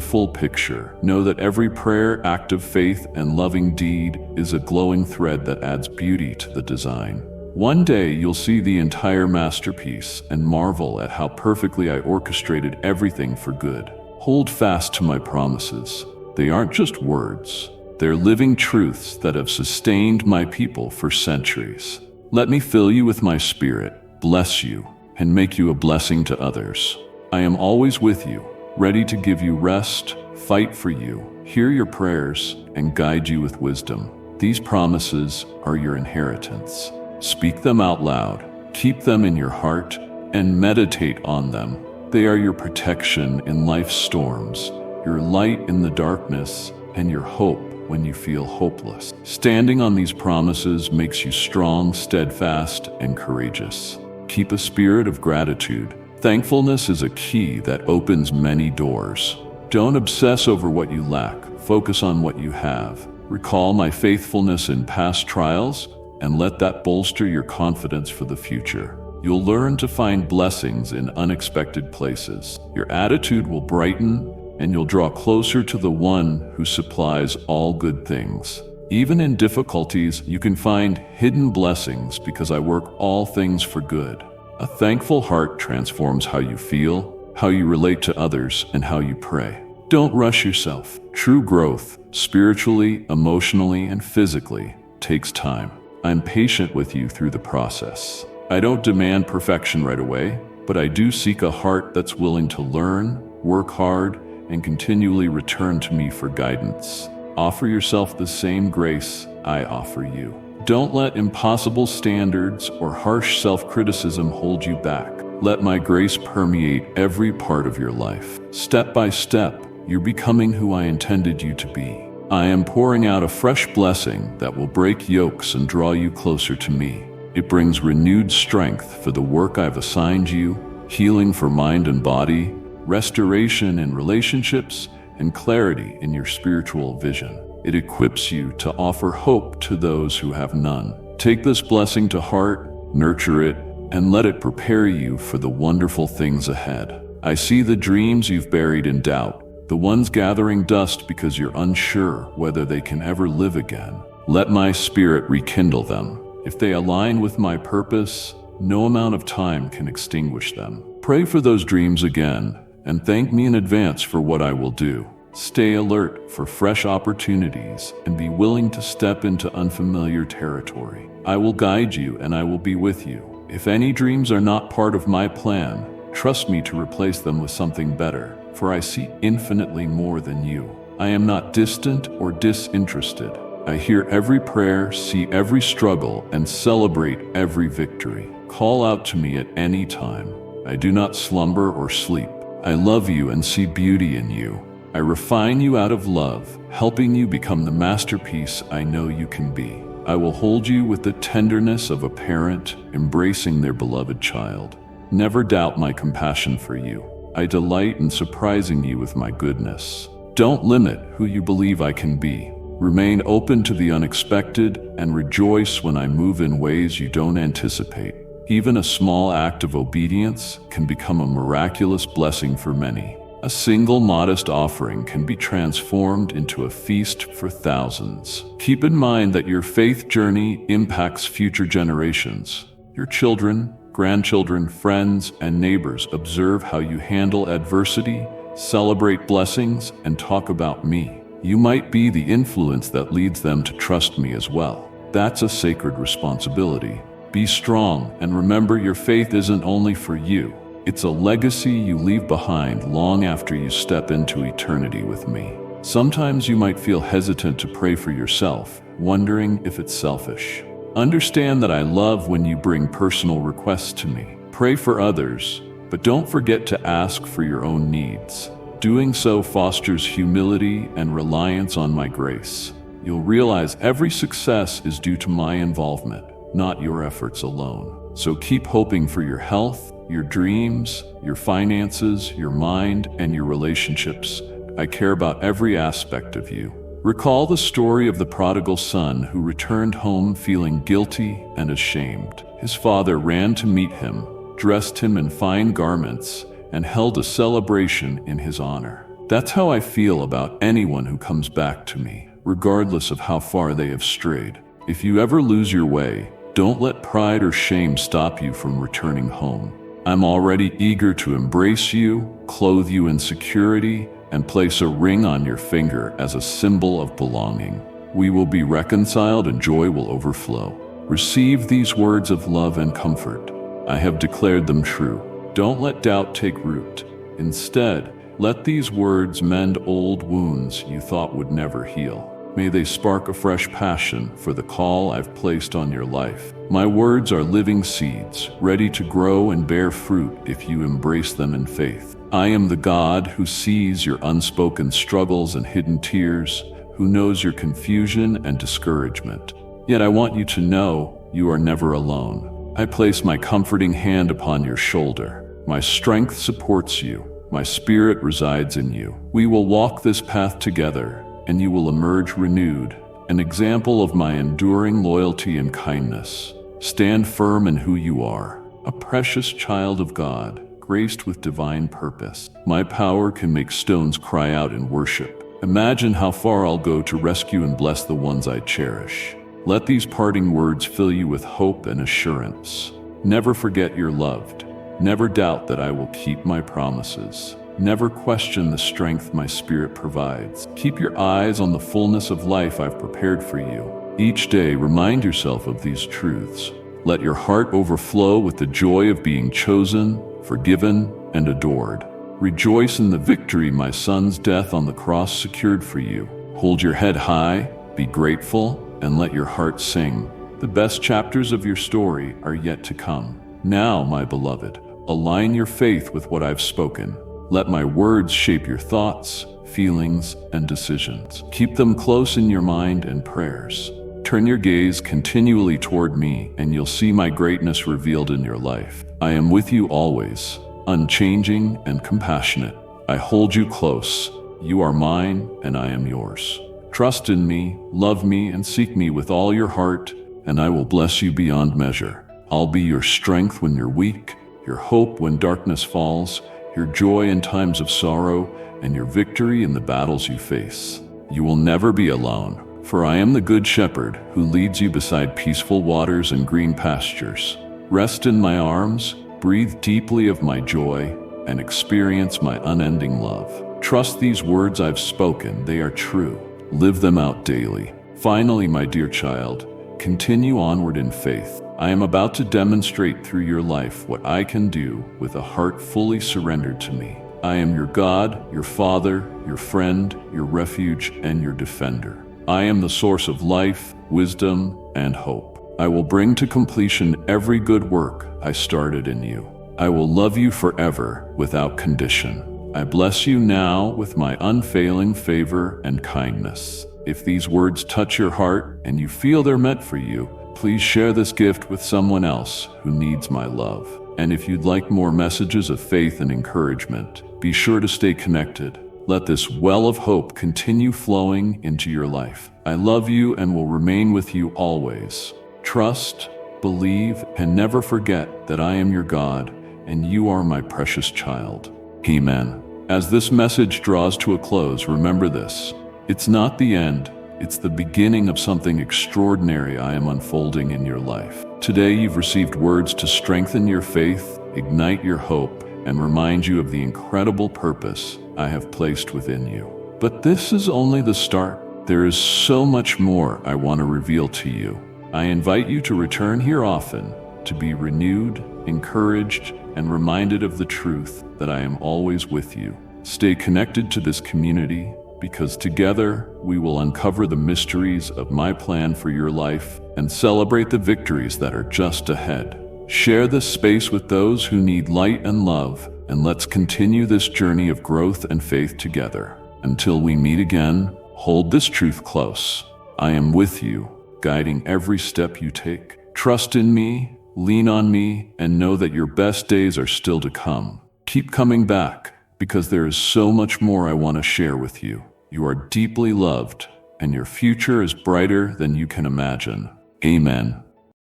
full picture, know that every prayer, act of faith, and loving deed is a glowing thread that adds beauty to the design. One day you'll see the entire masterpiece and marvel at how perfectly I orchestrated everything for good. Hold fast to my promises. They aren't just words. They're living truths that have sustained my people for centuries. Let me fill you with my spirit, bless you, and make you a blessing to others. I am always with you, ready to give you rest, fight for you, hear your prayers, and guide you with wisdom. These promises are your inheritance. Speak them out loud, keep them in your heart, and meditate on them. They are your protection in life's storms, your light in the darkness, and your hope when you feel hopeless. Standing on these promises makes you strong, steadfast, and courageous. Keep a spirit of gratitude. Thankfulness is a key that opens many doors. Don't obsess over what you lack. Focus on what you have. Recall my faithfulness in past trials, and let that bolster your confidence for the future. You'll learn to find blessings in unexpected places. Your attitude will brighten, and you'll draw closer to the one who supplies all good things. Even in difficulties, you can find hidden blessings because I work all things for good. A thankful heart transforms how you feel, how you relate to others, and how you pray. Don't rush yourself. True growth, spiritually, emotionally, and physically, takes time. I'm patient with you through the process. I don't demand perfection right away, but I do seek a heart that's willing to learn, work hard, and continually return to me for guidance. Offer yourself the same grace I offer you. Don't let impossible standards or harsh self-criticism hold you back. Let my grace permeate every part of your life. Step by step, you're becoming who I intended you to be. I am pouring out a fresh blessing that will break yokes and draw you closer to me. It brings renewed strength for the work I've assigned you, healing for mind and body, restoration in relationships, and clarity in your spiritual vision. It equips you to offer hope to those who have none. Take this blessing to heart, nurture it, and let it prepare you for the wonderful things ahead. I see the dreams you've buried in doubt, the ones gathering dust because you're unsure whether they can ever live again. Let my spirit rekindle them. If they align with my purpose, no amount of time can extinguish them. Pray for those dreams again, and thank me in advance for what I will do. Stay alert for fresh opportunities and be willing to step into unfamiliar territory. I will guide you and I will be with you. If any dreams are not part of my plan, trust me to replace them with something better, for I see infinitely more than you. I am not distant or disinterested. I hear every prayer, see every struggle, and celebrate every victory. Call out to me at any time. I do not slumber or sleep. I love you and see beauty in you. I refine you out of love, helping you become the masterpiece I know you can be. I will hold you with the tenderness of a parent embracing their beloved child. Never doubt my compassion for you. I delight in surprising you with my goodness. Don't limit who you believe I can be. Remain open to the unexpected and rejoice when I move in ways you don't anticipate. Even a small act of obedience can become a miraculous blessing for many. A single modest offering can be transformed into a feast for thousands. Keep in mind that your faith journey impacts future generations. Your children, grandchildren, friends, and neighbors observe how you handle adversity, celebrate blessings, and talk about me. You might be the influence that leads them to trust me as well. That's a sacred responsibility. Be strong and remember your faith isn't only for you. It's a legacy you leave behind long after you step into eternity with me. Sometimes you might feel hesitant to pray for yourself, wondering if it's selfish. Understand that I love when you bring personal requests to me. Pray for others, but don't forget to ask for your own needs. Doing so fosters humility and reliance on my grace. You'll realize every success is due to my involvement, not your efforts alone. So keep hoping for your health, your dreams, your finances, your mind, and your relationships. I care about every aspect of you. Recall the story of the prodigal son who returned home feeling guilty and ashamed. His father ran to meet him, dressed him in fine garments, and held a celebration in his honor. That's how I feel about anyone who comes back to me, regardless of how far they have strayed. If you ever lose your way, don't let pride or shame stop you from returning home. I'm already eager to embrace you, clothe you in security, and place a ring on your finger as a symbol of belonging. We will be reconciled and joy will overflow. Receive these words of love and comfort. I have declared them true. Don't let doubt take root. Instead, let these words mend old wounds you thought would never heal. May they spark a fresh passion for the call I've placed on your life. My words are living seeds, ready to grow and bear fruit if you embrace them in faith. I am the God who sees your unspoken struggles and hidden tears, who knows your confusion and discouragement. Yet I want you to know you are never alone. I place my comforting hand upon your shoulder. My strength supports you. My spirit resides in you. We will walk this path together, and you will emerge renewed, an example of my enduring loyalty and kindness. Stand firm in who you are, a precious child of God, graced with divine purpose. My power can make stones cry out in worship. Imagine how far I'll go to rescue and bless the ones I cherish. Let these parting words fill you with hope and assurance. Never forget you're loved. Never doubt that I will keep my promises. Never question the strength my spirit provides. Keep your eyes on the fullness of life I've prepared for you. Each day, remind yourself of these truths. Let your heart overflow with the joy of being chosen, forgiven, and adored. Rejoice in the victory my son's death on the cross secured for you. Hold your head high, be grateful, and let your heart sing. The best chapters of your story are yet to come. Now, my beloved, align your faith with what I've spoken. Let my words shape your thoughts, feelings, and decisions. Keep them close in your mind and prayers. Turn your gaze continually toward me, and you'll see my greatness revealed in your life. I am with you always, unchanging and compassionate. I hold you close. You are mine, and I am yours. Trust in me, love me, and seek me with all your heart, and I will bless you beyond measure. I'll be your strength when you're weak, your hope when darkness falls, your joy in times of sorrow, and your victory in the battles you face. You will never be alone, for I am the good shepherd who leads you beside peaceful waters and green pastures. Rest in my arms, breathe deeply of my joy, and experience my unending love. Trust these words I've spoken, they are true. Live them out daily. Finally, my dear child, continue onward in faith. I am about to demonstrate through your life what I can do with a heart fully surrendered to me. I am your God, your Father, your friend, your refuge, and your defender. I am the source of life, wisdom, and hope. I will bring to completion every good work I started in you. I will love you forever without condition. I bless you now with my unfailing favor and kindness. If these words touch your heart and you feel they're meant for you, please share this gift with someone else who needs my love. And if you'd like more messages of faith and encouragement, be sure to stay connected. Let this well of hope continue flowing into your life. I love you and will remain with you always. Trust, believe, and never forget that I am your God and you are my precious child. Amen. As this message draws to a close, remember this. It's not the end. It's the beginning of something extraordinary I am unfolding in your life. Today, you've received words to strengthen your faith, ignite your hope, and remind you of the incredible purpose I have placed within you. But this is only the start. There is so much more I want to reveal to you. I invite you to return here often, to be renewed, encouraged, and reminded of the truth that I am always with you. Stay connected to this community, because together we will uncover the mysteries of my plan for your life and celebrate the victories that are just ahead. Share this space with those who need light and love, and let's continue this journey of growth and faith together. Until we meet again, hold this truth close. I am with you, guiding every step you take. Trust in me, lean on me, and know that your best days are still to come. Keep coming back, because there is so much more I want to share with you. You are deeply loved, and your future is brighter than you can imagine. Amen.